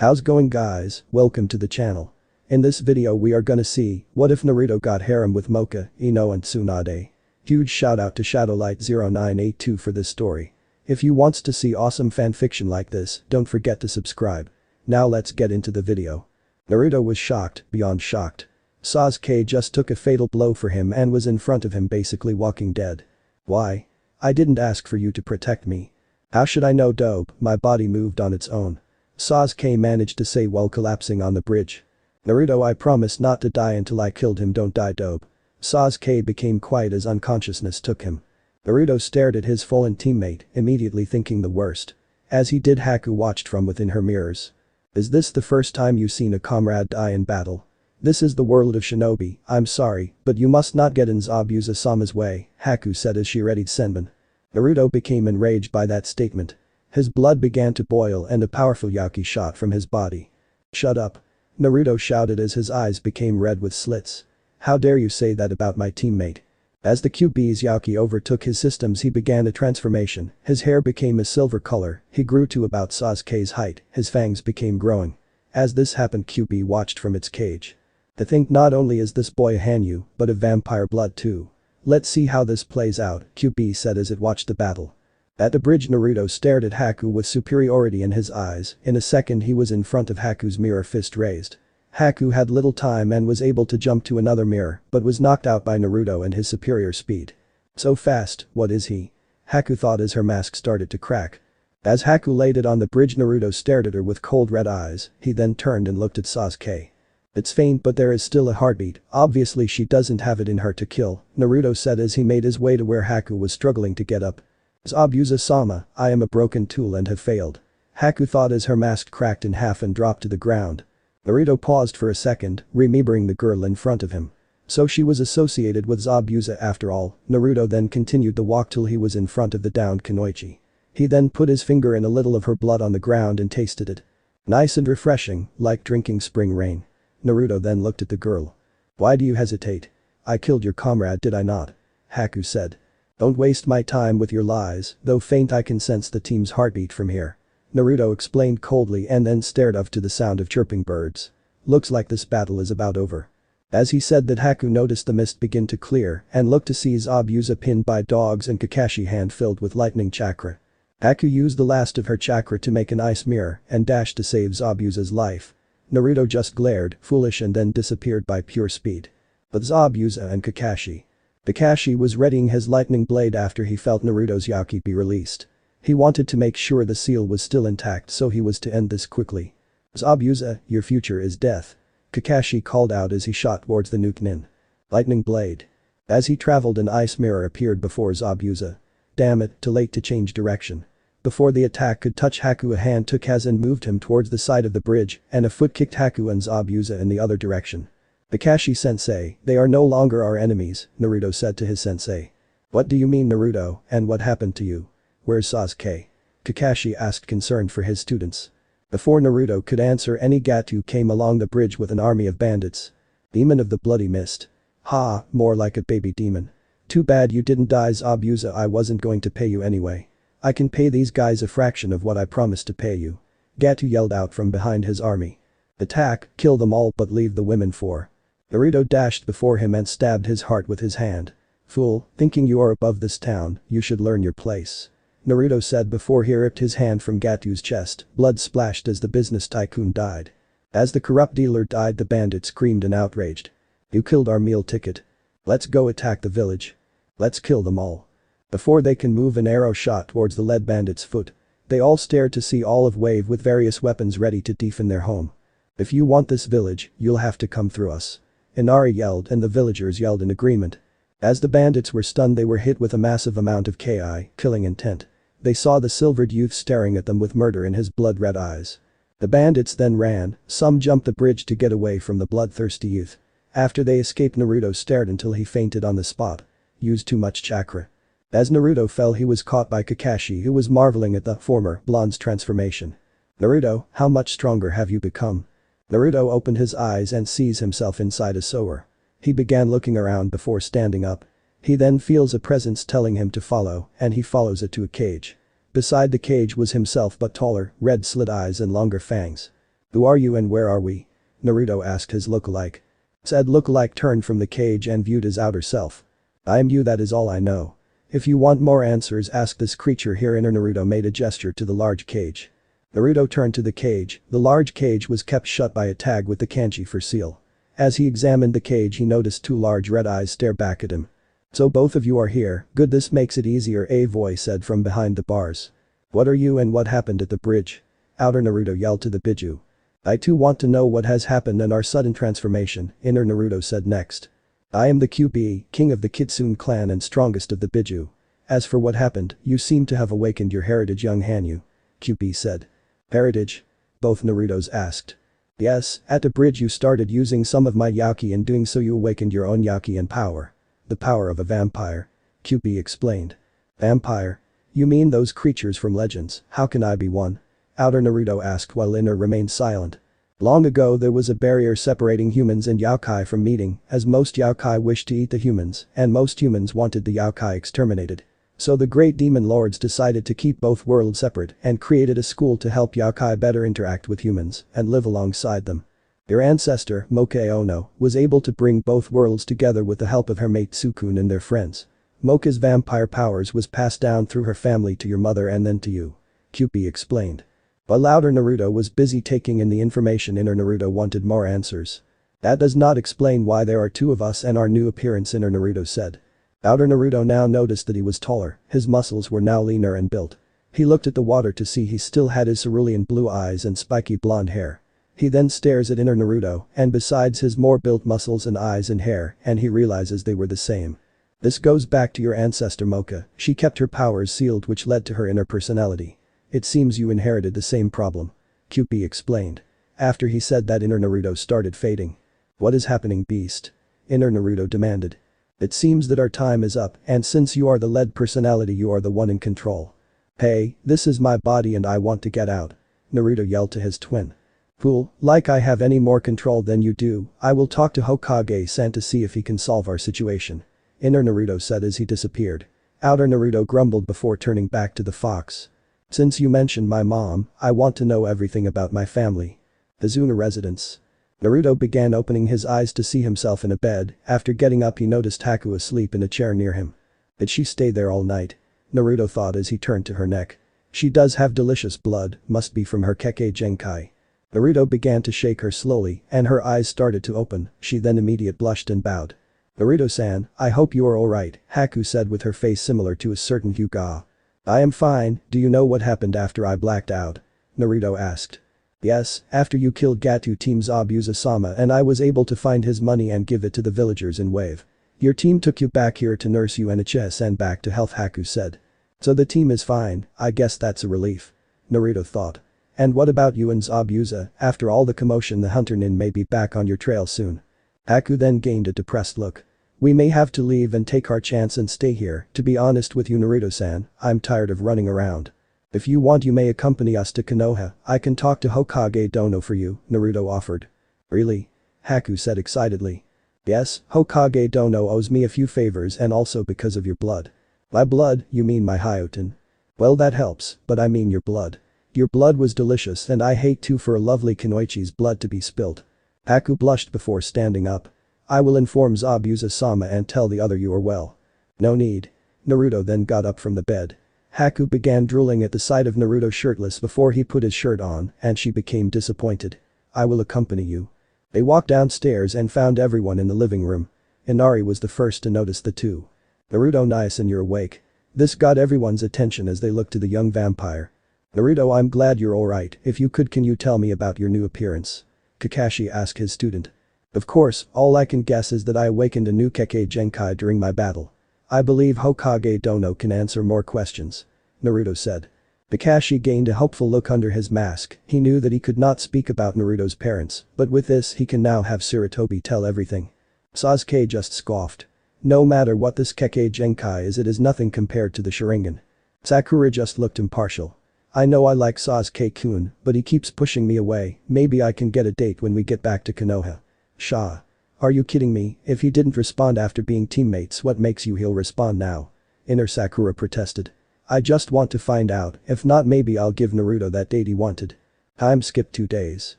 How's going guys, welcome to the channel. In this video we are gonna see, what if Naruto got harem with Mocha, Ino and Tsunade. Huge shout out to Shadowlight0982 for this story. If you wants to see awesome fanfiction like this, don't forget to subscribe. Now let's get into the video. Naruto was shocked, beyond shocked. Sasuke just took a fatal blow for him and was in front of him basically walking dead. Why? I didn't ask for you to protect me. How should I know dope, my body moved on its own. Sasuke managed to say while collapsing on the bridge. Naruto, I promise not to die until I killed him, don't die dope. Sasuke became quiet as unconsciousness took him. Naruto stared at his fallen teammate, immediately thinking the worst. As he did, Haku watched from within her mirrors. Is this the first time you've seen a comrade die in battle? This is the world of shinobi, I'm sorry, but you must not get in Zabuza-sama's way, Haku said as she readied Senbon. Naruto became enraged by that statement. His blood began to boil and a powerful Yaki shot from his body. Shut up. Naruto shouted as his eyes became red with slits. How dare you say that about my teammate? As the QB's Yaki overtook his systems, he began a transformation. His hair became a silver color, he grew to about Sasuke's height, his fangs became growing. As this happened, QB watched from its cage. To think not only is this boy a Hanyu, but of vampire blood too. Let's see how this plays out, QB said as it watched the battle. At the bridge, Naruto stared at Haku with superiority in his eyes. In a second he was in front of Haku's mirror, fist raised. Haku had little time and was able to jump to another mirror, but was knocked out by Naruto and his superior speed. So fast, what is he? Haku thought as her mask started to crack. As Haku laid it on the bridge, Naruto stared at her with cold red eyes, he then turned and looked at Sasuke. It's faint but there is still a heartbeat, obviously she doesn't have it in her to kill, Naruto said as he made his way to where Haku was struggling to get up. Zabuza-sama, I am a broken tool and have failed. Haku thought as her mask cracked in half and dropped to the ground. Naruto paused for a second, remembering the girl in front of him. So she was associated with Zabuza after all. Naruto then continued the walk till he was in front of the downed Kunoichi. He then put his finger in a little of her blood on the ground and tasted it. Nice and refreshing, like drinking spring rain. Naruto then looked at the girl. Why do you hesitate? I killed your comrade, did I not? Haku said. Don't waste my time with your lies, though faint I can sense the team's heartbeat from here. Naruto explained coldly and then stared off to the sound of chirping birds. Looks like this battle is about over. As he said that, Haku noticed the mist begin to clear and looked to see Zabuza pinned by dogs and Kakashi hand filled with lightning chakra. Haku used the last of her chakra to make an ice mirror and dashed to save Zabuza's life. Naruto just glared, foolish, and then disappeared by pure speed. But Zabuza and Kakashi. Kakashi was readying his lightning blade after he felt Naruto's Yaki be released. He wanted to make sure the seal was still intact, so he was to end this quickly. Zabuza, your future is death. Kakashi called out as he shot towards the Nukenin. Lightning blade. As he traveled, an ice mirror appeared before Zabuza. Damn it, too late to change direction. Before the attack could touch Haku, a hand took Haz and moved him towards the side of the bridge, and a foot kicked Haku and Zabuza in the other direction. Kakashi-sensei, they are no longer our enemies, Naruto said to his sensei. What do you mean, Naruto, and what happened to you? Where's Sasuke? Kakashi asked, concerned for his students. Before Naruto could answer, any Gato came along the bridge with an army of bandits. Demon of the bloody mist. Ha, more like a baby demon. Too bad you didn't die, Zabuza, I wasn't going to pay you anyway. I can pay these guys a fraction of what I promised to pay you. Gato yelled out from behind his army. Attack, kill them all but leave the women for. Naruto dashed before him and stabbed his heart with his hand. Fool, thinking you are above this town, you should learn your place. Naruto said before he ripped his hand from Gato's chest, blood splashed as the business tycoon died. As the corrupt dealer died, the bandit screamed and outraged. You killed our meal ticket. Let's go attack the village. Let's kill them all. Before they can move, an arrow shot towards the lead bandit's foot. They all stared to see Olive Wave with various weapons ready to defend their home. If you want this village, you'll have to come through us. Inari yelled and the villagers yelled in agreement. As the bandits were stunned, they were hit with a massive amount of Ki, killing intent. They saw the silvered youth staring at them with murder in his blood-red eyes. The bandits then ran, some jumped the bridge to get away from the bloodthirsty youth. After they escaped, Naruto stared until he fainted on the spot. Used too much chakra. As Naruto fell, he was caught by Kakashi, who was marveling at the former blonde's transformation. Naruto, how much stronger have you become? Naruto opened his eyes and sees himself inside a sewer. He began looking around before standing up. He then feels a presence telling him to follow, and he follows it to a cage. Beside the cage was himself but taller, red slit eyes and longer fangs. Who are you and where are we? Naruto asked his lookalike. Said lookalike turned from the cage and viewed his outer self. I am you, that is all I know. If you want more answers, ask this creature here. Naruto made a gesture to the large cage. Naruto turned to the cage. The large cage was kept shut by a tag with the kanji for seal. As he examined the cage, he noticed two large red eyes stare back at him. So both of you are here, good, this makes it easier, a voice said from behind the bars. What are you and what happened at the bridge? Outer Naruto yelled to the Biju. I too want to know what has happened and our sudden transformation, Inner Naruto said next. I am the QB, king of the Kitsune clan and strongest of the Biju. As for what happened, you seem to have awakened your heritage, young Hanyu. QB said. Heritage? Both Narutos asked. Yes, at the bridge you started using some of my Yaki, and doing so you awakened your own Yaki and power. The power of a vampire. QB explained. Vampire? You mean those creatures from Legends? How can I be one? Outer Naruto asked while Inner remained silent. Long ago there was a barrier separating humans and Yaokai from meeting, as most Yaokai wished to eat the humans, and most humans wanted the Yaokai exterminated. So the great demon lords decided to keep both worlds separate and created a school to help Yaokai better interact with humans and live alongside them. Your ancestor, Moka Ono, was able to bring both worlds together with the help of her mate Sukun and their friends. Moka's vampire powers was passed down through her family to your mother and then to you. QB explained. While Outer Naruto was busy taking in the information, Inner Naruto wanted more answers. That does not explain why there are two of us and our new appearance, Inner Naruto said. Outer Naruto now noticed that he was taller, his muscles were now leaner and built. He looked at the water to see he still had his cerulean blue eyes and spiky blonde hair. He then stares at Inner Naruto, and besides his more built muscles and eyes and hair, and he realizes they were the same. This goes back to your ancestor Moka, she kept her powers sealed, which led to her inner personality. It seems you inherited the same problem. QB explained. After he said that, Inner Naruto started fading. What is happening, Beast? Inner Naruto demanded. It seems that our time is up, and since you are the lead personality, you are the one in control. Hey, this is my body and I want to get out. Naruto yelled to his twin. Fool, like I have any more control than you do, I will talk to Hokage-san to see if he can solve our situation. Inner Naruto said as he disappeared. Outer Naruto grumbled before turning back to the fox. Since you mentioned my mom, I want to know everything about my family. The Zuna residence. Naruto began opening his eyes to see himself in a bed. After getting up, he noticed Haku asleep in a chair near him. Did she stay there all night? Naruto thought as he turned to her neck. She does have delicious blood, must be from her Kekkei Genkai. Naruto began to shake her slowly and her eyes started to open, she then immediately blushed and bowed. Naruto-san, I hope you are alright, Haku said with her face similar to a certain Hyuga. I am fine, do you know what happened after I blacked out? Naruto asked. Yes, after you killed Gato Team Zabuza-sama and I was able to find his money and give it to the villagers in Wave. Your team took you back here to nurse you and Ichiha-san back to health, Haku said. So the team is fine, I guess that's a relief. Naruto thought. And what about you and Zabuza? After all the commotion, the hunter Nin may be back on your trail soon. Haku then gained a depressed look. We may have to leave and take our chance and stay here, to be honest with you Naruto-san, I'm tired of running around. If you want you may accompany us to Konoha, I can talk to Hokage Dono for you, Naruto offered. Really? Haku said excitedly. Yes, Hokage Dono owes me a few favors and also because of your blood. My blood, you mean my Hyoten? Well that helps, but I mean your blood. Your blood was delicious and I hate too for a lovely Kunoichi's blood to be spilled. Haku blushed before standing up. I will inform Zabuza-sama and tell the other you are well. No need. Naruto then got up from the bed. Haku began drooling at the sight of Naruto shirtless before he put his shirt on and she became disappointed. I will accompany you. They walked downstairs and found everyone in the living room. Inari was the first to notice the two. Naruto, nice and you're awake. This got everyone's attention as they looked to the young vampire. Naruto, I'm glad you're alright, if you could can you tell me about your new appearance? Kakashi asked his student. Of course, all I can guess is that I awakened a new Kekkei Genkai during my battle. I believe Hokage Dono can answer more questions. Naruto said. Kakashi gained a hopeful look under his mask, he knew that he could not speak about Naruto's parents, but with this he can now have Sarutobi tell everything. Sasuke just scoffed. No matter what this Kekkei Genkai is, it is nothing compared to the Sharingan. Sakura just looked impartial. I know I like Sasuke-kun, but he keeps pushing me away, maybe I can get a date when we get back to Konoha. Sha. Are you kidding me? If he didn't respond after being teammates, what makes you he'll respond now? Inner Sakura protested. I just want to find out, if not maybe I'll give Naruto that date he wanted. Time skipped 2 days.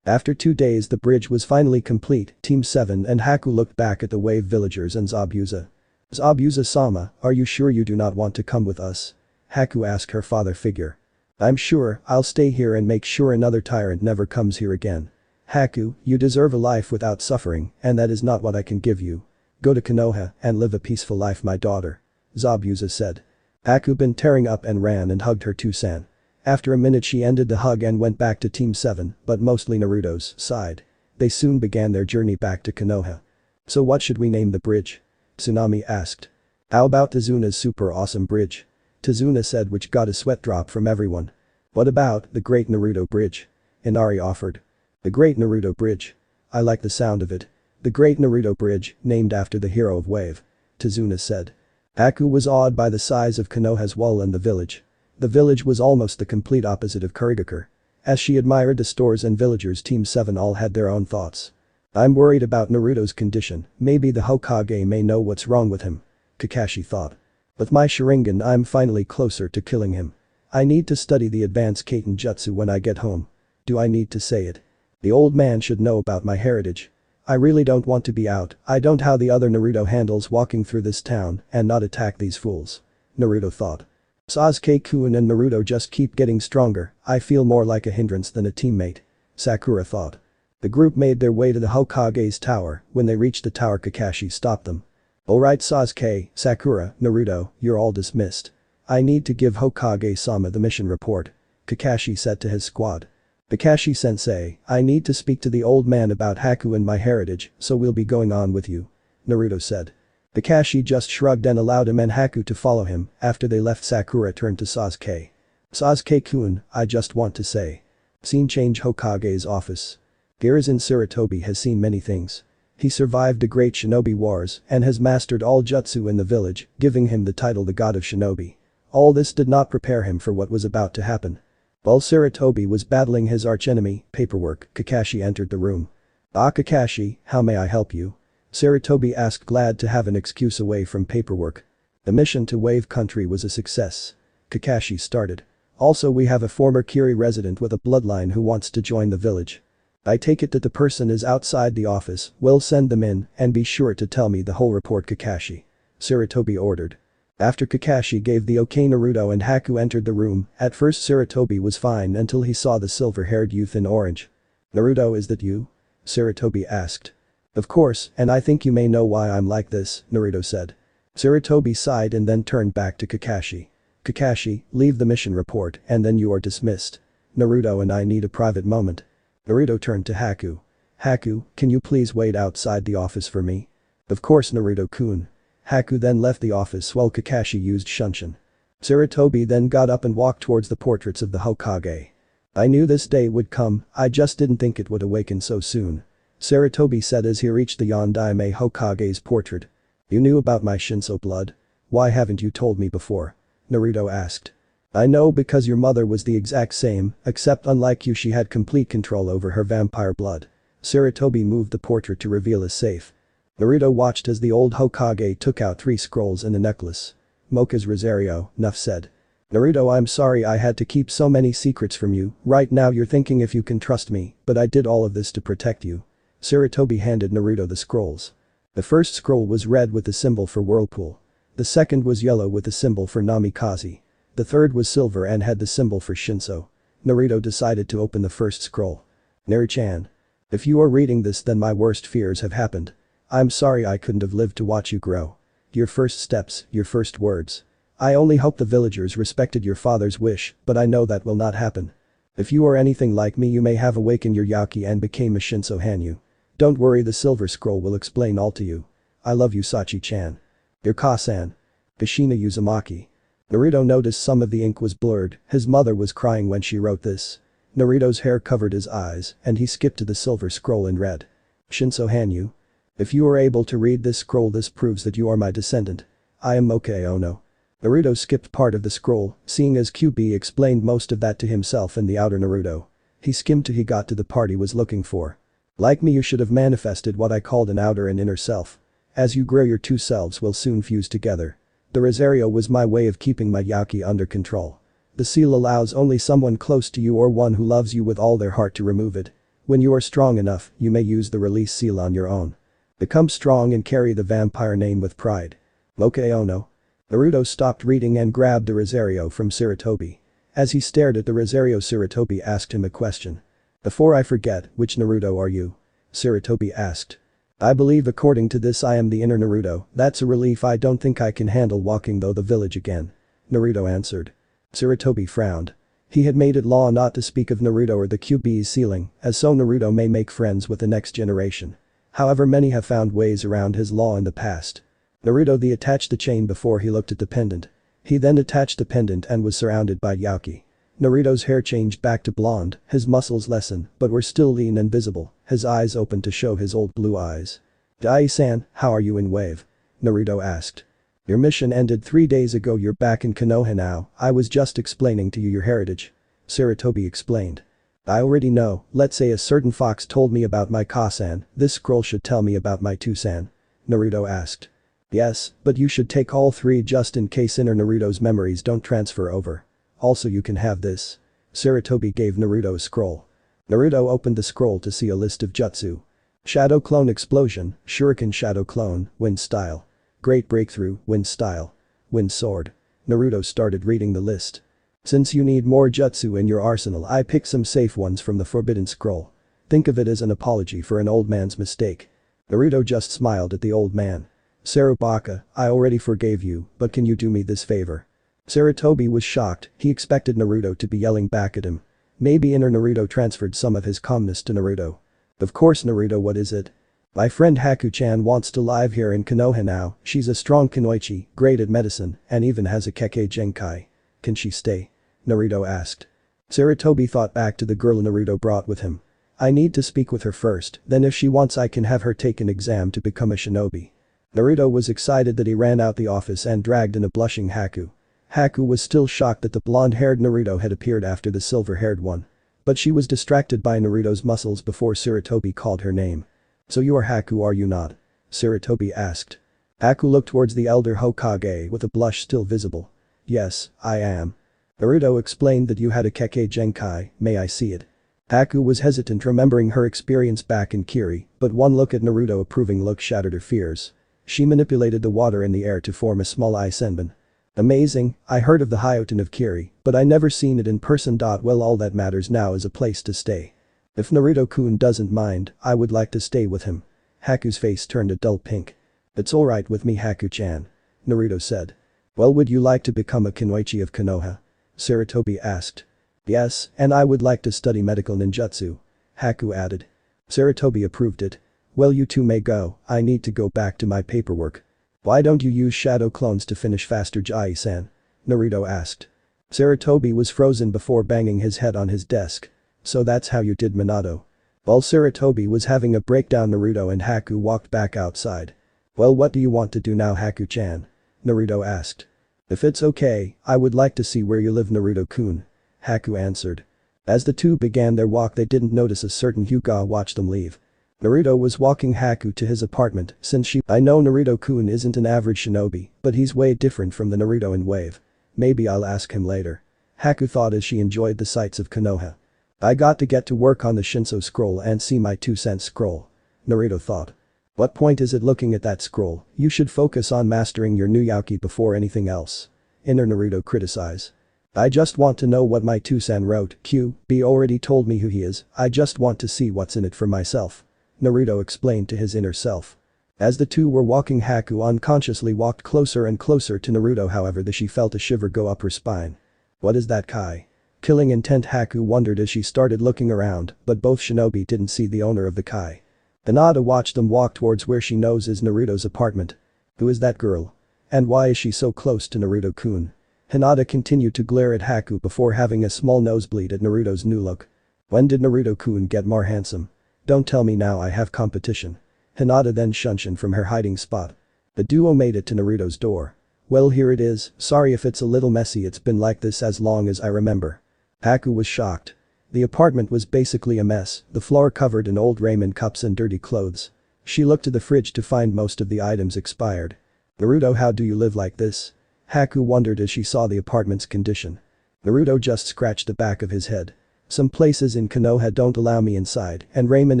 After 2 days the bridge was finally complete. Team 7 and Haku looked back at the wave villagers and Zabuza. Zabuza-sama, are you sure you do not want to come with us? Haku asked her father figure. I'm sure, I'll stay here and make sure another tyrant never comes here again. Haku, you deserve a life without suffering, and that is not what I can give you. Go to Konoha and live a peaceful life, my daughter. Zabuza said. Haku been tearing up and ran and hugged her Tusan. After a minute she ended the hug and went back to Team 7, but mostly Naruto's side. They soon began their journey back to Konoha. So what should we name the bridge? Tsunami asked. How about Tazuna's super awesome bridge? Tazuna said, which got a sweat drop from everyone. What about the Great Naruto Bridge? Inari offered. The Great Naruto Bridge. I like the sound of it. The Great Naruto Bridge, named after the hero of Wave. Tazuna said. Haku was awed by the size of Konoha's wall and the village. The village was almost the complete opposite of Kurigakure. As she admired the stores and villagers, Team 7 all had their own thoughts. I'm worried about Naruto's condition, maybe the Hokage may know what's wrong with him. Kakashi thought. With my Sharingan I'm finally closer to killing him. I need to study the advanced Kaiten Jutsu when I get home. Do I need to say it? The old man should know about my heritage. I really don't want to be out. I don't how the other Naruto handles walking through this town and not attack these fools. Naruto thought. Sasuke-kun and Naruto just keep getting stronger, I feel more like a hindrance than a teammate. Sakura thought. The group made their way to the Hokage's tower. When they reached the tower, Kakashi stopped them. Alright Sasuke, Sakura, Naruto, you're all dismissed. I need to give Hokage-sama the mission report. Kakashi said to his squad. Kakashi-sensei, I need to speak to the old man about Haku and my heritage, so we'll be going on with you. Naruto said. Kakashi just shrugged and allowed him and Haku to follow him. After they left, Sakura turned to Sasuke. Sasuke-kun, I just want to say. Scene change. Hokage's office. Hiruzen Sarutobi has seen many things. He survived the great shinobi wars and has mastered all jutsu in the village, giving him the title the god of shinobi. All this did not prepare him for what was about to happen. While Sarutobi was battling his archenemy, Paperwork, Kakashi entered the room. Ah Kakashi, how may I help you? Sarutobi asked, glad to have an excuse away from Paperwork. The mission to Wave Country was a success. Kakashi started. Also we have a former Kiri resident with a bloodline who wants to join the village. I take it that the person is outside the office, we'll send them in and be sure to tell me the whole report, Kakashi. Sarutobi ordered. After Kakashi gave the okay, Naruto and Haku entered the room. At first Sarutobi was fine until he saw the silver-haired youth in orange. Naruto, is that you? Sarutobi asked. Of course, and I think you may know why I'm like this, Naruto said. Sarutobi sighed and then turned back to Kakashi. Kakashi, leave the mission report and then you are dismissed. Naruto and I need a private moment. Naruto turned to Haku. Haku, can you please wait outside the office for me? Of course Naruto-kun. Haku then left the office while Kakashi used Shunshin. Sarutobi then got up and walked towards the portraits of the Hokage. I knew this day would come, I just didn't think it would awaken so soon. Sarutobi said as he reached the Yondaime Hokage's portrait. You knew about my Shinso blood? Why haven't you told me before? Naruto asked. I know because your mother was the exact same, except unlike you she had complete control over her vampire blood. Sarutobi moved the portrait to reveal a safe. Naruto watched as the old Hokage took out 3 scrolls and a necklace. Mocha's Rosario, Nuff said. Naruto, I'm sorry I had to keep so many secrets from you, right now you're thinking if you can trust me, but I did all of this to protect you. Sarutobi handed Naruto the scrolls. The first scroll was red with the symbol for Whirlpool. The second was yellow with the symbol for Namikaze. The third was silver and had the symbol for Shinso. Naruto decided to open the first scroll. Neri-chan. If you are reading this then my worst fears have happened. I'm sorry I couldn't have lived to watch you grow. Your first steps, your first words. I only hope the villagers respected your father's wish, but I know that will not happen. If you are anything like me you may have awakened your Yaki and became a Shinso Hanyu. Don't worry, the silver scroll will explain all to you. I love you, Sachi-chan. Your Ka-san. Kushina Uzumaki. Naruto noticed some of the ink was blurred, his mother was crying when she wrote this. Naruto's hair covered his eyes and he skipped to the silver scroll and read. Shinso Hanyu. If you are able to read this scroll this proves that you are my descendant. I am Moka Ono. Naruto skipped part of the scroll, seeing as QB explained most of that to himself and the outer Naruto. He skimmed till he got to the part he was looking for. Like me you should have manifested what I called an outer and inner self. As you grow your 2 selves will soon fuse together. The Rosario was my way of keeping my Yaki under control. The seal allows only someone close to you or one who loves you with all their heart to remove it. When you are strong enough, you may use the release seal on your own. Become strong and carry the vampire name with pride. Moka Ono. Naruto stopped reading and grabbed the Rosario from Sarutobi. As he stared at the Rosario, Sarutobi asked him a question. Before I forget, which Naruto are you? Sarutobi asked. I believe according to this I am the inner Naruto. That's a relief. I don't think I can handle walking though the village again. Naruto answered. Sarutobi frowned. He had made it law not to speak of Naruto or the QB's ceiling, as so Naruto may make friends with the next generation. However, many have found ways around his law in the past. Naruto attached the chain before he looked at the pendant. He then attached the pendant and was surrounded by Yauki. Naruto's hair changed back to blonde, his muscles lessened but were still lean and visible, his eyes opened to show his old blue eyes. Dai-san, how are you in Wave? Naruto asked. Your mission ended 3 days ago. You're back in Konoha now. I was just explaining to you your heritage. Sarutobi explained. I already know. Let's say a certain fox told me about my Ka-san, this scroll should tell me about my Tu-san. Naruto asked. Yes, but you should take all 3 just in case inner Naruto's memories don't transfer over. Also you can have this. Sarutobi gave Naruto a scroll. Naruto opened the scroll to see a list of jutsu. Shadow Clone Explosion, Shuriken Shadow Clone, Wind Style. Great Breakthrough, Wind Style. Wind Sword. Naruto started reading the list. Since you need more jutsu in your arsenal, I picked some safe ones from the Forbidden Scroll. Think of it as an apology for an old man's mistake. Naruto just smiled at the old man. Sarubaka, I already forgave you, but can you do me this favor? Sarutobi was shocked. He expected Naruto to be yelling back at him. Maybe inner Naruto transferred some of his calmness to Naruto. Of course Naruto, what is it? My friend Haku-chan wants to live here in Konoha now. She's a strong kunoichi, great at medicine, and even has a Kekkei Genkai. Can she stay? Naruto asked. Sarutobi thought back to the girl Naruto brought with him. I need to speak with her first, then if she wants I can have her take an exam to become a shinobi. Naruto was excited that he ran out the office and dragged in a blushing Haku. Haku was still shocked that the blonde-haired Naruto had appeared after the silver-haired one. But she was distracted by Naruto's muscles before Sarutobi called her name. So you are Haku, are you not? Sarutobi asked. Haku looked towards the elder Hokage with a blush still visible. Yes, I am. Naruto explained that you had a Kekkei Genkai, may I see it? Haku was hesitant remembering her experience back in Kiri, but one look at Naruto approving look shattered her fears. She manipulated the water in the air to form a small eye senbon. Amazing, I heard of the Hyoten of Kiri, but I never seen it in person. Well, all that matters now is a place to stay. If Naruto-kun doesn't mind, I would like to stay with him. Haku's face turned a dull pink. It's alright with me, Haku-chan. Naruto said. Well, would you like to become a kunoichi of Konoha? Sarutobi asked. Yes, and I would like to study medical ninjutsu. Haku added. Sarutobi approved it. Well, you two may go, I need to go back to my paperwork. Why don't you use shadow clones to finish faster, Jai-san? Naruto asked. Sarutobi was frozen before banging his head on his desk. So that's how you did, Minato. While Sarutobi was having a breakdown, Naruto and Haku walked back outside. Well, what do you want to do now, Haku-chan? Naruto asked. If it's okay, I would like to see where you live, Naruto-kun. Haku answered. As the two began their walk, they didn't notice a certain Hyuga watched them leave. Naruto was walking Haku to his apartment since I know Naruto-kun isn't an average shinobi, but he's way different from the Naruto in Wave. Maybe I'll ask him later. Haku thought as she enjoyed the sights of Konoha. I got to get to work on the Shinso scroll and see my 2-cent scroll. Naruto thought. What point is it looking at that scroll? You should focus on mastering your new Yauki before anything else. Inner Naruto criticize. I just want to know what my 2-cent wrote. QB already told me who he is, I just want to see what's in it for myself. Naruto explained to his inner self. As the two were walking, Haku unconsciously walked closer and closer to Naruto, however she felt a shiver go up her spine. What is that Kai? Killing intent, Haku wondered as she started looking around, but both shinobi didn't see the owner of the Kai. Hinata watched them walk towards where she knows is Naruto's apartment. Who is that girl? And why is she so close to Naruto-kun? Hinata continued to glare at Haku before having a small nosebleed at Naruto's new look. When did Naruto-kun get more handsome? Don't tell me now I have competition. Hinata then shunshin from her hiding spot. The duo made it to Naruto's door. Well, here it is, sorry if it's a little messy, it's been like this as long as I remember. Haku was shocked. The apartment was basically a mess, the floor covered in old ramen cups and dirty clothes. She looked to the fridge to find most of the items expired. Naruto, how do you live like this? Haku wondered as she saw the apartment's condition. Naruto just scratched the back of his head. Some places in Konoha don't allow me inside and ramen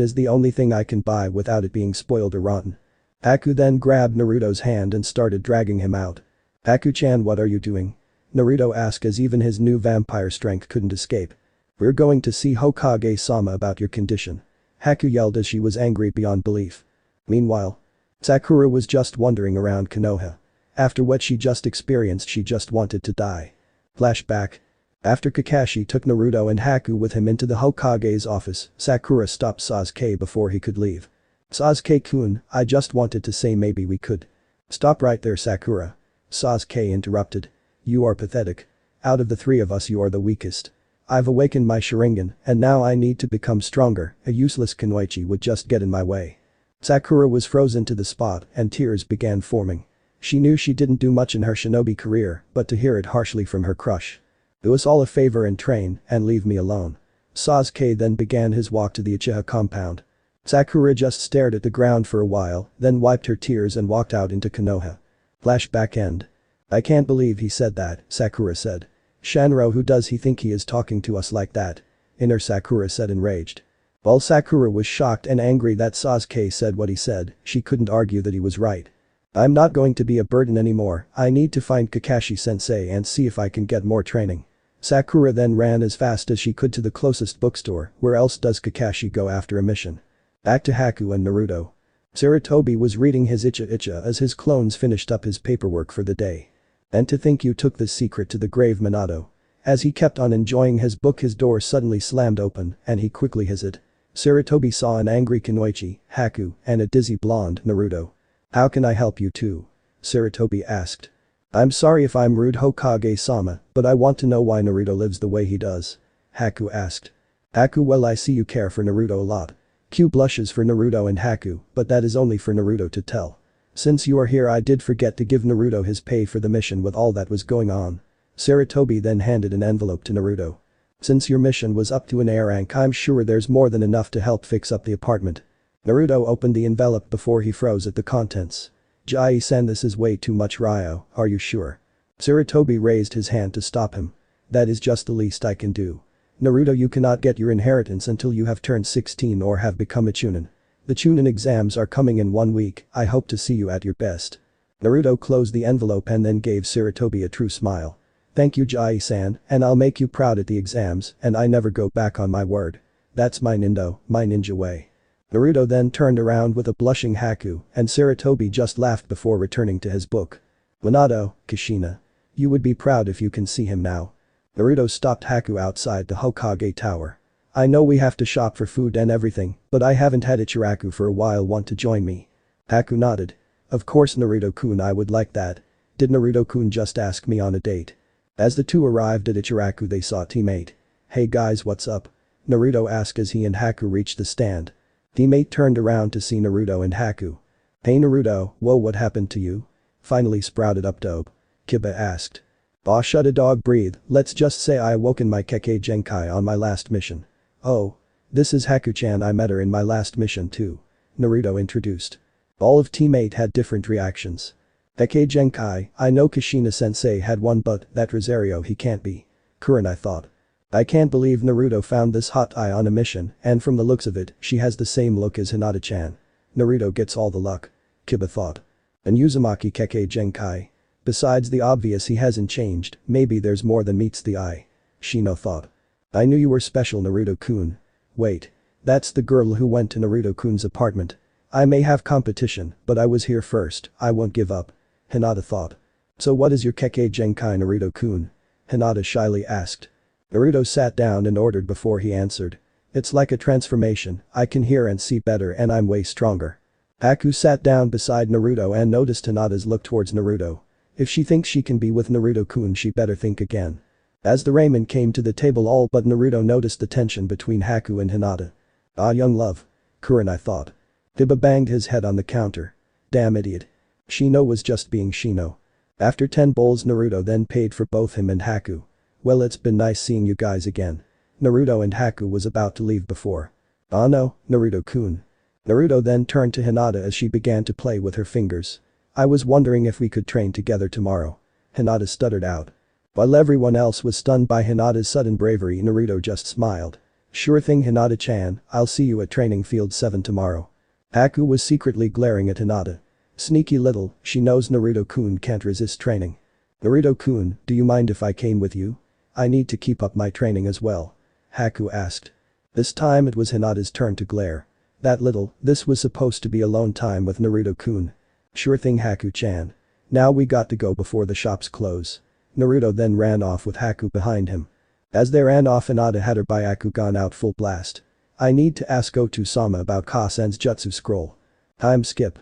is the only thing I can buy without it being spoiled or rotten. Haku then grabbed Naruto's hand and started dragging him out. Haku-chan, what are you doing? Naruto asked as even his new vampire strength couldn't escape. We're going to see Hokage-sama about your condition. Haku yelled as she was angry beyond belief. Meanwhile, Sakura was just wandering around Konoha. After what she just experienced, she just wanted to die. Flashback. After Kakashi took Naruto and Haku with him into the Hokage's office, Sakura stopped Sasuke before he could leave. Sasuke-kun, I just wanted to say maybe we could. Stop right there, Sakura. Sasuke interrupted. You are pathetic. Out of the three of us you are the weakest. I've awakened my Sharingan and now I need to become stronger, a useless Kunoichi would just get in my way. Sakura was frozen to the spot and tears began forming. She knew she didn't do much in her shinobi career, but to hear it harshly from her crush. It was all a favor and train and leave me alone. Sasuke then began his walk to the Uchiha compound. Sakura just stared at the ground for a while, then wiped her tears and walked out into Konoha. Flashback end. I can't believe he said that, Sakura said. Shanro, who does he think he is talking to us like that? Inner Sakura said enraged. While Sakura was shocked and angry that Sasuke said what he said, she couldn't argue that he was right. I'm not going to be a burden anymore, I need to find Kakashi-sensei and see if I can get more training. Sakura then ran as fast as she could to the closest bookstore, where else does Kakashi go after a mission? Back to Haku and Naruto. Sarutobi was reading his Icha as his clones finished up his paperwork for the day. And to think you took this secret to the grave, Minato. As he kept on enjoying his book, his door suddenly slammed open and he quickly hid. Sarutobi saw an angry Kunoichi, Haku, and a dizzy blonde Naruto. How can I help you two? Sarutobi asked. I'm sorry if I'm rude, Hokage-sama, but I want to know why Naruto lives the way he does. Haku asked. Haku, well, I see you care for Naruto a lot. Q blushes for Naruto and Haku, but that is only for Naruto to tell. Since you are here, I did forget to give Naruto his pay for the mission with all that was going on. Sarutobi then handed an envelope to Naruto. Since your mission was up to an A rank, I'm sure there's more than enough to help fix up the apartment. Naruto opened the envelope before he froze at the contents. Jai-san, this is way too much, Ryo, are you sure? Sarutobi raised his hand to stop him. That is just the least I can do. Naruto, you cannot get your inheritance until you have turned 16 or have become a Chunin. The Chunin exams are coming in 1 week, I hope to see you at your best. Naruto closed the envelope and then gave Sarutobi a true smile. Thank you, Jai-san, and I'll make you proud at the exams, and I never go back on my word. That's my ninja way. Naruto then turned around with a blushing Haku, and Sarutobi just laughed before returning to his book. Minato, Kushina. You would be proud if you can see him now. Naruto stopped Haku outside the Hokage tower. I know we have to shop for food and everything, but I haven't had Ichiraku for a while, want to join me? Haku nodded. Of course, Naruto-kun, I would like that. Did Naruto-kun just ask me on a date? As the two arrived at Ichiraku, they saw teammate. Hey guys, what's up? Naruto asked as he and Haku reached the stand. Teammate turned around to see Naruto and Haku. Hey Naruto, whoa, what happened to you? Finally sprouted up dope. Kiba asked. Bah, shut a dog, breathe, let's just say I awoken my Kekkei Genkai on my last mission. Oh. This is Haku-chan, I met her in my last mission too. Naruto introduced. All of teammate had different reactions. Kekkei Genkai, I know Kushina-sensei had one, but that Rosario, he can't be. Kuren, I thought. I can't believe Naruto found this hot eye on a mission, and from the looks of it, she has the same look as Hinata-chan. Naruto gets all the luck. Kiba thought. And Uzumaki Kekkei Genkai. Besides the obvious, he hasn't changed, maybe there's more than meets the eye. Shino thought. I knew you were special, Naruto-kun. Wait. That's the girl who went to Naruto-kun's apartment. I may have competition, but I was here first, I won't give up. Hinata thought. So what is your Kekkei Genkai, Naruto-kun? Hinata shyly asked. Naruto sat down and ordered before he answered. It's like a transformation, I can hear and see better and I'm way stronger. Haku sat down beside Naruto and noticed Hinata's look towards Naruto. If she thinks she can be with Naruto-kun, she better think again. As the ramen came to the table, all but Naruto noticed the tension between Haku and Hinata. Ah, young love. Kuren, I thought. Kiba banged his head on the counter. Damn idiot. Shino was just being Shino. After 10 bowls, Naruto then paid for both him and Haku. Well, it's been nice seeing you guys again. Naruto and Haku was about to leave before. Ah no, Naruto-kun. Naruto then turned to Hinata as she began to play with her fingers. I was wondering if we could train together tomorrow. Hinata stuttered out. While everyone else was stunned by Hinata's sudden bravery, Naruto just smiled. Sure thing, Hinata-chan, I'll see you at training field 7 tomorrow. Haku was secretly glaring at Hinata. Sneaky little, she knows Naruto-kun can't resist training. Naruto-kun, do you mind if I came with you? I need to keep up my training as well. Haku asked. This time it was Hinata's turn to glare. That little, this was supposed to be alone time with Naruto-kun. Sure thing, Haku-chan. Now we got to go before the shops close. Naruto then ran off with Haku behind him. As they ran off, Hinata had her Byakugan out full blast. I need to ask Oto-sama about Kasen's jutsu scroll. Time skip.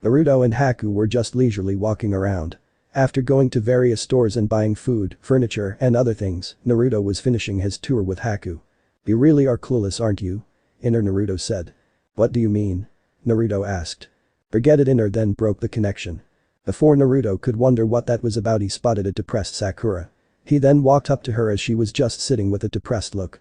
Naruto and Haku were just leisurely walking around. After going to various stores and buying food, furniture, and other things, Naruto was finishing his tour with Haku. You really are clueless, aren't you? Inner Naruto said. What do you mean? Naruto asked. Forget it, Inner then broke the connection. Before Naruto could wonder what that was about, he spotted a depressed Sakura. He then walked up to her as she was just sitting with a depressed look.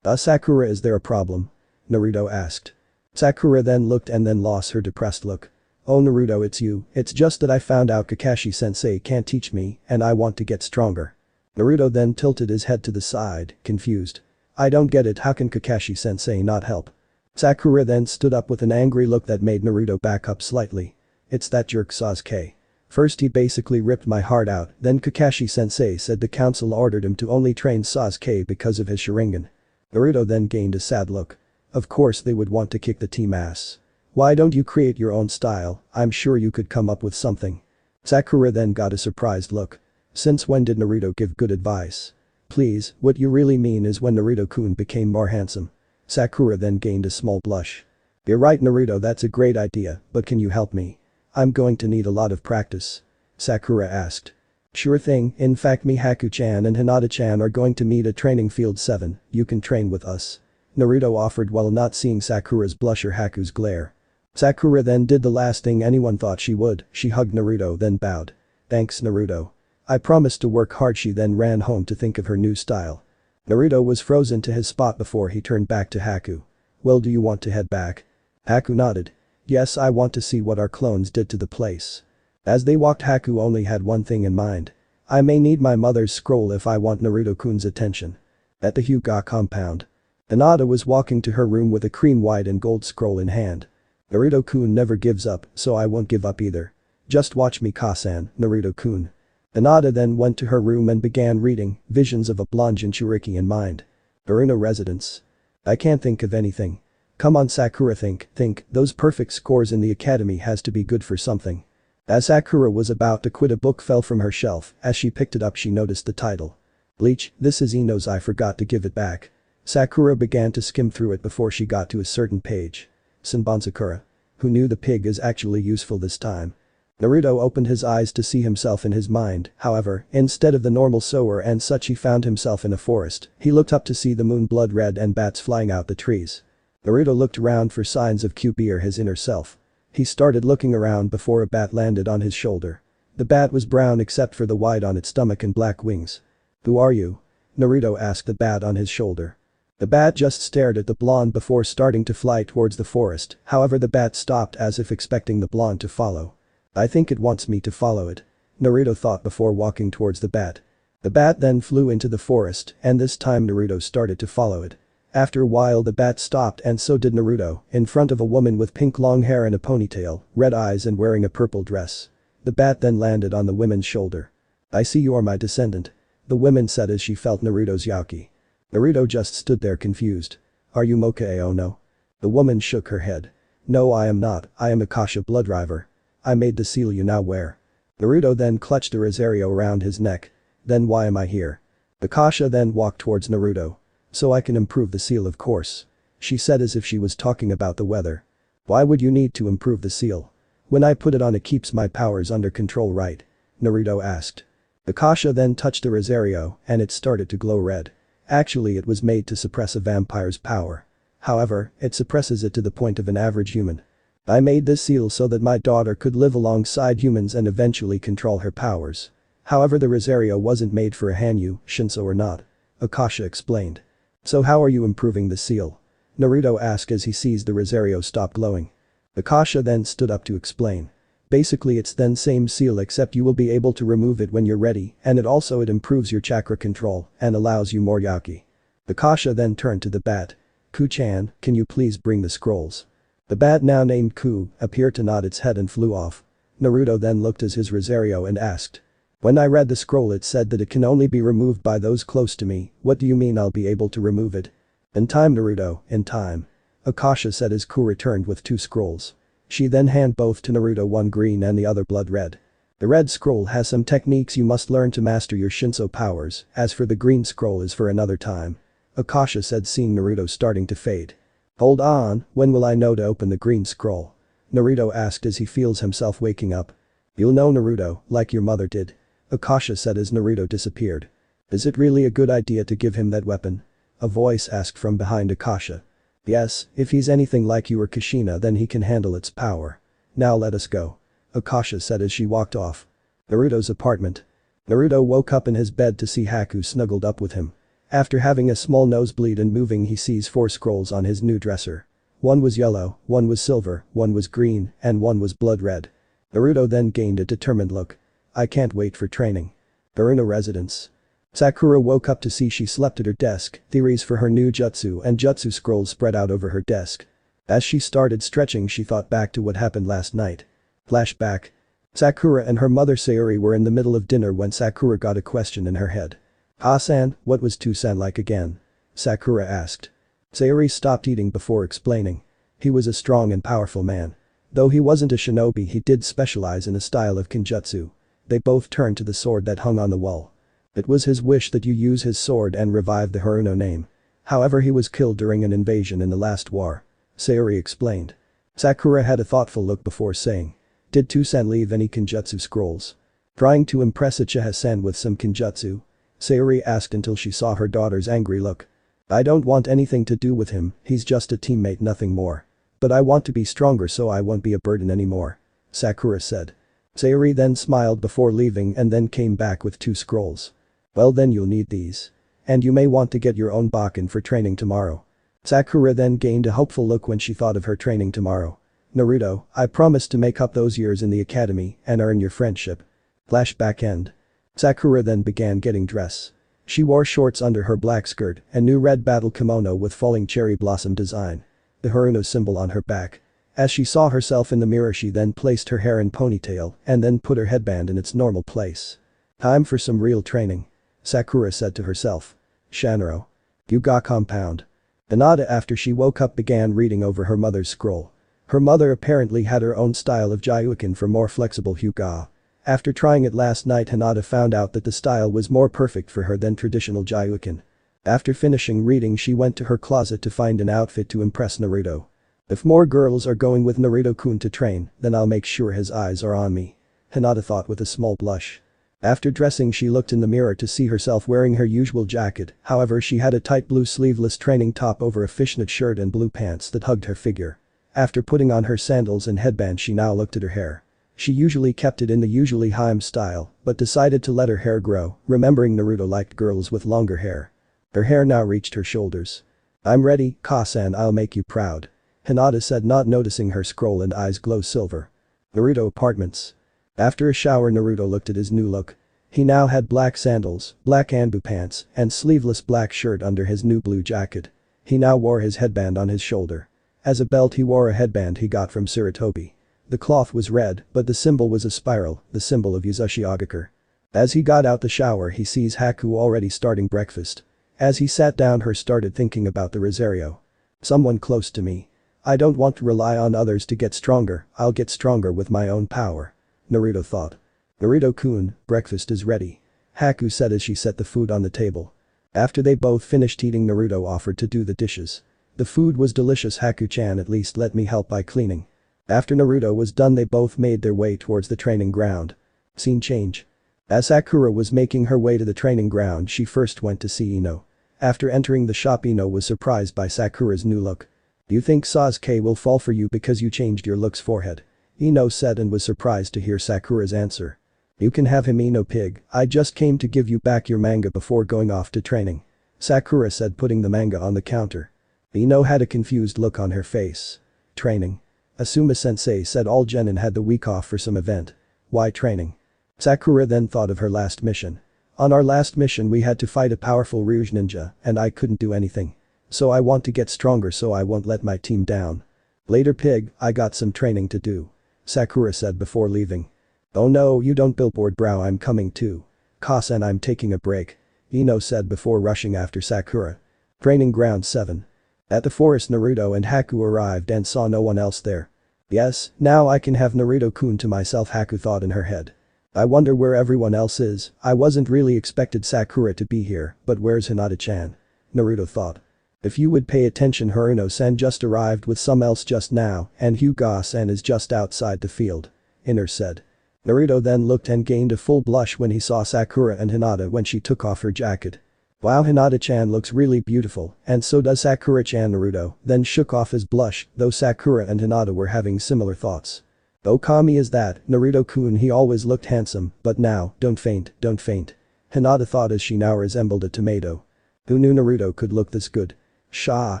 Sakura, is there a problem? Naruto asked. Sakura then looked and then lost her depressed look. Oh Naruto, it's you, it's just that I found out Kakashi-sensei can't teach me and I want to get stronger. Naruto then tilted his head to the side, confused. I don't get it, how can Kakashi-sensei not help? Sakura then stood up with an angry look that made Naruto back up slightly. It's that jerk Sasuke. First he basically ripped my heart out, then Kakashi-sensei said the council ordered him to only train Sasuke because of his Sharingan. Naruto then gained a sad look. Of course they would want to kick the team ass. Why don't you create your own style, I'm sure you could come up with something. Sakura then got a surprised look. Since when did Naruto give good advice? Please, what you really mean is when Naruto-kun became more handsome. Sakura then gained a small blush. You're right Naruto, that's a great idea, but can you help me? I'm going to need a lot of practice. Sakura asked. Sure thing, in fact me, Haku-chan and Hinata-chan are going to meet at training field 7, you can train with us. Naruto offered while not seeing Sakura's blush or Haku's glare. Sakura then did the last thing anyone thought she would, she hugged Naruto then bowed. Thanks Naruto. I promised to work hard. She then ran home to think of her new style. Naruto was frozen to his spot before he turned back to Haku. Well, do you want to head back? Haku nodded. Yes, I want to see what our clones did to the place. As they walked, Haku only had one thing in mind. I may need my mother's scroll if I want Naruto-kun's attention. At the Hyuga compound. Hinata was walking to her room with a cream white and gold scroll in hand. Naruto-kun never gives up, so I won't give up either. Just watch me, Kasan, Naruto-kun. Hinata then went to her room and began reading, visions of a blonde Jinchuriki in mind. Naruto residence. I can't think of anything. Come on Sakura, think, those perfect scores in the academy has to be good for something. As Sakura was about to quit, a book fell from her shelf. As she picked it up, she noticed the title. Bleach, this is Ino's. I forgot to give it back. Sakura began to skim through it before she got to a certain page. Senbon Sakura. Who knew the pig is actually useful this time? Naruto opened his eyes to see himself in his mind, however, instead of the normal sower and such, he found himself in a forest. He looked up to see the moon blood red and bats flying out the trees. Naruto looked around for signs of Kyuubi or his inner self. He started looking around before a bat landed on his shoulder. The bat was brown except for the white on its stomach and black wings. Who are you? Naruto asked the bat on his shoulder. The bat just stared at the blonde before starting to fly towards the forest, however the bat stopped as if expecting the blonde to follow. I think it wants me to follow it. Naruto thought before walking towards the bat. The bat then flew into the forest and this time Naruto started to follow it. After a while the bat stopped and so did Naruto, in front of a woman with pink long hair and a ponytail, red eyes and wearing a purple dress. The bat then landed on the woman's shoulder. I see you are my descendant. The woman said as she felt Naruto's yaki. Naruto just stood there confused. Are you Moka Aono? The woman shook her head. No, I am not, I am Akasha Blooddriver. I made the seal you now wear. Naruto then clutched the Rosario around his neck. Then why am I here? Akasha then walked towards Naruto. So I can improve the seal, of course. She said as if she was talking about the weather. Why would you need to improve the seal? When I put it on, it keeps my powers under control, right? Naruto asked. Akasha then touched the Rosario and it started to glow red. Actually, it was made to suppress a vampire's power. However, it suppresses it to the point of an average human. I made this seal so that my daughter could live alongside humans and eventually control her powers. However, the Rosario wasn't made for a Hanyu, Shinso or not. Akasha explained. So how are you improving the seal? Naruto asked as he sees the Rosario stop glowing. Akasha then stood up to explain. Basically it's then same seal except you will be able to remove it when you're ready and it improves your chakra control and allows you more yaki. Akasha then turned to the bat. Ku-chan, can you please bring the scrolls? The bat now named Ku appeared to nod its head and flew off. Naruto then looked at his Rosario and asked. When I read the scroll it said that it can only be removed by those close to me, what do you mean I'll be able to remove it? In time Naruto, in time. Akasha said as Ku returned with 2 scrolls. She then handed both to Naruto, one green and the other blood red. The red scroll has some techniques you must learn to master your Shinso powers, as for the green scroll is for another time. Akasha said seeing Naruto starting to fade. Hold on, when will I know to open the green scroll? Naruto asked as he feels himself waking up. You'll know Naruto, like your mother did. Akasha said as Naruto disappeared. Is it really a good idea to give him that weapon? A voice asked from behind Akasha. Yes, if he's anything like you or Kushina then he can handle its power. Now let us go. Akasha said as she walked off. Naruto's apartment. Naruto woke up in his bed to see Haku snuggled up with him. After having a small nosebleed and moving he sees 4 scrolls on his new dresser. One was yellow, one was silver, one was green, and one was blood red. Naruto then gained a determined look. I can't wait for training. Naruto residence. Sakura woke up to see she slept at her desk, theories for her new jutsu and jutsu scrolls spread out over her desk. As she started stretching she thought back to what happened last night. Flashback. Sakura and her mother Sayuri were in the middle of dinner when Sakura got a question in her head. "Ah-san, what was Toussaint like again?" Sakura asked. Sayuri stopped eating before explaining. He was a strong and powerful man. Though he wasn't a shinobi he did specialize in a style of kinjutsu. They both turned to the sword that hung on the wall. It was his wish that you use his sword and revive the Haruno name. However he was killed during an invasion in the last war. Sayuri explained. Sakura had a thoughtful look before saying. Did Toussaint leave any kinjutsu scrolls? Trying to impress Uchiha-san with some kinjutsu? Sayuri asked until she saw her daughter's angry look. I don't want anything to do with him, he's just a teammate, nothing more. But I want to be stronger so I won't be a burden anymore. Sakura said. Sayuri then smiled before leaving and then came back with 2 scrolls. Well then you'll need these. And you may want to get your own Bakken for training tomorrow. Sakura then gained a hopeful look when she thought of her training tomorrow. Naruto, I promise to make up those years in the academy and earn your friendship. Flashback end. Sakura then began getting dressed. She wore shorts under her black skirt and new red battle kimono with falling cherry blossom design. The Haruno symbol on her back. As she saw herself in the mirror she then placed her hair in ponytail and then put her headband in its normal place. Time for some real training. Sakura said to herself. Shanro. Yuga compound. Hinata after she woke up began reading over her mother's scroll. Her mother apparently had her own style of Jyuken for more flexible Hyuga. After trying it last night Hinata found out that the style was more perfect for her than traditional Jyuken. After finishing reading she went to her closet to find an outfit to impress Naruto. If more girls are going with Naruto-kun to train, then I'll make sure his eyes are on me. Hinata thought with a small blush. After dressing she looked in the mirror to see herself wearing her usual jacket, however she had a tight blue sleeveless training top over a fishnet shirt and blue pants that hugged her figure. After putting on her sandals and headband she now looked at her hair. She usually kept it in the usually Haim style, but decided to let her hair grow, remembering Naruto liked girls with longer hair. Her hair now reached her shoulders. I'm ready, Ka-san, I'll make you proud. Hinata said not noticing her scroll and eyes glow silver. Naruto apartments. After a shower Naruto looked at his new look. He now had black sandals, black anbu pants, and sleeveless black shirt under his new blue jacket. He now wore his headband on his shoulder. As a belt he wore a headband he got from Sarutobi. The cloth was red, but the symbol was a spiral, the symbol of Uzushiogakure. As he got out the shower he sees Haku already starting breakfast. As he sat down he started thinking about the Rosario. Someone close to me. I don't want to rely on others to get stronger, I'll get stronger with my own power. Naruto thought. Naruto-kun, breakfast is ready. Haku said as she set the food on the table. After they both finished eating Naruto offered to do the dishes. The food was delicious. Haku-chan, at least let me help by cleaning. After Naruto was done they both made their way towards the training ground. Scene change. As Sakura was making her way to the training ground she first went to see Ino. After entering the shop Ino was surprised by Sakura's new look. You think Sasuke will fall for you because you changed your look's forehead? Ino said and was surprised to hear Sakura's answer. You can have him, Ino pig, I just came to give you back your manga before going off to training. Sakura said putting the manga on the counter. Ino had a confused look on her face. Training. Asuma-sensei said all genin had the week off for some event. Why training? Sakura then thought of her last mission. On our last mission we had to fight a powerful Rouge ninja and I couldn't do anything. So I want to get stronger so I won't let my team down. Later pig, I got some training to do. Sakura said before leaving. Oh no you don't billboard brow I'm coming too. Kasen I'm taking a break. Ino said before rushing after Sakura. Training ground 7. At the forest Naruto and Haku arrived and saw no one else there. Yes, now I can have Naruto-kun to myself Haku thought in her head. I wonder where everyone else is, I wasn't really expected Sakura to be here, but where's Hinata-chan? Naruto thought. If you would pay attention Haruno-san just arrived with some else just now and Hyuga-san is just outside the field. Inner said. Naruto then looked and gained a full blush when he saw Sakura and Hinata when she took off her jacket. Wow Hinata-chan looks really beautiful and so does Sakura-chan Naruto then shook off his blush though Sakura and Hinata were having similar thoughts. Okami is that, Naruto-kun he always looked handsome but now, don't faint, don't faint. Hinata thought as she now resembled a tomato. Who knew Naruto could look this good? Sha,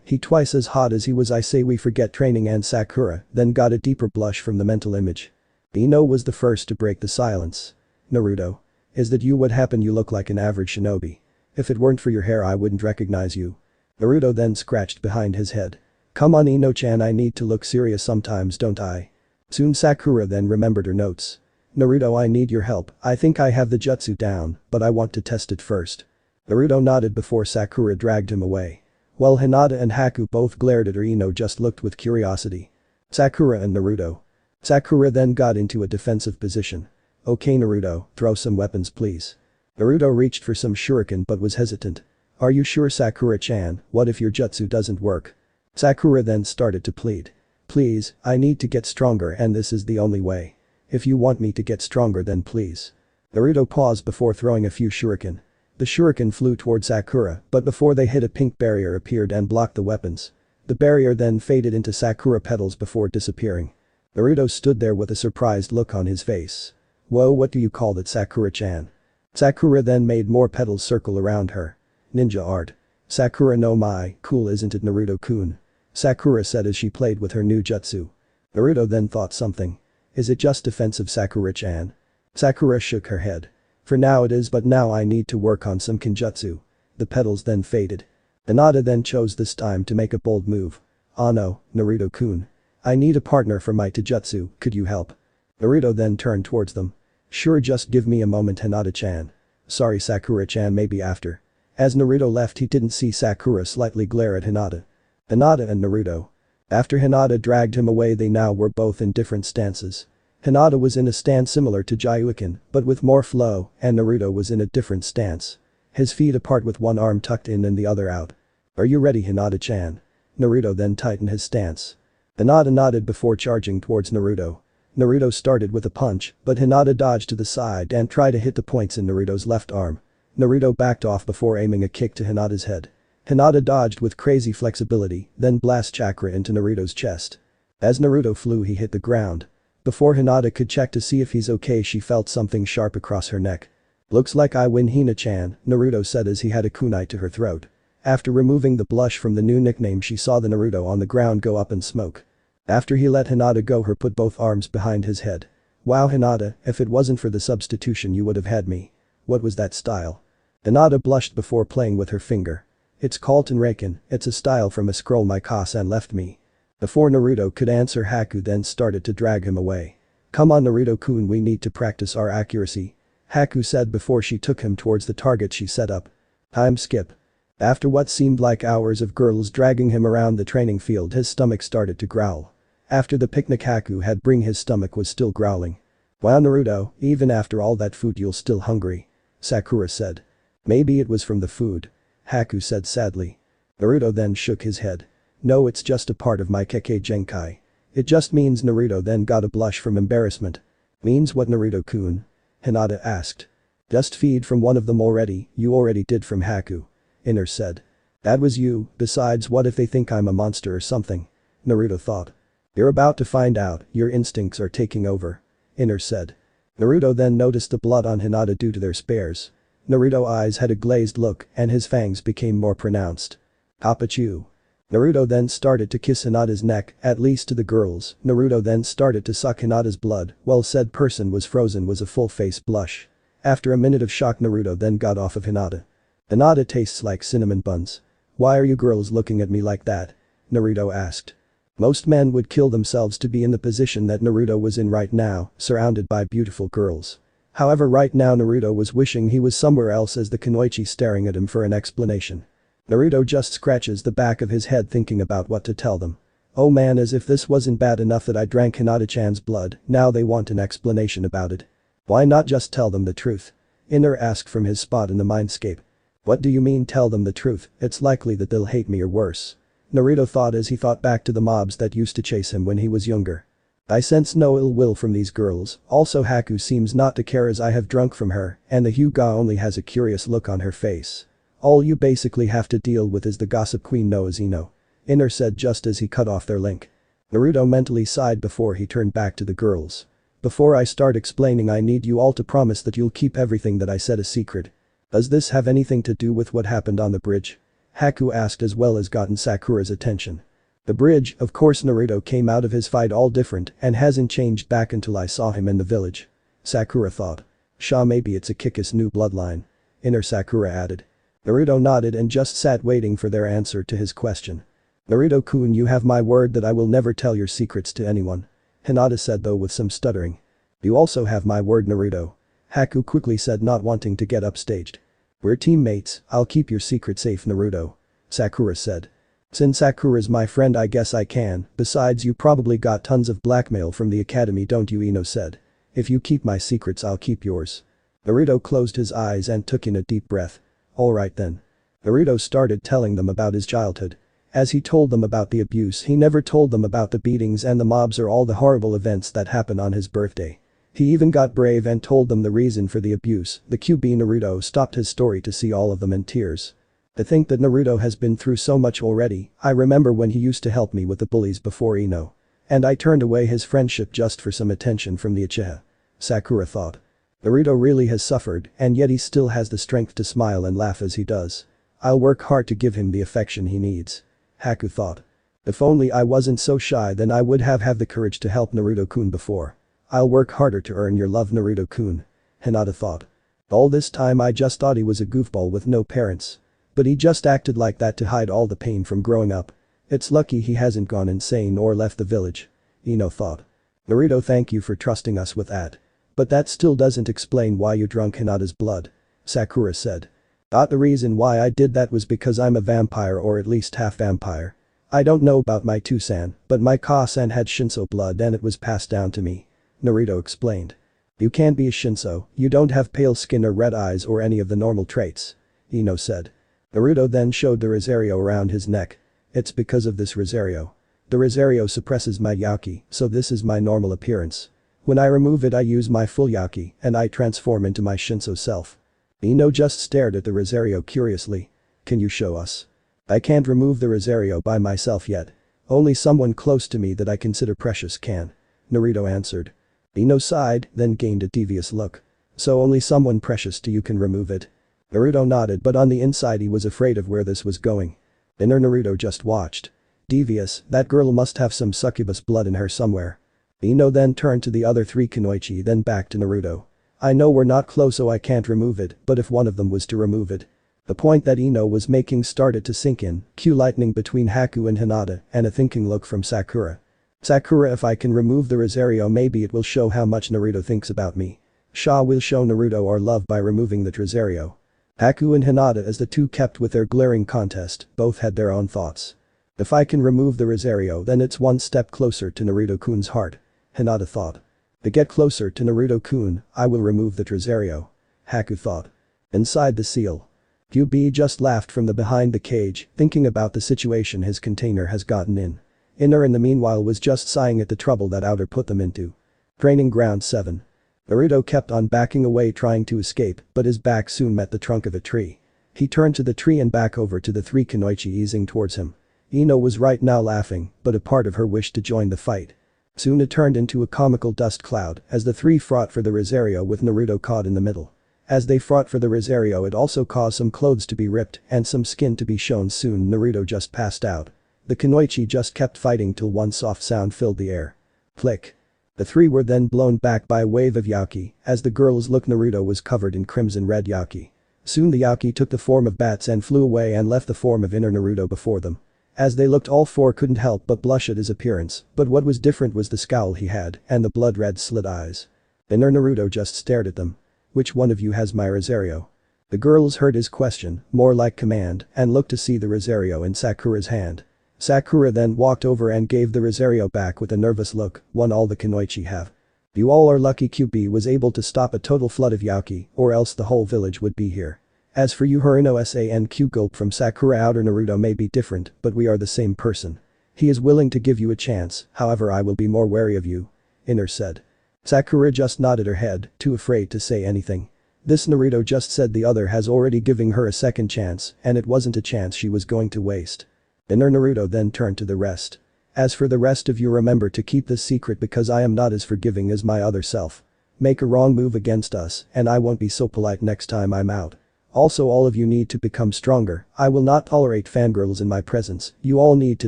he twice as hot as he was I say we forget training and Sakura then got a deeper blush from the mental image. Ino was the first to break the silence. Naruto. Is that you what happened you look like an average shinobi. If it weren't for your hair I wouldn't recognize you. Naruto then scratched behind his head. Come on Ino-chan I need to look serious sometimes don't I? Soon Sakura then remembered her notes. Naruto I need your help, I think I have the jutsu down, but I want to test it first. Naruto nodded before Sakura dragged him away. While Hinata and Haku both glared at her Ino just looked with curiosity. Sakura and Naruto. Sakura then got into a defensive position. Okay Naruto, throw some weapons please. Naruto reached for some shuriken but was hesitant. Are you sure Sakura-chan, what if your jutsu doesn't work? Sakura then started to plead. Please, I need to get stronger and this is the only way. If you want me to get stronger then please. Naruto paused before throwing a few shuriken. The shuriken flew toward Sakura but before they hit a pink barrier appeared and blocked the weapons. The barrier then faded into Sakura petals before disappearing. Naruto stood there with a surprised look on his face. Whoa what do you call that Sakura-chan? Sakura then made more petals circle around her. Ninja art. Sakura no mai, cool isn't it Naruto-kun? Sakura said as she played with her new jutsu. Naruto then thought something. Is it just defensive Sakura-chan? Sakura shook her head. For now it is but now I need to work on some kinjutsu. The petals then faded. Hinata then chose this time to make a bold move. Ah no, Naruto-kun. I need a partner for my taijutsu, could you help? Naruto then turned towards them. Sure just give me a moment Hinata-chan. Sorry Sakura-chan maybe after. As Naruto left he didn't see Sakura slightly glare at Hinata. Hinata and Naruto. After Hinata dragged him away they now were both in different stances. Hinata was in a stance similar to Jayuken but with more flow and Naruto was in a different stance. His feet apart with one arm tucked in and the other out. Are you ready Hinata-chan? Naruto then tightened his stance. Hinata nodded before charging towards Naruto. Naruto started with a punch but Hinata dodged to the side and tried to hit the points in Naruto's left arm. Naruto backed off before aiming a kick to Hinata's head. Hinata dodged with crazy flexibility then blast chakra into Naruto's chest. As Naruto flew he hit the ground. Before Hinata could check to see if he's okay she felt something sharp across her neck. Looks like I win Hina-chan, Naruto said as he had a kunai to her throat. After removing the blush from the new nickname she saw the Naruto on the ground go up in smoke. After he let Hinata go her put both arms behind his head. Wow Hinata, if it wasn't for the substitution you would have had me. What was that style? Hinata blushed before playing with her finger. It's called Tenraken, it's a style from a scroll my Kasan left me. Before Naruto could answer Haku then started to drag him away. Come on Naruto-kun we need to practice our accuracy. Haku said before she took him towards the target she set up. Time skip. After what seemed like hours of girls dragging him around the training field his stomach started to growl. After the picnic Haku had bring his stomach was still growling. Wow Naruto, even after all that food you're still hungry. Sakura said. Maybe it was from the food. Haku said sadly. Naruto then shook his head. No it's just a part of my Kekkei Genkai. It just means Naruto then got a blush from embarrassment. Means what Naruto-kun? Hinata asked. Just feed from one of them already, you already did from Haku. Inner said. That was you, besides what if they think I'm a monster or something? Naruto thought. You're about to find out, your instincts are taking over. Inner said. Naruto then noticed the blood on Hinata due to their spares. Naruto's eyes had a glazed look and his fangs became more pronounced. Kapachu. Naruto then started to kiss Hinata's neck, at least to the girls. Naruto then started to suck Hinata's blood while said person was frozen was a full face blush. After a minute of shock Naruto then got off of Hinata. Hinata tastes like cinnamon buns. Why are you girls looking at me like that? Naruto asked. Most men would kill themselves to be in the position that Naruto was in right now, surrounded by beautiful girls. However, right now Naruto was wishing he was somewhere else as the kunoichi staring at him for an explanation. Naruto just scratches the back of his head thinking about what to tell them. Oh man, as if this wasn't bad enough that I drank Hinata-chan's blood, now they want an explanation about it. Why not just tell them the truth? Iner asked from his spot in the mindscape. What do you mean tell them the truth? It's likely that they'll hate me or worse. Naruto thought as he thought back to the mobs that used to chase him when he was younger. I sense no ill will from these girls, also Haku seems not to care as I have drunk from her, and the Hyuga only has a curious look on her face. All you basically have to deal with is the gossip queen knows Ino. Iner said just as he cut off their link. Naruto mentally sighed before he turned back to the girls. Before I start explaining I need you all to promise that you'll keep everything that I said a secret. Does this have anything to do with what happened on the bridge? Haku asked as well as gotten Sakura's attention. The bridge, of course Naruto came out of his fight all different and hasn't changed back until I saw him in the village. Sakura thought. Maybe it's a Kika's new bloodline. Iner Sakura added. Naruto nodded and just sat waiting for their answer to his question. Naruto-kun, you have my word that I will never tell your secrets to anyone. Hinata said though with some stuttering. You also have my word Naruto. Haku quickly said not wanting to get upstaged. We're teammates, I'll keep your secret safe Naruto. Sakura said. Since Sakura's my friend I guess I can, besides you probably got tons of blackmail from the academy don't you Ino said. If you keep my secrets I'll keep yours. Naruto closed his eyes and took in a deep breath. Alright then. Naruto started telling them about his childhood. As he told them about the abuse he never told them about the beatings and the mobs or all the horrible events that happened on his birthday. He even got brave and told them the reason for the abuse. The QB Naruto stopped his story to see all of them in tears. To think that Naruto has been through so much already, I remember when he used to help me with the bullies before Ino. And I turned away his friendship just for some attention from the Uchiha. Sakura thought. Naruto really has suffered and yet he still has the strength to smile and laugh as he does. I'll work hard to give him the affection he needs. Haku thought. If only I wasn't so shy then I would have the courage to help Naruto-kun before. I'll work harder to earn your love Naruto-kun. Hinata thought. All this time I just thought he was a goofball with no parents. But he just acted like that to hide all the pain from growing up. It's lucky he hasn't gone insane or left the village. Ino thought. Naruto, thank you for trusting us with that. But that still doesn't explain why you drank Hinata's blood. Sakura said. The reason why I did that was because I'm a vampire or at least half vampire. I don't know about my Two-san, but my Ka-san had Shinso blood and it was passed down to me. Naruto explained. You can't be a Shinso, you don't have pale skin or red eyes or any of the normal traits. Ino said. Naruto then showed the Rosario around his neck. It's because of this Rosario. The Rosario suppresses my Yaki, so this is my normal appearance. When I remove it I use my full Yaki and I transform into my Shinso self. Ino just stared at the Rosario curiously. Can you show us? I can't remove the Rosario by myself yet. Only someone close to me that I consider precious can. Naruto answered. Ino sighed, then gained a devious look. So only someone precious to you can remove it? Naruto nodded but on the inside he was afraid of where this was going. Inner Naruto just watched. Devious, that girl must have some succubus blood in her somewhere. Ino then turned to the other three kunoichi then back to Naruto. I know we're not close so I can't remove it, but if one of them was to remove it. The point that Ino was making started to sink in, cue lightning between Haku and Hinata and a thinking look from Sakura. Sakura, if I can remove the Rosario maybe it will show how much Naruto thinks about me. Will show Naruto our love by removing the Rosario. Haku and Hinata as the two kept with their glaring contest, both had their own thoughts. If I can remove the Rosario then it's one step closer to Naruto-kun's heart. Hinata thought. To get closer to Naruto-kun, I will remove the Rosario. Haku thought. Inside the seal. QB just laughed from the behind the cage, thinking about the situation his container has gotten in. Iner in the meanwhile was just sighing at the trouble that Outer put them into. Training Ground 7. Naruto kept on backing away trying to escape, but his back soon met the trunk of a tree. He turned to the tree and back over to the three kunoichi easing towards him. Ino was right now laughing, but a part of her wished to join the fight. Soon it turned into a comical dust cloud as the three fought for the Rosario with Naruto caught in the middle. As they fought for the Rosario it also caused some clothes to be ripped and some skin to be shown soon Naruto just passed out. The Kunoichi just kept fighting till one soft sound filled the air. Flick. The three were then blown back by a wave of Yaki. As the girls looked, Naruto was covered in crimson-red Yaki. Soon the Yaki took the form of bats and flew away and left the form of inner Naruto before them. As they looked, all four couldn't help but blush at his appearance, but what was different was the scowl he had and the blood-red slit eyes. Inner Naruto just stared at them. "Which one of you has my Rosario?" The girls heard his question, more like command, and looked to see the Rosario in Sakura's hand. Sakura then walked over and gave the Rosario back with a nervous look. "One all the Kunoichi have. You all are lucky QB was able to stop a total flood of Yaki, or else the whole village would be here. As for you Harino SANQ gulp from Sakura. Outer Naruto may be different, but we are the same person. He is willing to give you a chance, however I will be more wary of you," Inner said. Sakura just nodded her head, too afraid to say anything. This Naruto just said the other has already giving her a second chance, and it wasn't a chance she was going to waste. Inner Naruto then turned to the rest. "As for the rest of you, remember to keep this secret because I am not as forgiving as my other self. Make a wrong move against us and I won't be so polite next time I'm out. Also all of you need to become stronger. I will not tolerate fangirls in my presence. You all need to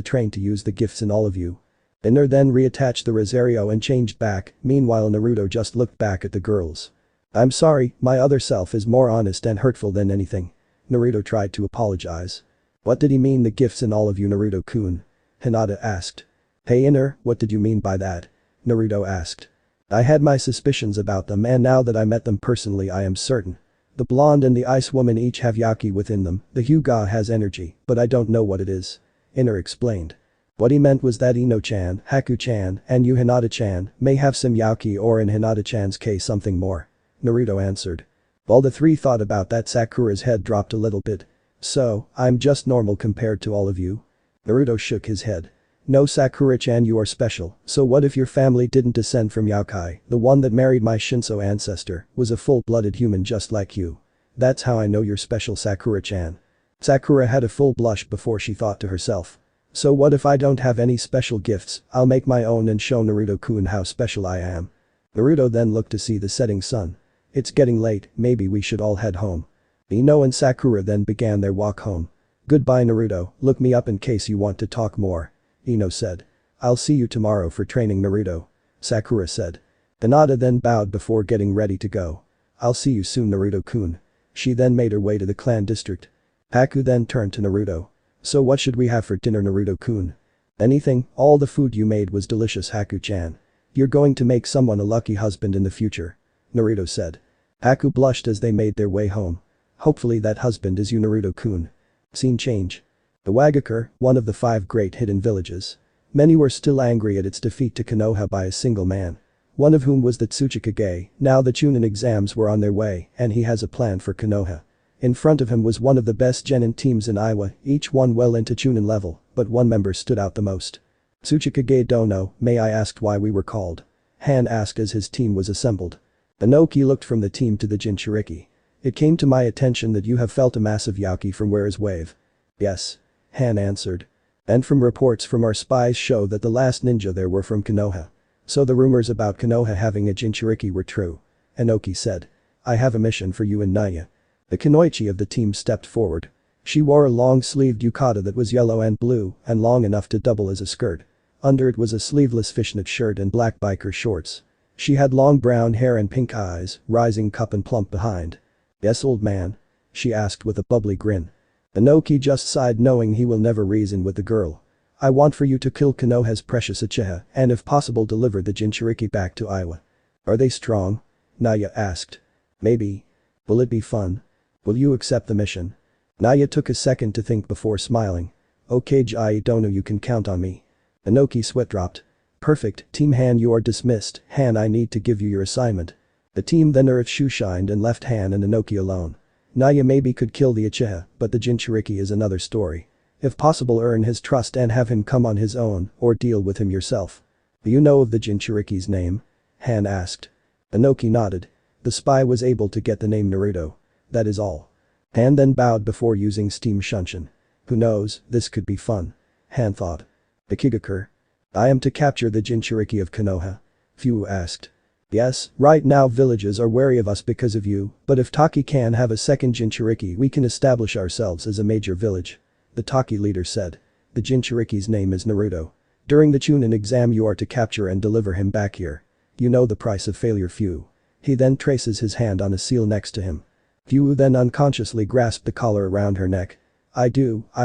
train to use the gifts in all of you." Inner then reattached the Rosario and changed back. Meanwhile Naruto just looked back at the girls. "I'm sorry, my other self is more honest and hurtful than anything." Naruto tried to apologize. "What did he mean the gifts in all of you Naruto-kun?" Hinata asked. "Hey Inner, what did you mean by that?" Naruto asked. "I had my suspicions about them and now that I met them personally I am certain. The blonde and the ice woman each have Yaki within them, the Hyuga has energy, but I don't know what it is," Inner explained. What he meant was that Ino-chan, Haku-chan, and you Hinata-chan may have some Yaki or in Hinata-chan's case something more," Naruto answered. While the three thought about that, Sakura's head dropped a little bit. "So, I'm just normal compared to all of you?" Naruto shook his head. "No Sakura-chan, you are special, so what if your family didn't descend from Yakai, the one that married my Shinso ancestor, was a full-blooded human just like you? That's how I know you're special Sakura-chan." Sakura had a full blush before she thought to herself. "So what if I don't have any special gifts, I'll make my own and show Naruto-kun how special I am." Naruto then looked to see the setting sun. "It's getting late, maybe we should all head home." Ino and Sakura then began their walk home. "Goodbye Naruto, look me up in case you want to talk more," Ino said. "I'll see you tomorrow for training Naruto," Sakura said. Hinata then bowed before getting ready to go. "I'll see you soon Naruto-kun." She then made her way to the clan district. Haku then turned to Naruto. "So what should we have for dinner Naruto-kun?" "Anything, all the food you made was delicious Haku-chan. You're going to make someone a lucky husband in the future," Naruto said. Haku blushed as they made their way home. "Hopefully that husband is you Naruto-kun." Scene change. The Wagakure, one of the 5 great hidden villages. Many were still angry at its defeat to Konoha by a single man. One of whom was the Tsuchikage. Now the Chunin exams were on their way and he has a plan for Konoha. In front of him was one of the best genin teams in Iowa, each one well into Chunin level, but one member stood out the most. "Tsuchikage Dono, may I ask why we were called?" Han asked as his team was assembled. Inoki looked from the team to the Jinchuriki. "It came to my attention that you have felt a massive Yaki from Ware's wave." "Yes," Han answered. "And from reports from our spies show that the last ninja there were from Konoha. So the rumors about Konoha having a Jinchuriki were true," Inoki said. "I have a mission for you and Naya." The Kunoichi of the team stepped forward. She wore a long-sleeved yukata that was yellow and blue and long enough to double as a skirt. Under it was a sleeveless fishnet shirt and black biker shorts. She had long brown hair and pink eyes, rising cup and plump behind. "Yes old man?" she asked with a bubbly grin. Inoki just sighed knowing he will never reason with the girl. "I want for you to kill Konoha's precious Uchiha and if possible deliver the Jinchuriki back to Iowa." "Are they strong?" Naya asked. "Maybe. Will it be fun? Will you accept the mission?" Naya took a second to think before smiling. "Okay Jai Dono, you can count on me." Inoki sweat dropped. "Perfect, Team Han, you are dismissed. Han, I need to give you your assignment." The team then earth shoe-shined and left Han and Inoki alone. Naya maybe could kill the Uchiha, but the Jinchuriki is another story. If possible, earn his trust and have him come on his own or deal with him yourself. "Do you know of the Jinchuriki's name?" Han asked. Inoki nodded. The spy was able to get the name Naruto. That is all. Han then bowed before using Steam Shunshin. "Who knows, this could be fun," Han thought. "Ikigakure? I am to capture the Jinchuriki of Konoha?" Fu asked. "Yes, right now villages are wary of us because of you, but if Taki can have a second Jinchuriki we can establish ourselves as a major village," the Taki leader said. The Jinchuriki's name is Naruto. During the Chunin exam you are to capture and deliver him back here. You know the price of failure, Fu. He then traces his hand on a seal next to him. Fu then unconsciously grasped the collar around her neck. I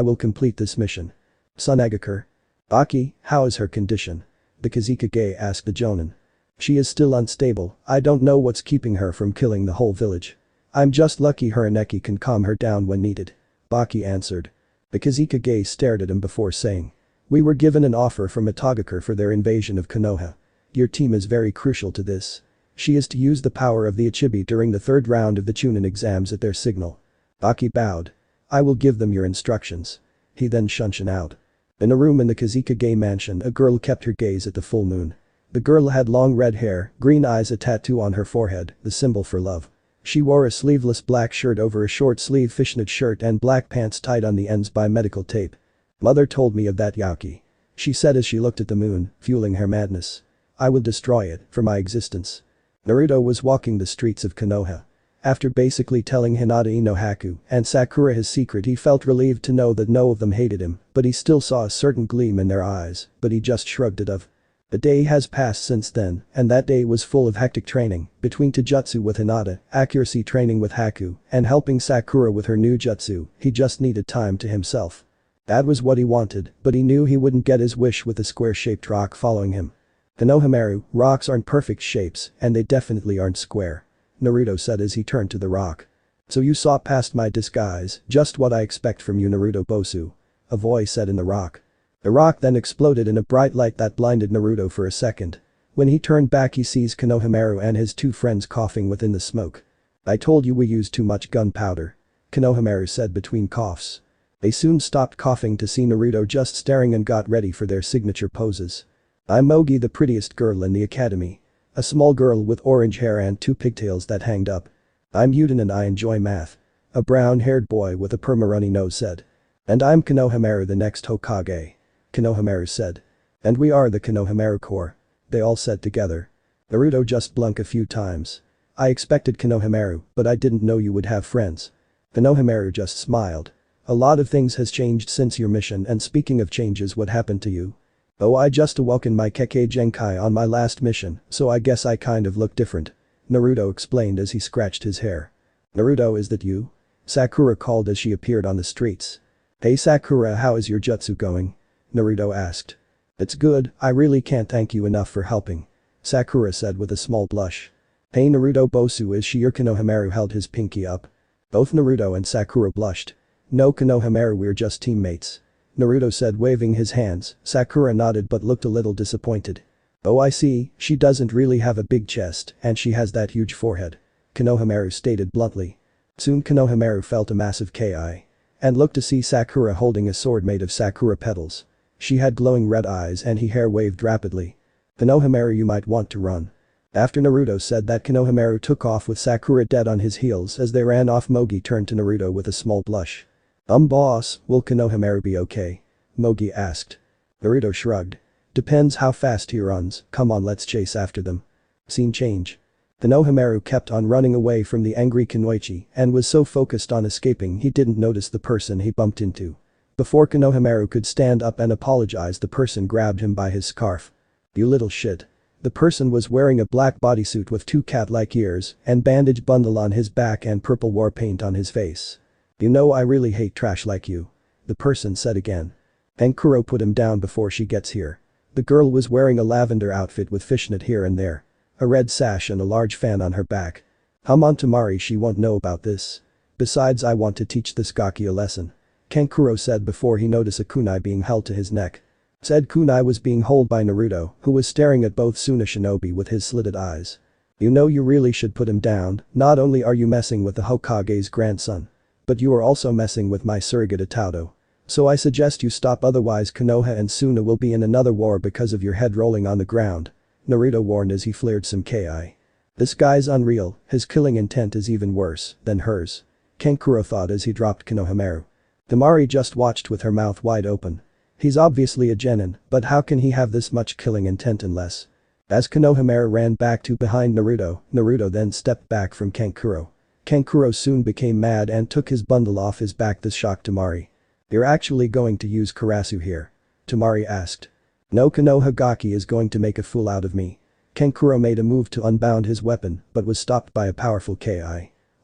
will complete this mission. Tsunagakure. Baki, how is her condition? The Kazekage asked the Jonin. She is still unstable, I don't know what's keeping her from killing the whole village. I'm just lucky Hiraneki can calm her down when needed. Baki answered. The Kazekage stared at him before saying. We were given an offer from Itagakure for their invasion of Konoha. Your team is very crucial to this. She is to use the power of the Ichibi during the third round of the Chunin exams at their signal. Baki bowed. I will give them your instructions. He then shunshin out. In a room in the Kazekage mansion a girl kept her gaze at the full moon. The girl had long red hair, green eyes, a tattoo on her forehead, the symbol for love. She wore a sleeveless black shirt over a short-sleeve fishnet shirt and black pants tied on the ends by medical tape. Mother told me of that, Yauki. She said as she looked at the moon, fueling her madness. I will destroy it, for my existence. Naruto was walking the streets of Konoha. After basically telling Hinata no Haku and Sakura his secret, he felt relieved to know that no of them hated him, but he still saw a certain gleam in their eyes, but he just shrugged it off. A day has passed since then, and that day was full of hectic training, between Taijutsu with Hinata, accuracy training with Haku, and helping Sakura with her new jutsu. He just needed time to himself. That was what he wanted, but he knew he wouldn't get his wish with the square-shaped rock following him. Konohamaru, rocks aren't perfect shapes, and they definitely aren't square. Naruto said as he turned to the rock. So you saw past my disguise, just what I expect from you, Naruto Bosu. A voice said in the rock. The rock then exploded in a bright light that blinded Naruto for a second. When he turned back he sees Konohamaru and his two friends coughing within the smoke. I told you we used too much gunpowder. Konohamaru said between coughs. They soon stopped coughing to see Naruto just staring and got ready for their signature poses. I'm Mogi, the prettiest girl in the academy. A small girl with orange hair and two pigtails that hanged up. I'm Yuden and I enjoy math. A brown-haired boy with a perma-runny nose said. And I'm Konohamaru, the next Hokage. Konohamaru said. And we are the Konohamaru Corps. They all said together. Naruto just blinked a few times. I expected Konohamaru, but I didn't know you would have friends. Konohamaru just smiled. A lot of things has changed since your mission, and speaking of changes, what happened to you? Oh, I just awoken my Kekkei Genkai on my last mission, so I guess I kind of look different. Naruto explained as he scratched his hair. Naruto, is that you? Sakura called as she appeared on the streets. Hey Sakura, how is your jutsu going? Naruto asked. It's good, I really can't thank you enough for helping. Sakura said with a small blush. Hey Naruto Bosu, is she your? Konohamaru held his pinky up. Both Naruto and Sakura blushed. No Konohamaru, we're just teammates. Naruto said waving his hands. Sakura nodded but looked a little disappointed. Oh, I see, she doesn't really have a big chest and she has that huge forehead. Konohamaru stated bluntly. Soon Konohamaru felt a massive ki. And looked to see Sakura holding a sword made of sakura petals. She had glowing red eyes and her hair waved rapidly. Konohamaru, you might want to run. After Naruto said that, Konohamaru took off with Sakura dead on his heels. As they ran off, Mogi turned to Naruto with a small blush. Boss, will Konohamaru be okay? Mogi asked. Naruto shrugged. Depends how fast he runs, come on, let's chase after them. Scene change. Konohamaru kept on running away from the angry Kunoichi and was so focused on escaping he didn't notice the person he bumped into. Before Konohamaru could stand up and apologize, the person grabbed him by his scarf. You little shit. The person was wearing a black bodysuit with two cat-like ears and bandage bundle on his back and purple war paint on his face. You know, I really hate trash like you. The person said again. And Kuro put him down before she gets here. The girl was wearing a lavender outfit with fishnet here and there. A red sash and a large fan on her back. Hum on Tamari, she won't know about this. Besides, I want to teach this Gaki a lesson. Kankuro said before he noticed a kunai being held to his neck. Said kunai was being held by Naruto, who was staring at both Suna Shinobi with his slitted eyes. You know, you really should put him down. Not only are you messing with the Hokage's grandson, but you are also messing with my surrogate Itado. So I suggest you stop, otherwise Konoha and Suna will be in another war because of your head rolling on the ground. Naruto warned as he flared some ki. This guy's unreal, his killing intent is even worse than hers. Kankuro thought as he dropped Konohamaru. Tamari just watched with her mouth wide open. He's obviously a genin, but how can he have this much killing intent unless? As Konohamaru ran back to behind Naruto, Naruto then stepped back from Kankuro. Kankuro soon became mad and took his bundle off his back. This shocked Tamari. You're actually going to use Karasu here? Temari asked. No, Konohagaki is going to make a fool out of me. Kankuro made a move to unbound his weapon but was stopped by a powerful Ki.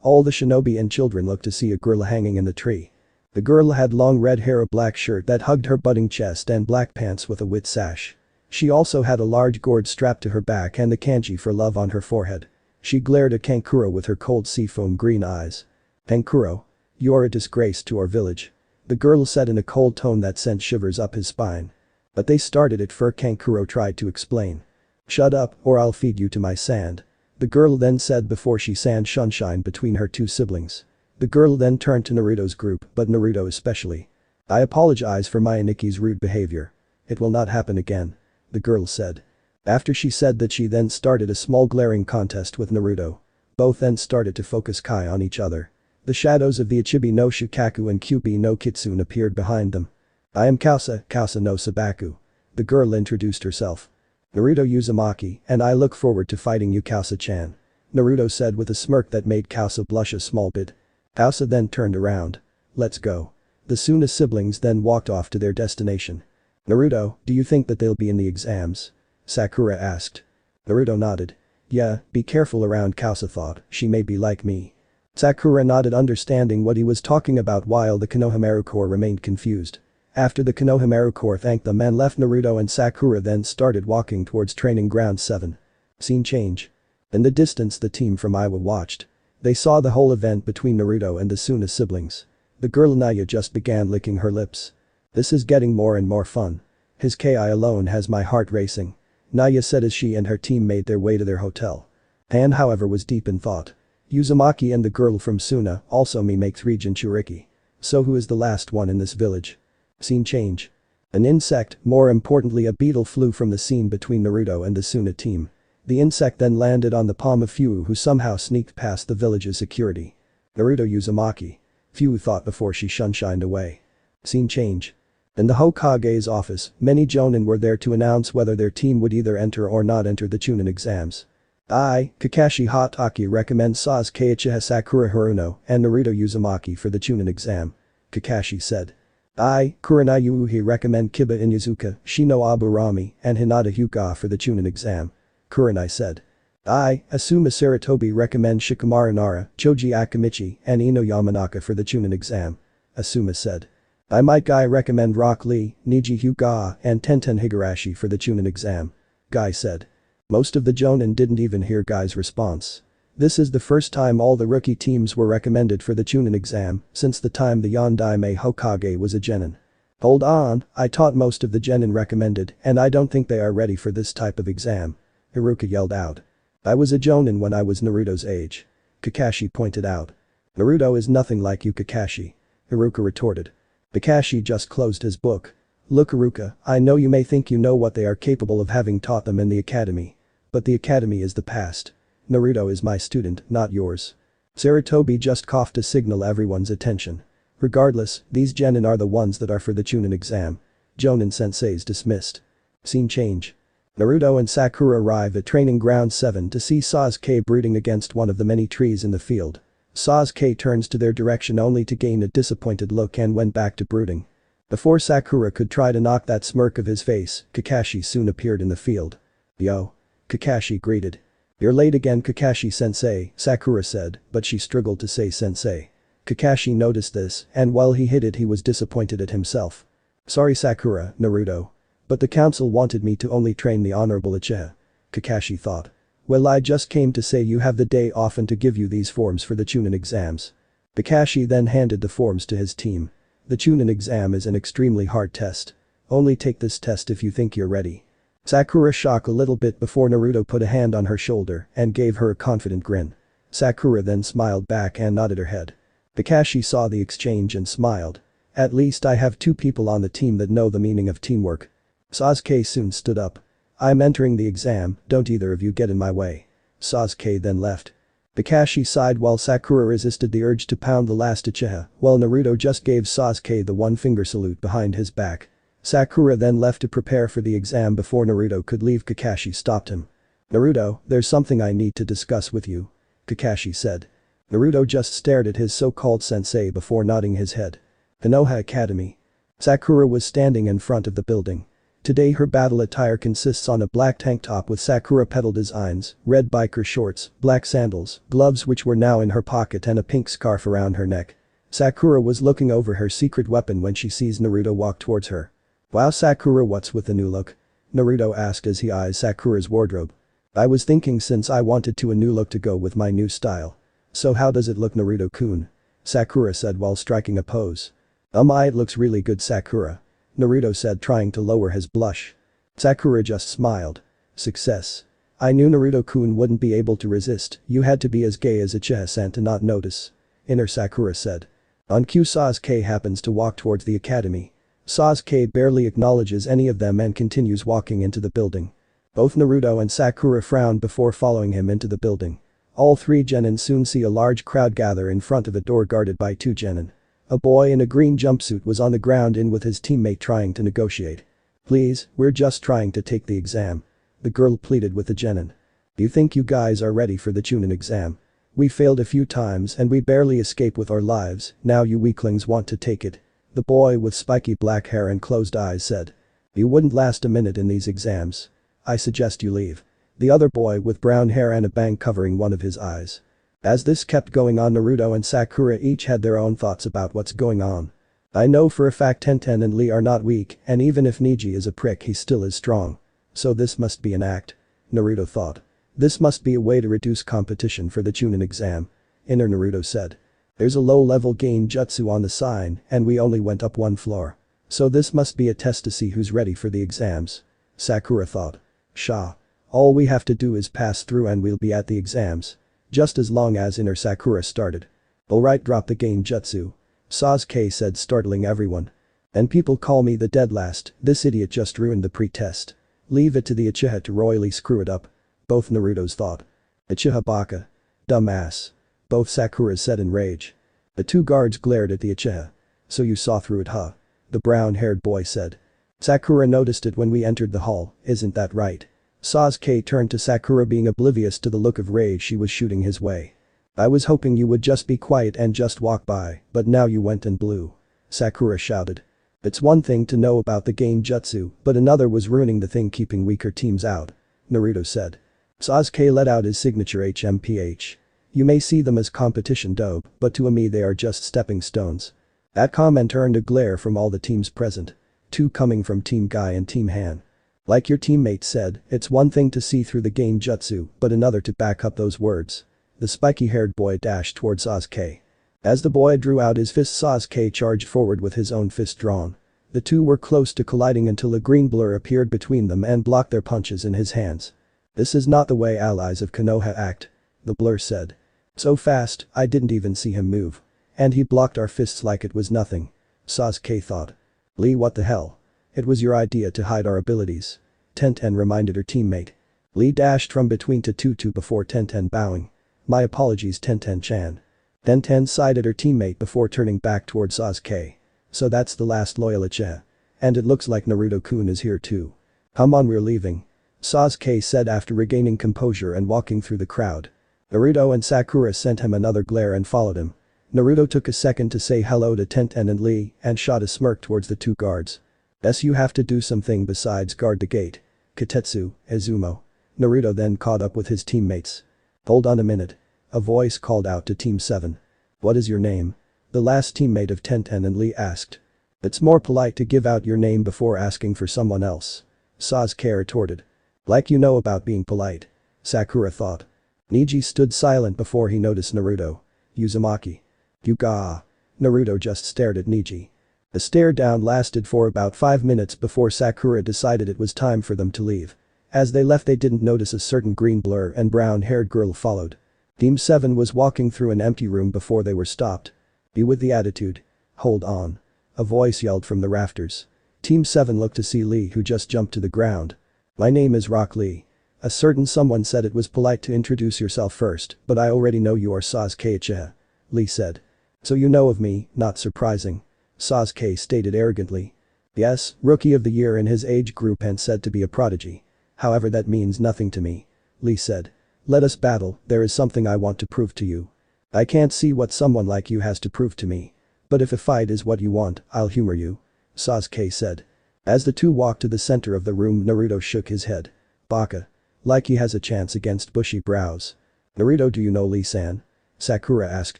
All the shinobi and children looked to see a girl hanging in the tree. The girl had long red hair, a black shirt that hugged her budding chest and black pants with a white sash. She also had a large gourd strapped to her back and the kanji for love on her forehead. She glared at Kankuro with her cold seafoam green eyes. Kankuro. You're a disgrace to our village. The girl said in a cold tone that sent shivers up his spine. But they started it first. Kankuro tried to explain. Shut up or I'll feed you to my sand. The girl then said before she sand sunshine between her two siblings. The girl then turned to Naruto's group, but Naruto especially. I apologize for Mayaniki's rude behavior. It will not happen again. The girl said. After she said that, she then started a small glaring contest with Naruto. Both then started to focus Kai on each other. The shadows of the Ichibi no Shukaku and Kyubi no Kitsune appeared behind them. I am Kausa no Sabaku. The girl introduced herself. Naruto Uzumaki, and I look forward to fighting you, Kausa-chan. Naruto said with a smirk that made Kausa blush a small bit. Kausa then turned around. Let's go. The Suna siblings then walked off to their destination. Naruto, do you think that they'll be in the exams? Sakura asked. Naruto nodded. Yeah, be careful around, Kausa thought, she may be like me. Sakura nodded, understanding what he was talking about, while the Konohamaru Corps remained confused. After the Konohamaru Corps thanked them and left, Naruto and Sakura then started walking towards Training Ground 7. Scene change. In the distance, the team from Iowa watched. They saw the whole event between Naruto and the Suna siblings. The girl Naya just began licking her lips. This is getting more and more fun. His Ki alone has my heart racing. Naya said as she and her team made their way to their hotel. Han, however, was deep in thought. Uzumaki and the girl from Suna also may make 3 Jinchuriki. So who is the last one in this village? Scene change. An insect, more importantly a beetle, flew from the scene between Naruto and the Suna team. The insect then landed on the palm of Fu, who somehow sneaked past the village's security. Naruto Uzumaki. Fu thought before she shunshined away. Scene change. In the Hokage's office, many Jonin were there to announce whether their team would either enter or not enter the Chunin exams. I, Kakashi Hatake, recommend Sasuke Uchiha Sakura Haruno and Naruto Uzumaki for the Chunin exam. Kakashi said. I, Kurenai Yuuhi, recommend Kiba Inuzuka, Shino Aburami, and Hinata Hyuga for the Chunin exam. Kurenai said. I, Asuma Saratobi, recommend Shikamaru Nara, Choji Akamichi, and Ino Yamanaka for the Chunin exam. Asuma said. I might Guy recommend Rock Lee, Niji Hyuga, and Tenten Higurashi for the Chunin exam. Guy said. Most of the Jonin didn't even hear Guy's response. This is the first time all the rookie teams were recommended for the Chunin exam since the time the Yondaime Hokage was a genin. Hold on, I taught most of the genin recommended and I don't think they are ready for this type of exam. Iruka yelled out. I was a jonin when I was Naruto's age. Kakashi pointed out. Naruto is nothing like you, Kakashi. Iruka retorted. Kakashi just closed his book. Look, Iruka, I know you may think you know what they are capable of having taught them in the academy. But the academy is the past. Naruto is my student, not yours. Saratobi just coughed to signal everyone's attention. Regardless, these genin are the ones that are for the Chunin exam. Jonin senseis dismissed. Scene change. Naruto and Sakura arrive at Training Ground 7 to see Sasuke brooding against one of the many trees in the field. Sasuke turns to their direction only to gain a disappointed look and went back to brooding. Before Sakura could try to knock that smirk of his face, Kakashi soon appeared in the field. Yo. Kakashi greeted. You're late again, Kakashi-sensei, Sakura said, but she struggled to say sensei. Kakashi noticed this, and while he hid it, he was disappointed at himself. Sorry, Sakura, Naruto. But the council wanted me to only train the Honorable Uchiha. Kakashi thought. Well, I just came to say you have the day off and to give you these forms for the Chunin exams. Kakashi then handed the forms to his team. The Chunin exam is an extremely hard test. Only take this test if you think you're ready. Sakura shocked a little bit before Naruto put a hand on her shoulder and gave her a confident grin. Sakura then smiled back and nodded her head. Kakashi saw the exchange and smiled. At least I have 2 people on the team that know the meaning of teamwork. Sasuke soon stood up. I'm entering the exam, don't either of you get in my way. Sasuke then left. Kakashi sighed while Sakura resisted the urge to pound the last Uchiha, while Naruto just gave Sasuke the one-finger salute behind his back. Sakura then left to prepare for the exam before Naruto could leave. Kakashi stopped him. Naruto, there's something I need to discuss with you. Kakashi said. Naruto just stared at his so-called sensei before nodding his head. Konoha Academy. Sakura was standing in front of the building. Today her battle attire consists on a black tank top with Sakura petal designs, red biker shorts, black sandals, gloves which were now in her pocket and a pink scarf around her neck. Sakura was looking over her secret weapon when she sees Naruto walk towards her. "Wow Sakura, what's with the new look?" Naruto asked as he eyes Sakura's wardrobe. "I was thinking since I wanted a new look to go with my new style. So how does it look Naruto-kun?" Sakura said while striking a pose. It looks really good Sakura," Naruto said trying to lower his blush. Sakura just smiled. "Success. I knew Naruto-kun wouldn't be able to resist, you had to be as gay as Uchiha-san to not notice." Inner Sakura said. On cue Sasuke happens to walk towards the academy. Sasuke barely acknowledges any of them and continues walking into the building. Both Naruto and Sakura frown before following him into the building. All three genin soon see a large crowd gather in front of a door guarded by two genin. A boy in a green jumpsuit was on the ground with his teammate trying to negotiate. "Please, we're just trying to take the exam," the girl pleaded with the genin. "Do you think you guys are ready for the Chunin exam? We failed a few times and we barely escape with our lives, now you weaklings want to take it," the boy with spiky black hair and closed eyes said. "You wouldn't last a minute in these exams. I suggest you leave," the other boy with brown hair and a bang covering one of his eyes. As this kept going on, Naruto and Sakura each had their own thoughts about what's going on. "I know for a fact Tenten and Lee are not weak, and even if Neji is a prick he still is strong. So this must be an act," Naruto thought. "This must be a way to reduce competition for the Chunin exam," Inner Naruto said. "There's a low-level gain jutsu on the sign and we only went up one floor. So this must be a test to see who's ready for the exams," Sakura thought. "Sha. All we have to do is pass through and we'll be at the exams. Just as long as Inner Sakura started." "Alright, drop the gain jutsu," Sasuke said, startling everyone. "And people call me the dead last, this idiot just ruined the pre-test. Leave it to the Uchiha to royally screw it up," both Narutos thought. "Uchiha baka. Dumbass," both Sakuras said in rage. The two guards glared at the Uchiha. "So you saw through it, huh?" the brown-haired boy said. "Sakura noticed it when we entered the hall, isn't that right?" Sasuke turned to Sakura, being oblivious to the look of rage she was shooting his way. "I was hoping you would just be quiet and just walk by, but now you went and blew," Sakura shouted. "It's one thing to know about the gain jutsu, but another was ruining the thing keeping weaker teams out," Naruto said. Sasuke let out his signature HMPH. "You may see them as competition dope, but to me they are just stepping stones." That comment earned a glare from all the teams present. Two coming from Team Guy and Team Han. "Like your teammate said, it's one thing to see through the gain jutsu, but another to back up those words." The spiky-haired boy dashed towards Sasuke. As the boy drew out his fist, Sasuke charged forward with his own fist drawn. The two were close to colliding until a green blur appeared between them and blocked their punches in his hands. "This is not the way allies of Konoha act," the blur said. "So fast, I didn't even see him move. And he blocked our fists like it was nothing," Sasuke thought. "Lee, what the hell? It was your idea to hide our abilities," Tenten reminded her teammate. Lee dashed from between Tutu before Tenten bowing. "My apologies Tenten-chan." Tenten sighed at her teammate before turning back towards Sasuke. "So that's the last loyal Uchiha. And it looks like Naruto-kun is here too. Come on, we're leaving," Sasuke said after regaining composure and walking through the crowd. Naruto and Sakura sent him another glare and followed him. Naruto took a second to say hello to Tenten and Lee and shot a smirk towards the two guards. "Guess you have to do something besides guard the gate. Katetsu, Izumo." Naruto then caught up with his teammates. "Hold on a minute," a voice called out to Team 7. "What is your name?" the last teammate of Tenten and Lee asked. "It's more polite to give out your name before asking for someone else," Sasuke retorted. "Like you know about being polite," Sakura thought. Neji stood silent before he noticed Naruto. "Uzumaki." "Yuga." Naruto just stared at Neji. The stare down lasted for about 5 minutes before Sakura decided it was time for them to leave. As they left, they didn't notice a certain green blur and brown-haired girl followed. Team 7 was walking through an empty room before they were stopped. "Be with the attitude. Hold on," a voice yelled from the rafters. Team 7 looked to see Lee, who just jumped to the ground. "My name is Rock Lee." A certain someone said it was polite to introduce yourself first, but I already know you are Sasuke Uchiha, Lee said. "So you know of me, not surprising," Sasuke stated arrogantly. "Yes, rookie of the year in his age group and said to be a prodigy. However, that means nothing to me," Lee said. "Let us battle, there is something I want to prove to you." "I can't see what someone like you has to prove to me. But But if a fight is what you want, I'll humor you. Sasuke said. As the two walked to the center of the room, Naruto shook his head. Baka. Like he has a chance against bushy brows. Naruto, do you know Lee-san? Sakura asked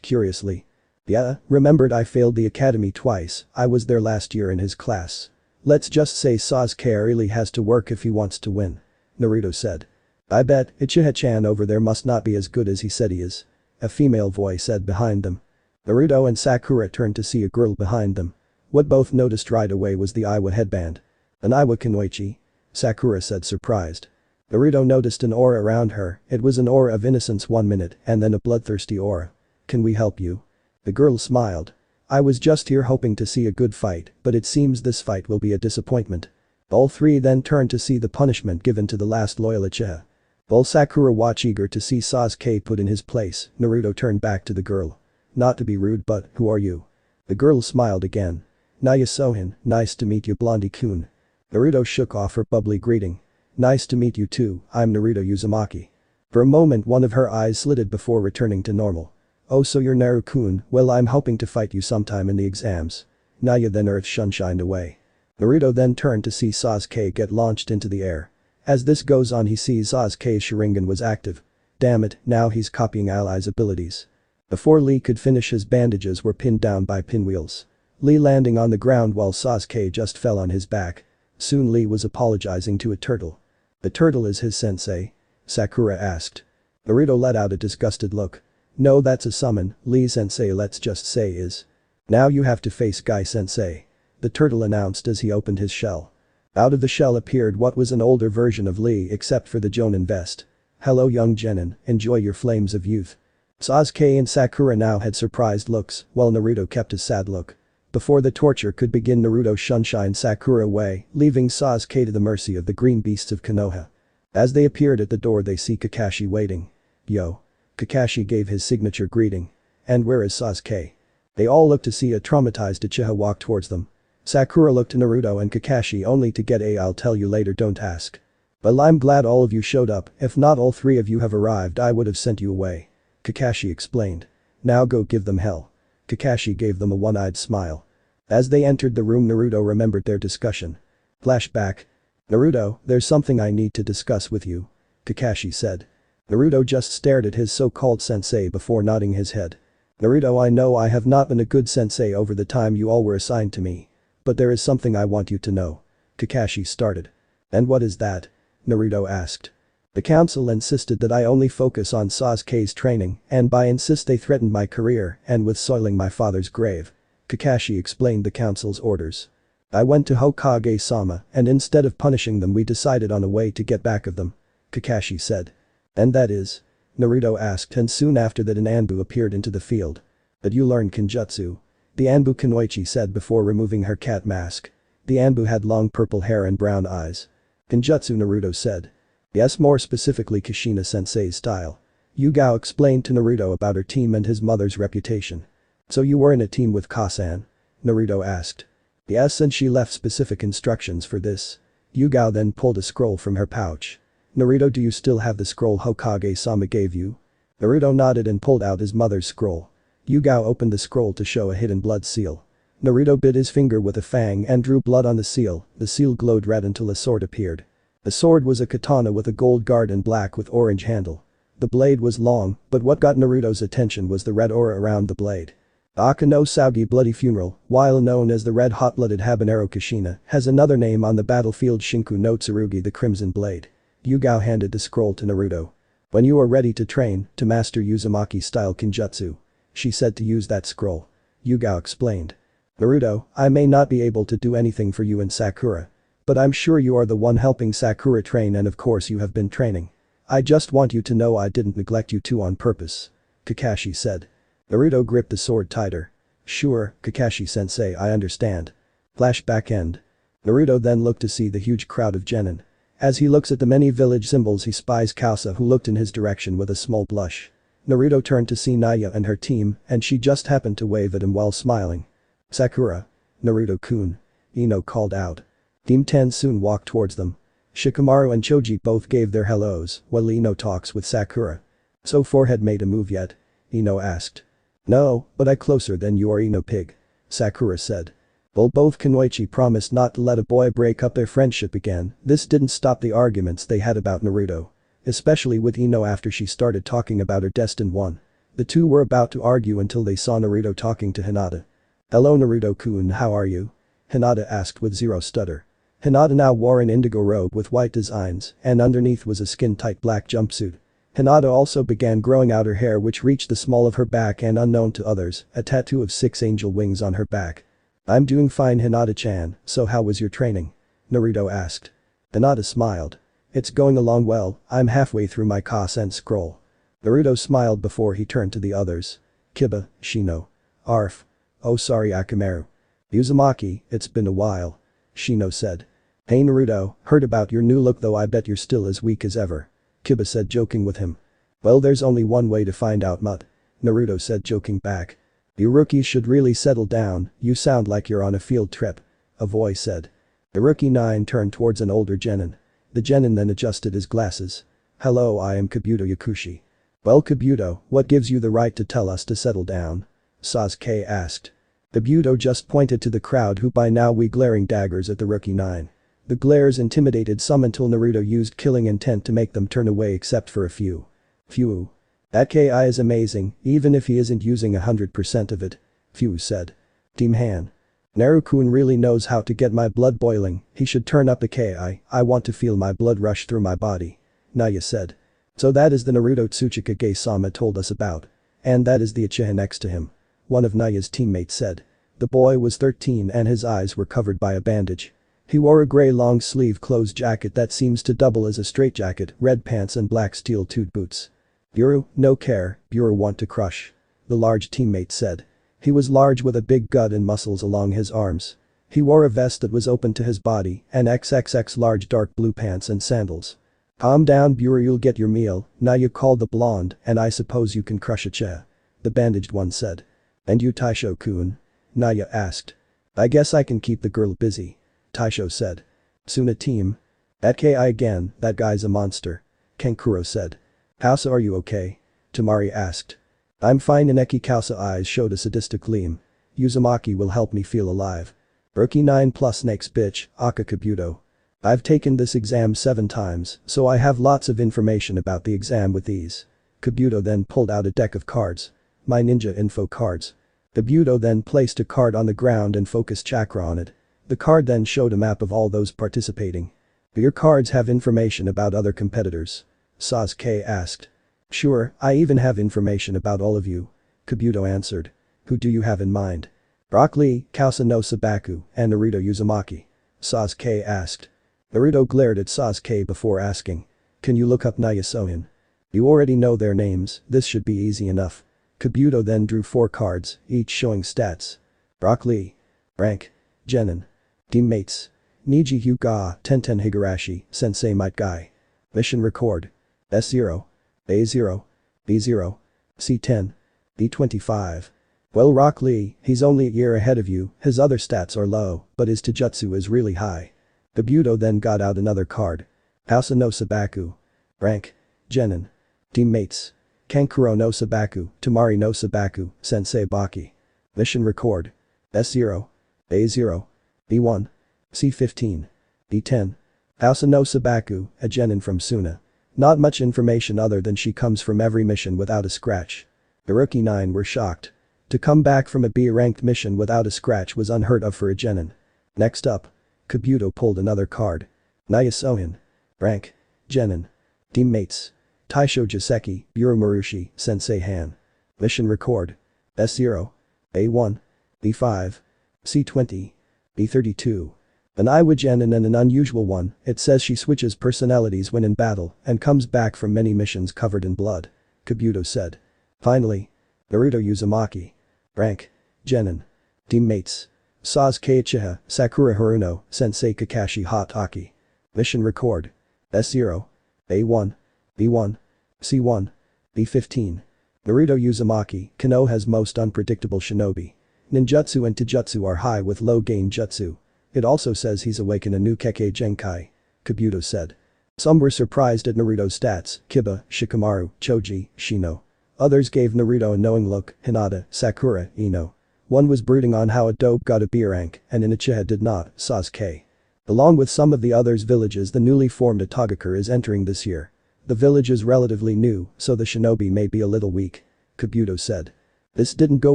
curiously. Yeah, remembered I failed the academy twice, I was there last year in his class. Let's just say Sasuke really has to work if he wants to win. Naruto said. I bet Uchiha-chan over there must not be as good as he said he is. A female voice said behind them. Naruto and Sakura turned to see a girl behind them. What both noticed right away was the Iwa headband. An Iwa kunoichi? Sakura said surprised. Naruto noticed an aura around her, it was an aura of innocence 1 minute and then a bloodthirsty aura. Can we help you? The girl smiled. I was just here hoping to see a good fight, but it seems this fight will be a disappointment. All three then turned to see the punishment given to the last loyal Uchiha. While Sakura watched eager to see Sasuke put in his place, Naruto turned back to the girl. Not to be rude but, who are you? The girl smiled again. Naya Sohin, nice to meet you Blondie-kun. Naruto shook off her bubbly greeting. Nice to meet you too, I'm Naruto Uzumaki. For a moment one of her eyes slitted before returning to normal. Oh so you're Naru-kun, well I'm hoping to fight you sometime in the exams. Naya then earth sunshined away. Naruto then turned to see Sasuke get launched into the air. As this goes on he sees Sasuke's Sharingan was active. Damn it, now he's copying Allies' abilities. Before Lee could finish his bandages were pinned down by pinwheels. Lee landing on the ground while Sasuke just fell on his back. Soon Lee was apologizing to a turtle. The turtle is his sensei? Sakura asked. Naruto let out a disgusted look. No that's a summon, Lee sensei let's just say is. Now you have to face Guy sensei. The turtle announced as he opened his shell. Out of the shell appeared what was an older version of Lee except for the Jonin vest. Hello young genin, enjoy your flames of youth. Sasuke and Sakura now had surprised looks, while Naruto kept a sad look. Before the torture could begin Naruto shunshined Sakura away, leaving Sasuke to the mercy of the green beasts of Konoha. As they appeared at the door they see Kakashi waiting. Yo. Kakashi gave his signature greeting. And where is Sasuke? They all looked to see a traumatized Uchiha walk towards them. Sakura looked to Naruto and Kakashi only to get a I'll tell you later don't ask. Well I'm glad all of you showed up, if not all three of you have arrived I would have sent you away. Kakashi explained. Now go give them hell. Kakashi gave them a one-eyed smile. As they entered the room Naruto remembered their discussion. Flashback. Naruto, there's something I need to discuss with you. Kakashi said. Naruto just stared at his so-called sensei before nodding his head. Naruto I know I have not been a good sensei over the time you all were assigned to me. But there is something I want you to know. Kakashi started. And what is that? Naruto asked. The council insisted that I only focus on Sasuke's training and by insist they threatened my career and with soiling my father's grave. Kakashi explained the council's orders. I went to Hokage-sama and instead of punishing them we decided on a way to get back of them. Kakashi said. And that is? Naruto asked and soon after that an Anbu appeared into the field. That you learned Kenjutsu. The Anbu Kunoichi said before removing her cat mask. The Anbu had long purple hair and brown eyes. Kenjutsu Naruto said. Yes more specifically Kushina sensei's style. Yugao explained to Naruto about her team and his mother's reputation. So you were in a team with Kasan? Naruto asked. Yes and she left specific instructions for this. Yugao then pulled a scroll from her pouch. Naruto do you still have the scroll Hokage-sama gave you? Naruto nodded and pulled out his mother's scroll. Yugao opened the scroll to show a hidden blood seal. Naruto bit his finger with a fang and drew blood on the seal glowed red until a sword appeared. The sword was a katana with a gold guard and black with orange handle. The blade was long, but what got Naruto's attention was the red aura around the blade. Akano Saugi Bloody Funeral, while known as the red hot-blooded habanero Kushina, has another name on the battlefield Shinku no Tsurugi the Crimson Blade. Yugao handed the scroll to Naruto. When you are ready to train, to master Uzumaki-style Kenjutsu. She said to use that scroll. Yugao explained. Naruto, I may not be able to do anything for you and Sakura. But I'm sure you are the one helping Sakura train and of course you have been training. I just want you to know I didn't neglect you two on purpose. Kakashi said. Naruto gripped the sword tighter. Sure, Kakashi-sensei I understand. Flashback end. Naruto then looked to see the huge crowd of genin. As he looks at the many village symbols he spies Kasa who looked in his direction with a small blush. Naruto turned to see Naya and her team and she just happened to wave at him while smiling. Sakura. Naruto-kun. Ino called out. Team 10 soon walked towards them. Shikamaru and Choji both gave their hellos while Ino talks with Sakura. So forehead made a move yet? Ino asked. No, but I closer than you are Ino pig. Sakura said. Well, both Kunoichi promised not to let a boy break up their friendship again. This didn't stop the arguments they had about Naruto. Especially with Ino after she started talking about her destined one. The two were about to argue until they saw Naruto talking to Hinata. Hello Naruto-kun, how are you? Hinata asked with zero stutter. Hinata now wore an indigo robe with white designs and underneath was a skin-tight black jumpsuit. Hinata also began growing out her hair which reached the small of her back and unknown to others, a tattoo of 6 angel wings on her back. I'm doing fine Hinata-chan, so how was your training? Naruto asked. Hinata smiled. It's going along well, I'm halfway through my Kasen scroll. Naruto smiled before he turned to the others. Kiba, Shino. Arf. Oh sorry Akamaru. Uzumaki, it's been a while. Shino said. Hey Naruto, heard about your new look though I bet you're still as weak as ever. Kiba said joking with him. Well there's only one way to find out Mud. Naruto said joking back. You rookies should really settle down, you sound like you're on a field trip. A voice said. The rookie 9 turned towards an older genin. The genin then adjusted his glasses. Hello I am Kabuto Yakushi. Well Kabuto, what gives you the right to tell us to settle down? Sasuke asked. Kabuto just pointed to the crowd who by now were glaring daggers at the rookie 9. The glares intimidated some until Naruto used killing intent to make them turn away except for a few. Phew. That KI is amazing, even if he isn't using 100% of it. Phew said. Team Han. Naruto-kun really knows how to get my blood boiling, he should turn up the KI, I want to feel my blood rush through my body. Naya said. So that is the Naruto Tsuchikage-sama told us about. And that is the Uchiha next to him. One of Naya's teammates said. The boy was 13 and his eyes were covered by a bandage. He wore a grey long-sleeve clothes jacket that seems to double as a straitjacket, red pants and black steel-toed boots. Buru, no care, Buru want to crush. The large teammate said. He was large with a big gut and muscles along his arms. He wore a vest that was open to his body and XXX large dark blue pants and sandals. Calm down Buru, you'll get your meal, Naya called the blonde, and I suppose you can crush a Uchiha. The bandaged one said. And you Taisho-kun? Naya asked. I guess I can keep the girl busy. Taisho said. Suna team. At KI again, that guy's a monster. Kankuro said. Kausa, are you okay? Temari asked. I'm fine. Ineki Kausa eyes showed a sadistic gleam. Uzumaki will help me feel alive. Rookie 9 plus next bitch, Aka Kabuto. I've taken this exam 7 times, so I have lots of information about the exam with ease. Kabuto then pulled out a deck of cards. My ninja info cards. Kabuto then placed a card on the ground and focused chakra on it. The card then showed a map of all those participating. Do your cards have information about other competitors? Sasuke asked. Sure, I even have information about all of you. Kabuto answered. Who do you have in mind? Rock Lee, Kausa no Sabaku, and Naruto Uzumaki. Sasuke asked. Naruto glared at Sasuke before asking. Can you look up Naya Sohin? You already know their names, this should be easy enough. Kabuto then drew 4 cards, each showing stats. Rock Lee. Rank. Genin. Teammates. Niji Hyuga, Tenten Higurashi, Sensei Might Guy. Mission record. S0. A0. B0. C10. B25. Well Rock Lee, he's only a year ahead of you, his other stats are low, but his Taijutsu is really high. Kabuto then got out another card. Kausa no Sabaku. Rank. Genin. Teammates. Kankuro no Sabaku, Temari no Sabaku, Sensei Baki. Mission record. S0. A0. B1. C15. B10. Kausa no Sabaku, a genin from Suna. Not much information other than she comes from every mission without a scratch. The rookie 9 were shocked. To come back from a B-ranked mission without a scratch was unheard of for a genin. Next up. Kabuto pulled another card. Naya Sohin. Rank. Genin. Teammates. Taisho Joseki, Buru Marushi, Sensei Han. Mission record. S0. A1. B5. C20. B32. An Iwa genin and an unusual one, it says she switches personalities when in battle and comes back from many missions covered in blood. Kabuto said. Finally. Naruto Uzumaki. Rank. Genin. Teammates. Sasuke Uchiha, Sakura Haruno, Sensei Kakashi Hatake. Mission record. S0. A1. B1. C1. B15. Naruto Uzumaki, Kano has most unpredictable shinobi. Ninjutsu and Taijutsu are high with low gain jutsu. It also says he's awake in a new Kekkei Genkai. Kabuto said. Some were surprised at Naruto's stats, Kiba, Shikamaru, Choji, Shino. Others gave Naruto a knowing look, Hinata, Sakura, Ino. One was brooding on how a dope got a B rank and Inochiha did not, Sasuke. Along with some of the others villages the newly formed Atogakure is entering this year. The village is relatively new, so the shinobi may be a little weak. Kabuto said. This didn't go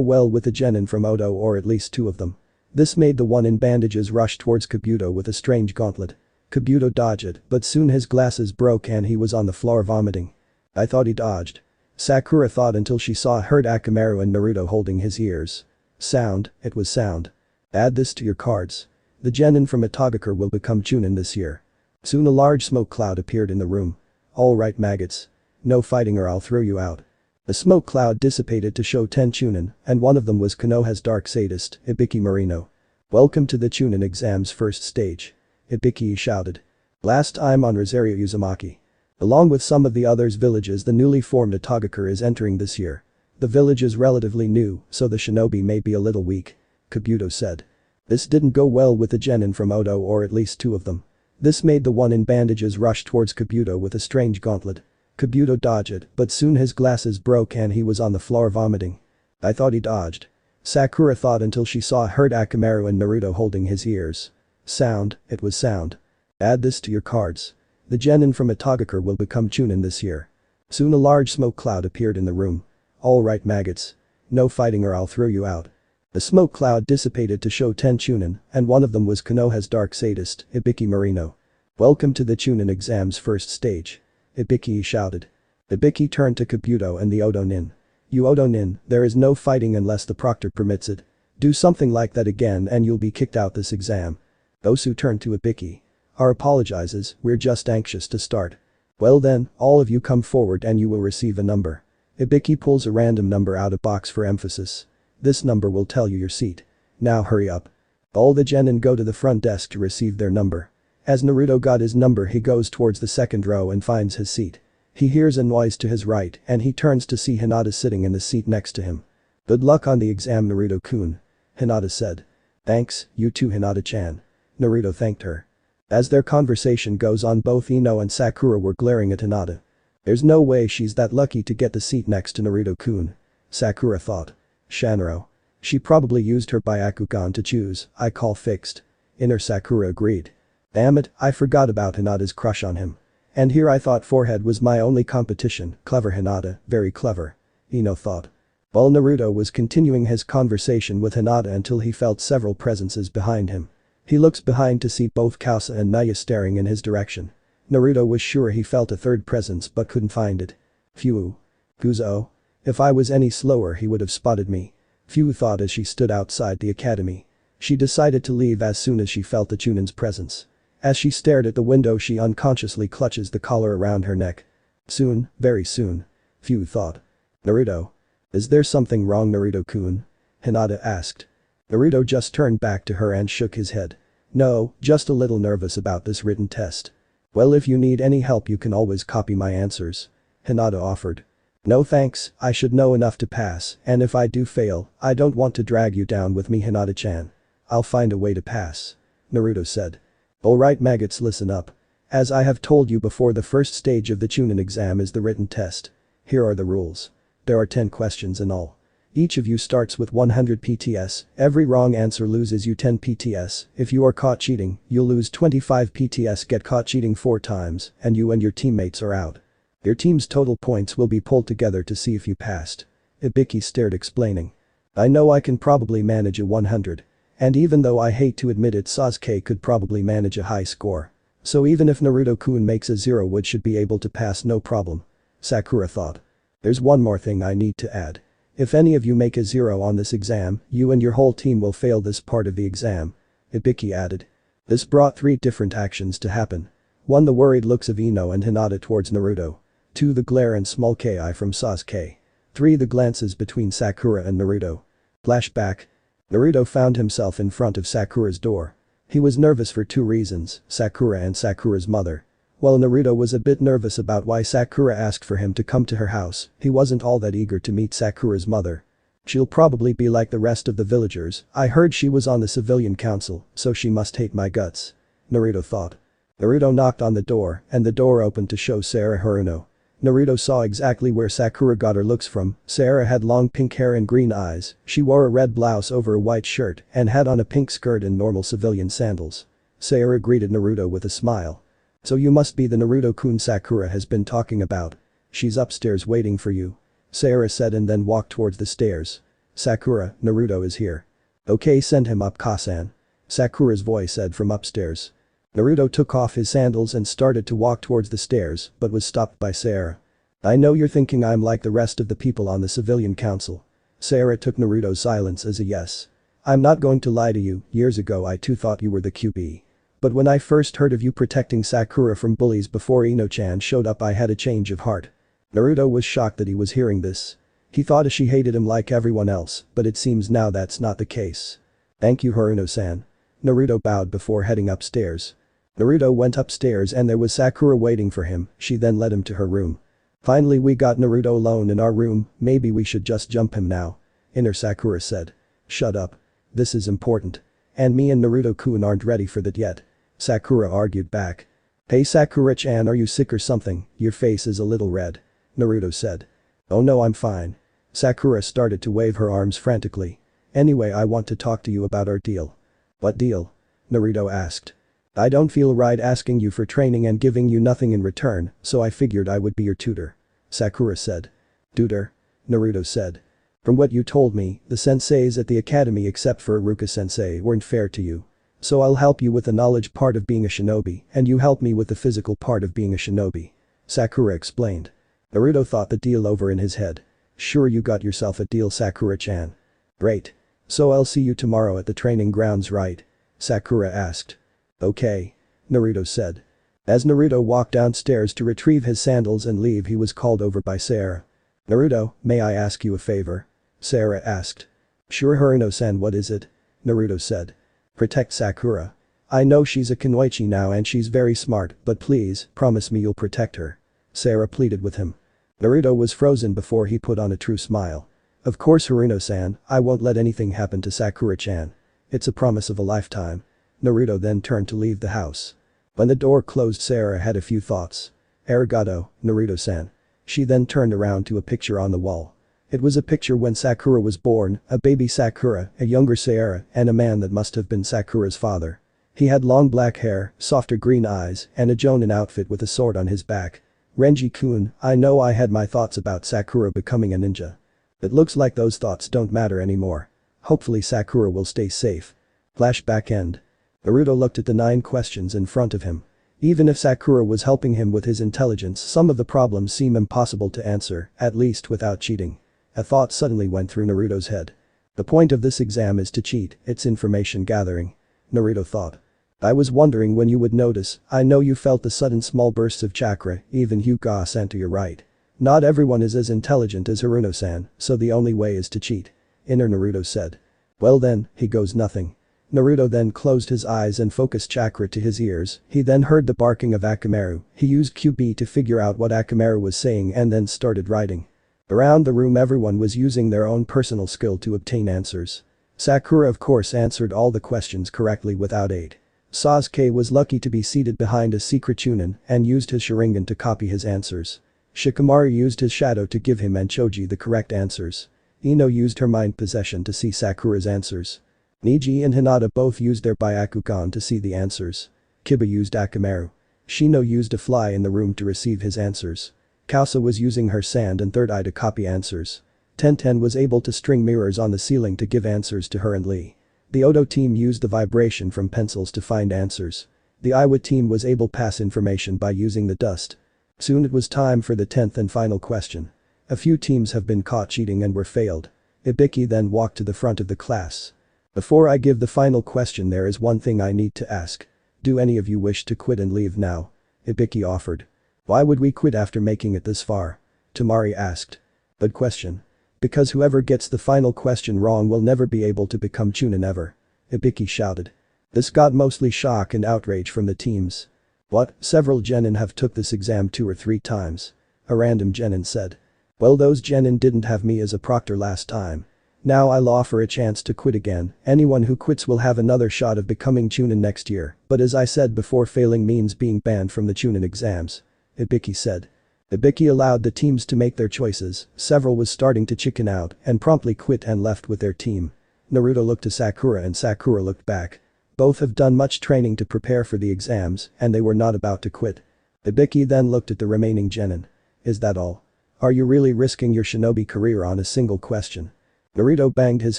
well with the genin from Oto or at least two of them. This made the one in bandages rush towards Kabuto with a strange gauntlet. Kabuto dodged, but soon his glasses broke and he was on the floor vomiting. I thought he dodged. Sakura thought until she saw Herd Akamaru and Naruto holding his ears. Sound, it was sound. Add this to your cards. The genin from Atogakure will become Chunin this year. Soon a large smoke cloud appeared in the room. Alright maggots. No fighting or I'll throw you out. The smoke cloud dissipated to show 10 Chunin, and one of them was Konoha's dark sadist, Ibiki Marino. Welcome to the Chunin exam's first stage. Ibiki shouted. Last time on Rosario Uzumaki. Along with some of the others villages the newly formed Atogakure is entering this year. The village is relatively new, so the shinobi may be a little weak. Kabuto said. This didn't go well with the genin from Oto or at least two of them. This made the one in bandages rush towards Kabuto with a strange gauntlet. Kabuto dodged, but soon his glasses broke and he was on the floor vomiting. I thought he dodged. Sakura thought until she saw Herd Akamaru and Naruto holding his ears. Sound, it was sound. Add this to your cards. The genin from Atogakure will become Chunin this year. Soon a large smoke cloud appeared in the room. Alright maggots. No fighting or I'll throw you out. The smoke cloud dissipated to show 10 Chunin, and one of them was Konoha's dark sadist, Ibiki Marino. Welcome to the Chunin exam's first stage. Ibiki shouted. Ibiki turned to Kabuto and the Oto Nin. You Oto Nin, there is no fighting unless the proctor permits it. Do something like that again and you'll be kicked out this exam. Osu turned to Ibiki. Our apologizes, we're just anxious to start. Well then, all of you come forward and you will receive a number. Ibiki pulls a random number out of box for emphasis. This number will tell you your seat. Now hurry up. All the genin go to the front desk to receive their number. As Naruto got his number he goes towards the second row and finds his seat. He hears a noise to his right and he turns to see Hinata sitting in the seat next to him. Good luck on the exam Naruto-kun. Hinata said. Thanks, you too Hinata-chan. Naruto thanked her. As their conversation goes on both Ino and Sakura were glaring at Hinata. There's no way she's that lucky to get the seat next to Naruto-kun. Sakura thought. Shanro. She probably used her Byakugan to choose, I call fixed. Inner Sakura agreed. Damn it, I forgot about Hinata's crush on him. And here I thought forehead was my only competition, clever Hinata, very clever. Ino thought. While Naruto was continuing his conversation with Hinata until he felt several presences behind him. He looks behind to see both Kasa and Naya staring in his direction. Naruto was sure he felt a third presence but couldn't find it. Phew. Guzo. If I was any slower he would have spotted me. Phew thought as she stood outside the academy. She decided to leave as soon as she felt the Chunin's presence. As she stared at the window she unconsciously clutches the collar around her neck. Soon, very soon. Phew thought. Naruto. Is there something wrong Naruto-kun? Hinata asked. Naruto just turned back to her and shook his head. No, just a little nervous about this written test. Well if you need any help you can always copy my answers. Hinata offered. No thanks, I should know enough to pass, and if I do fail, I don't want to drag you down with me Hinata-chan. I'll find a way to pass. Naruto said. Alright maggots listen up. As I have told you before the first stage of the Chunin exam is the written test. Here are the rules. There are 10 questions in all. Each of you starts with 100 PTS, every wrong answer loses you 10 PTS, if you are caught cheating, you'll lose 25 PTS get caught cheating 4 times, and you and your teammates are out. Your team's total points will be pulled together to see if you passed. Ibiki stared explaining. I know I can probably manage a 100. And even though I hate to admit it Sasuke could probably manage a high score. So even if Naruto-kun makes a 0 Wood should be able to pass no problem. Sakura thought. There's one more thing I need to add. If any of you make a 0 on this exam, you and your whole team will fail this part of the exam. Ibiki added. This brought 3 different actions to happen. 1 the worried looks of Ino and Hinata towards Naruto. 2 the glare and small ki from Sasuke. 3 the glances between Sakura and Naruto. Flashback. Naruto found himself in front of Sakura's door. He was nervous for 2 reasons, Sakura and Sakura's mother. While Naruto was a bit nervous about why Sakura asked for him to come to her house, he wasn't all that eager to meet Sakura's mother. She'll probably be like the rest of the villagers, I heard she was on the civilian council, so she must hate my guts. Naruto thought. Naruto knocked on the door, and the door opened to show Sarah Haruno. Naruto saw exactly where Sakura got her looks from. Sarah had long pink hair and green eyes, she wore a red blouse over a white shirt and had on a pink skirt and normal civilian sandals. Sarah greeted Naruto with a smile. "So you must be the Naruto-kun Sakura has been talking about. She's upstairs waiting for you," Sarah said and then walked towards the stairs. "Sakura, Naruto is here." "Okay, send him up, Kasan," Sakura's voice said from upstairs. Naruto took off his sandals and started to walk towards the stairs but was stopped by Sarah. "I know you're thinking I'm like the rest of the people on the civilian council." Sarah took Naruto's silence as a yes. "I'm not going to lie to you, years ago I too thought you were the QB. But when I first heard of you protecting Sakura from bullies before Ino-chan showed up I had a change of heart." Naruto was shocked that he was hearing this. He thought she hated him like everyone else, but it seems now that's not the case. "Thank you, Haruno-san." Naruto bowed before heading upstairs. Naruto went upstairs and there was Sakura waiting for him, she then led him to her room. "Finally we got Naruto alone in our room, maybe we should just jump him now," Inner Sakura said. "Shut up. This is important. And me and Naruto-kun aren't ready for that yet," Sakura argued back. "Hey Sakura-chan, are you sick or something, your face is a little red," Naruto said. "Oh no, I'm fine." Sakura started to wave her arms frantically. "Anyway, I want to talk to you about our deal." "What deal?" Naruto asked. "I don't feel right asking you for training and giving you nothing in return, so I figured I would be your tutor," Sakura said. "Tutor?" Naruto said. "From what you told me, the senseis at the academy except for Iruka-sensei weren't fair to you. So I'll help you with the knowledge part of being a shinobi and you help me with the physical part of being a shinobi," Sakura explained. Naruto thought the deal over in his head. "Sure, you got yourself a deal, Sakura-chan." "Great. So I'll see you tomorrow at the training grounds, right?" Sakura asked. "Okay," Naruto said. As Naruto walked downstairs to retrieve his sandals and leave he was called over by Sarah. "Naruto, may I ask you a favor?" Sarah asked. "Sure Haruno-san, what is it?" Naruto said. "Protect Sakura. I know she's a kunoichi now and she's very smart, but please, promise me you'll protect her," Sarah pleaded with him. Naruto was frozen before he put on a true smile. "Of course Haruno-san, I won't let anything happen to Sakura-chan. It's a promise of a lifetime." Naruto then turned to leave the house. When the door closed Sarah had a few thoughts. "Arigato, Naruto-san." She then turned around to a picture on the wall. It was a picture when Sakura was born, a baby Sakura, a younger Sarah, and a man that must have been Sakura's father. He had long black hair, softer green eyes, and a jonin outfit with a sword on his back. "Renji-kun, I know I had my thoughts about Sakura becoming a ninja. It looks like those thoughts don't matter anymore. Hopefully Sakura will stay safe." Flashback end. Naruto looked at the 9 questions in front of him. Even if Sakura was helping him with his intelligence, some of the problems seem impossible to answer, at least without cheating. A thought suddenly went through Naruto's head. "The point of this exam is to cheat, it's information gathering," Naruto thought. "I was wondering when you would notice, I know you felt the sudden small bursts of chakra, even Hyuga-san to your right. Not everyone is as intelligent as Haruno-san, so the only way is to cheat," Inner Naruto said. "Well then, he goes nothing." Naruto then closed his eyes and focused chakra to his ears, he then heard the barking of Akamaru, he used QB to figure out what Akamaru was saying and then started writing. Around the room everyone was using their own personal skill to obtain answers. Sakura of course answered all the questions correctly without aid. Sasuke was lucky to be seated behind a secret chunin and used his Sharingan to copy his answers. Shikamaru used his shadow to give him and Choji the correct answers. Ino used her mind possession to see Sakura's answers. Niji and Hinata both used their Byakugan to see the answers. Kiba used Akamaru. Shino used a fly in the room to receive his answers. Kausa was using her sand and third eye to copy answers. Tenten was able to string mirrors on the ceiling to give answers to her and Lee. The Odo team used the vibration from pencils to find answers. The Iwa team was able to pass information by using the dust. Soon it was time for the 10th and final question. A few teams have been caught cheating and were failed. Ibiki then walked to the front of the class. "Before I give the final question there is one thing I need to ask. Do any of you wish to quit and leave now?" Ibiki offered. "Why would we quit after making it this far?" Tamari asked. "Good question. Because whoever gets the final question wrong will never be able to become Chunin ever," Ibiki shouted. This got mostly shock and outrage from the teams. "What, several genin have took this exam 2 or 3 times?" A random genin said. "Well, those genin didn't have me as a proctor last time. Now I'll offer a chance to quit again, anyone who quits will have another shot of becoming Chunin next year, but as I said before, failing means being banned from the Chunin exams," Ibiki said. Ibiki allowed the teams to make their choices, several was starting to chicken out and promptly quit and left with their team. Naruto looked to Sakura and Sakura looked back. Both have done much training to prepare for the exams and they were not about to quit. Ibiki then looked at the remaining genin. Is that all? Are you really risking your shinobi career on a single question? Naruto banged his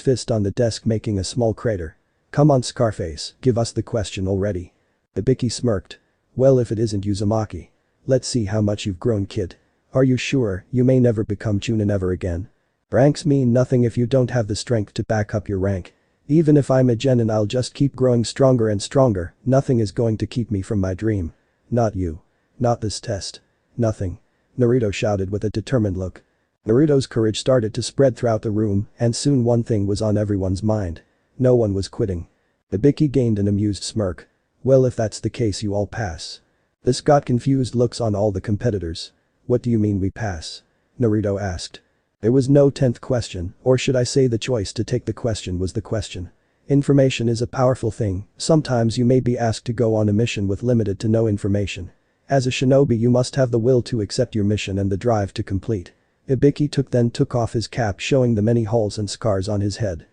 fist on the desk making a small crater. Come on Scarface, give us the question already. Ibiki smirked. Well if it isn't Uzumaki. Let's see how much you've grown kid. Are you sure you may never become Chunin ever again? Ranks mean nothing if you don't have the strength to back up your rank. Even if I'm a genin I'll just keep growing stronger and stronger, nothing is going to keep me from my dream. Not you. Not this test. Nothing. Naruto shouted with a determined look. Naruto's courage started to spread throughout the room and soon one thing was on everyone's mind. No one was quitting. Ibiki gained an amused smirk. Well if that's the case you all pass. This got confused looks on all the competitors. What do you mean we pass? Naruto asked. There was no 10th question, or should I say the choice to take the question was the question. Information is a powerful thing, sometimes you may be asked to go on a mission with limited to no information. As a shinobi you must have the will to accept your mission and the drive to complete. Ibiki took off his cap showing the many holes and scars on his head.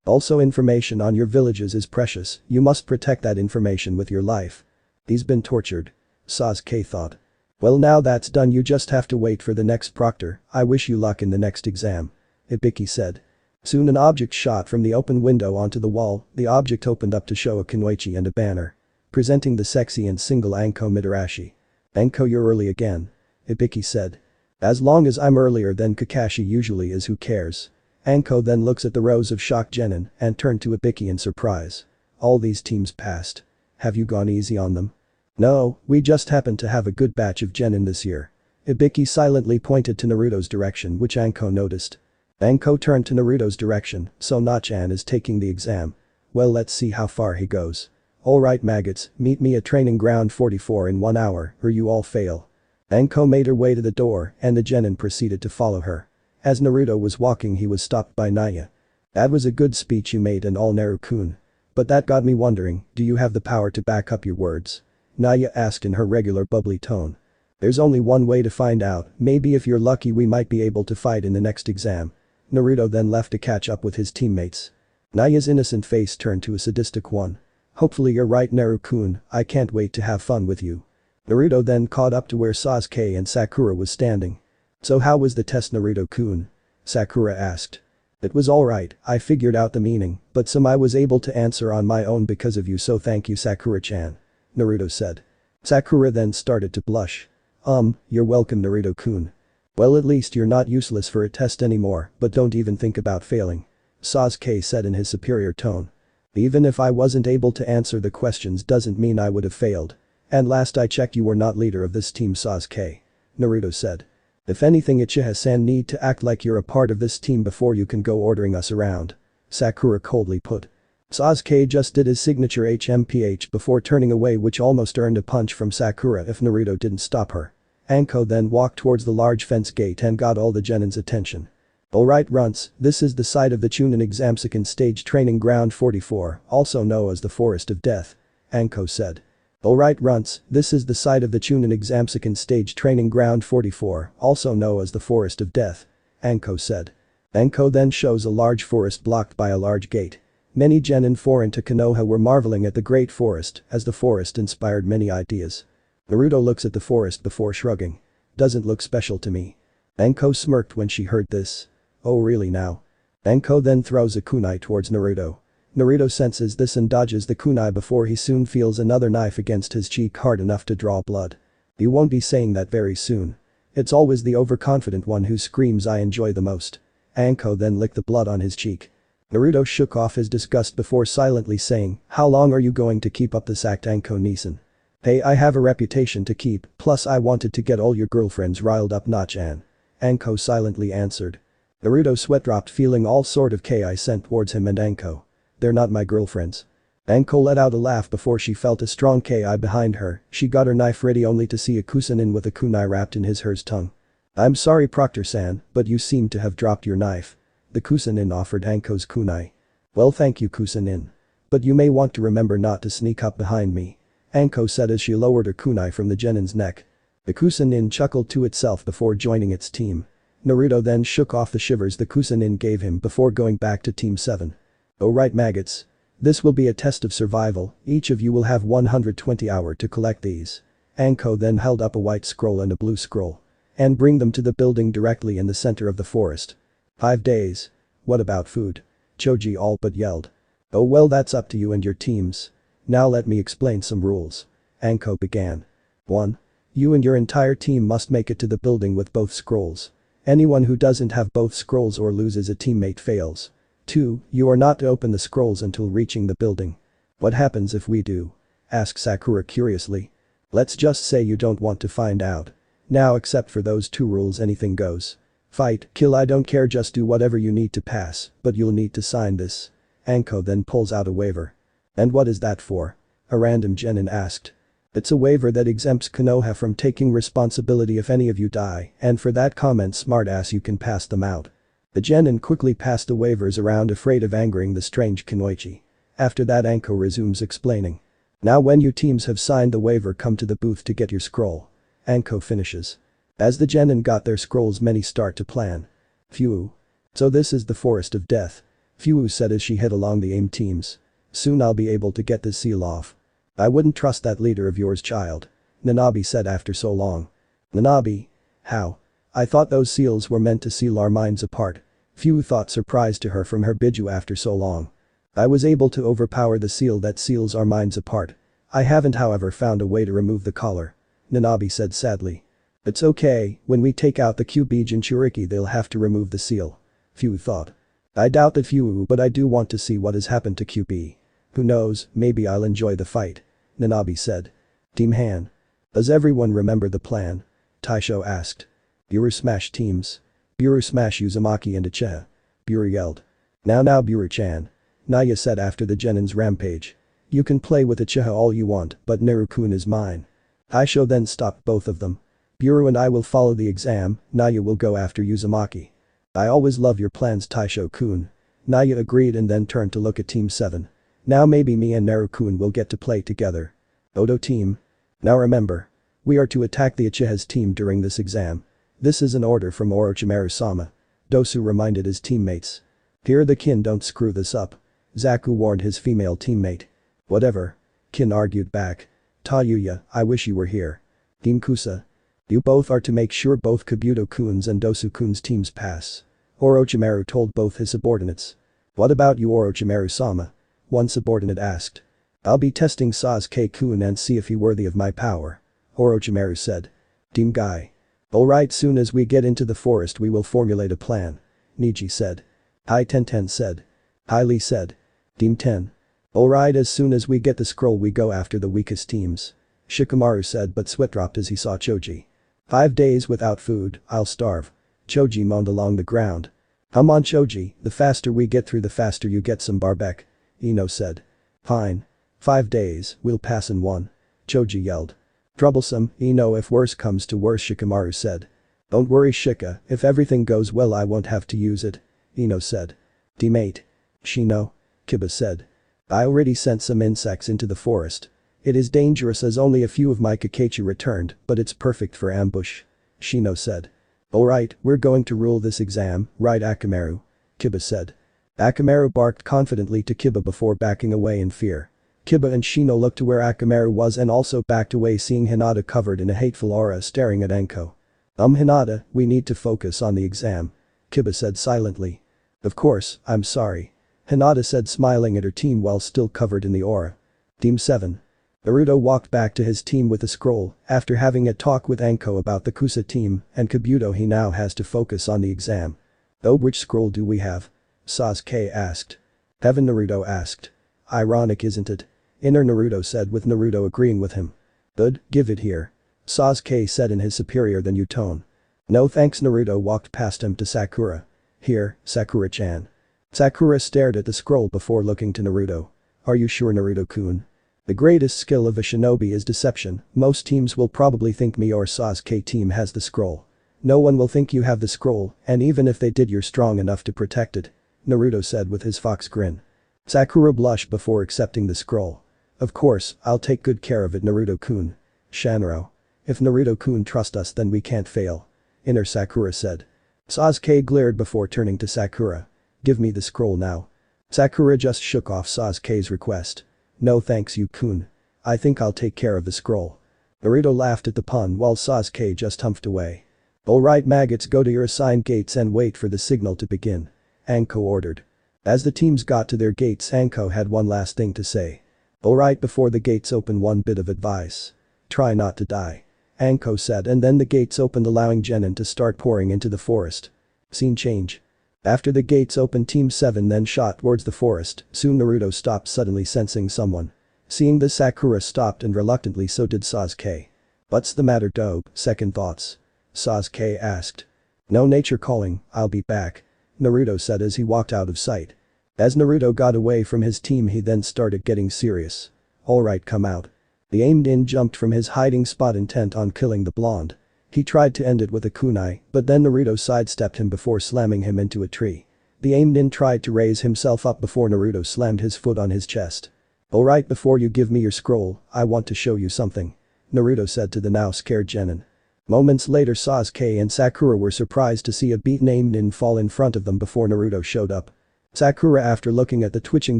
Also information on your villages is precious, you must protect that information with your life. He's been tortured. Sasuke thought. Well now that's done you just have to wait for the next proctor, I wish you luck in the next exam. Ibiki said. Soon an object shot from the open window onto the wall, the object opened up to show a kunoichi and a banner. Presenting the sexy and single Anko Mitarashi. Anko you're early again. Ibiki said. As long as I'm earlier than Kakashi usually is who cares. Anko then looks at the rows of shocked genin and turned to Ibiki in surprise. All these teams passed. Have you gone easy on them? No, we just happened to have a good batch of genin this year. Ibiki silently pointed to Naruto's direction which Anko noticed. Anko turned to Naruto's direction, so Nachan is taking the exam. Well let's see how far he goes. Alright maggots, meet me at training ground 44 in 1 hour or you all fail. Anko made her way to the door and the genin proceeded to follow her. As Naruto was walking he was stopped by Naya. That was a good speech you made and all Naru-kun. But that got me wondering, do you have the power to back up your words? Naya asked in her regular bubbly tone. There's only one way to find out, maybe if you're lucky we might be able to fight in the next exam. Naruto then left to catch up with his teammates. Naya's innocent face turned to a sadistic one. Hopefully you're right Naru-kun, I can't wait to have fun with you. Naruto then caught up to where Sasuke and Sakura was standing. So how was the test Naruto-kun? Sakura asked. It was alright, I figured out the meaning, but some I was able to answer on my own because of you so thank you Sakura-chan. Naruto said. Sakura then started to blush. You're welcome Naruto-kun. Well at least you're not useless for a test anymore, but don't even think about failing. Sasuke said in his superior tone. Even if I wasn't able to answer the questions doesn't mean I would have failed. And last I checked you were not leader of this team Sasuke. Naruto said. If anything Uchiha-san need to act like you're a part of this team before you can go ordering us around. Sakura coldly put. Sasuke just did his signature HMPH before turning away which almost earned a punch from Sakura if Naruto didn't stop her. Anko then walked towards the large fence gate and got all the genin's attention. Alright runts, this is the site of the Chunin Examsekan Stage Training Ground 44, also known as the Forest of Death. Anko said. Alright runts, this is the site of the Chunin Examsekan Stage Training Ground 44, also known as the Forest of Death. Anko said. Anko then shows a large forest blocked by a large gate. Many genin foreign to Konoha were marveling at the great forest as the forest inspired many ideas. Naruto looks at the forest before shrugging. Doesn't look special to me. Anko smirked when she heard this. Oh really now? Anko then throws a kunai towards Naruto. Naruto senses this and dodges the kunai before he soon feels another knife against his cheek hard enough to draw blood. You won't be saying that very soon. It's always the overconfident one who screams I enjoy the most. Anko then licked the blood on his cheek. Naruto shook off his disgust before silently saying, how long are you going to keep up this act Anko-nisan? Hey I have a reputation to keep, plus I wanted to get all your girlfriends riled up Nachan. Anko silently answered. Naruto sweat dropped feeling all sort of ki sent towards him and Anko. They're not my girlfriends. Anko let out a laugh before she felt a strong ki behind her, she got her knife ready only to see a Kusanin with a kunai wrapped in hers tongue. I'm sorry Proctor-san, but you seem to have dropped your knife. The Kusanin offered Anko's kunai. Well thank you Kusanin. But you may want to remember not to sneak up behind me. Anko said as she lowered her kunai from the genin's neck. The Kusa-nin chuckled to itself before joining its team. Naruto then shook off the shivers the Kusa-nin gave him before going back to Team 7. Alright maggots. This will be a test of survival, each of you will have 120 hours to collect these. Anko then held up a white scroll and a blue scroll. And bring them to the building directly in the center of the forest. 5 days. What about food? Choji all but yelled. Oh well, that's up to you and your teams. Now let me explain some rules. Anko began. 1. You and your entire team must make it to the building with both scrolls. Anyone who doesn't have both scrolls or loses a teammate fails. 2. You are not to open the scrolls until reaching the building. What happens if we do? Asked Sakura curiously. Let's just say you don't want to find out. Now except for those 2 rules anything goes. Fight, kill, I don't care, just do whatever you need to pass, but you'll need to sign this. Anko then pulls out a waiver. And what is that for? A random genin asked. It's a waiver that exempts Konoha from taking responsibility if any of you die, and for that comment smartass you can pass them out. The genin quickly passed the waivers around, afraid of angering the strange Kunoichi. After that Anko resumes explaining. Now when you teams have signed the waiver, come to the booth to get your scroll. Anko finishes. As the genin got their scrolls, many start to plan. Phew. So this is the forest of death. Phew said as she hid along the aim teams. Soon I'll be able to get this seal off. I wouldn't trust that leader of yours, child. Nanabe said after so long. Nanabe? How? I thought those seals were meant to seal our minds apart. Phew thought, surprised to her from her Biju after so long. I was able to overpower the seal that seals our minds apart. I haven't however found a way to remove the collar. Nanabe said sadly. It's okay, when we take out the Kyuubi Jinchuriki they'll have to remove the seal. Phew thought. I doubt that Phew, but I do want to see what has happened to Kyuubi. Who knows, maybe I'll enjoy the fight. Nanabe said. Team Han. Does everyone remember the plan? Taisho asked. Buru smash teams. Buru smash Uzumaki and Uchiha. Buru yelled. Now Buru-chan. Naya said after the genin's rampage. You can play with Uchiha all you want, but Naru-kun is mine. Taisho then stopped both of them. Buru and I will follow the exam, Naya will go after Uzumaki. I always love your plans, Taisho-kun. Naya agreed and then turned to look at Team 7. Now maybe me and Naru-kun will get to play together. Odo team. Now remember. We are to attack the Uchiha's team during this exam. This is an order from Orochimaru-sama. Dosu reminded his teammates. Here the kin, don't screw this up. Zaku warned his female teammate. Whatever. Kin argued back. Tayuya, I wish you were here. Team Kusa. You both are to make sure both Kabuto-kun's and Dosu-kun's teams pass. Orochimaru told both his subordinates. What about you, Orochimaru-sama? One subordinate asked. I'll be testing Sasuke-kun and see if he's worthy of my power. Orochimaru said. Team Guy. Alright, soon as we get into the forest we will formulate a plan. Niji said. Hi Tenten said. Hi Lee said. Team 10. Alright, as soon as we get the scroll we go after the weakest teams. Shikamaru said, but sweat dropped as he saw Choji. 5 days without food, I'll starve. Choji moaned along the ground. Come on Choji, the faster we get through the faster you get some barbecue. Ino said. Fine. 5 days, we'll pass in 1. Choji yelled. Troublesome, Ino, if worse comes to worse, Shikamaru said. Don't worry Shika, if everything goes well I won't have to use it. Ino said. Teammate. Shino. Kiba said. I already sent some insects into the forest. It is dangerous as only a few of my Kakashi returned, but it's perfect for ambush. Shino said. Alright, we're going to rule this exam, right Akamaru? Kiba said. Akamaru barked confidently to Kiba before backing away in fear. Kiba and Shino looked to where Akamaru was and also backed away, seeing Hinata covered in a hateful aura staring at Anko. Hinata, we need to focus on the exam. Kiba said silently. Of course, I'm sorry. Hinata said, smiling at her team while still covered in the aura. Team 7. Naruto walked back to his team with a scroll after having a talk with Anko about the Kusa team and Kabuto. He now has to focus on the exam. Oh, which scroll do we have? Sasuke asked. Heaven, Naruto asked. Ironic, isn't it? Inner Naruto said, with Naruto agreeing with him. Good, give it here. Sasuke said in his superior than you tone. No thanks. Naruto walked past him to Sakura. Here, Sakura-chan. Sakura stared at the scroll before looking to Naruto. Are you sure, Naruto-kun? The greatest skill of a shinobi is deception. Most teams will probably think me or Sasuke team has the scroll. No one will think you have the scroll, and even if they did you're strong enough to protect it. Naruto said with his fox grin. Sakura blushed before accepting the scroll. Of course, I'll take good care of it, Naruto-kun. Shanro. If Naruto-kun trusts us then we can't fail. Inner Sakura said. Sasuke glared before turning to Sakura. Give me the scroll now. Sakura just shook off Sasuke's request. No thanks you-kun. I think I'll take care of the scroll. Naruto laughed at the pun while Sasuke just humphed away. Alright maggots, go to your assigned gates and wait for the signal to begin. Anko ordered. As the teams got to their gates, Anko had one last thing to say. Alright, before the gates open, one bit of advice. Try not to die. Anko said, and then the gates opened, allowing genin to start pouring into the forest. Scene change. After the gates opened, Team 7 then shot towards the forest. Soon Naruto stopped, suddenly sensing someone. Seeing this, Sakura stopped and reluctantly so did Sasuke. What's the matter, Dobe? Second thoughts? Sasuke asked. No, nature calling, I'll be back. Naruto said as he walked out of sight. As Naruto got away from his team, he then started getting serious. Alright, come out. The aimed-in jumped from his hiding spot, intent on killing the blonde. He tried to end it with a kunai, but then Naruto sidestepped him before slamming him into a tree. The aimed-in tried to raise himself up before Naruto slammed his foot on his chest. Alright, before you give me your scroll, I want to show you something. Naruto said to the now scared genin. Moments later, Sasuke and Sakura were surprised to see a beaten aimed-in fall in front of them before Naruto showed up. Sakura, after looking at the twitching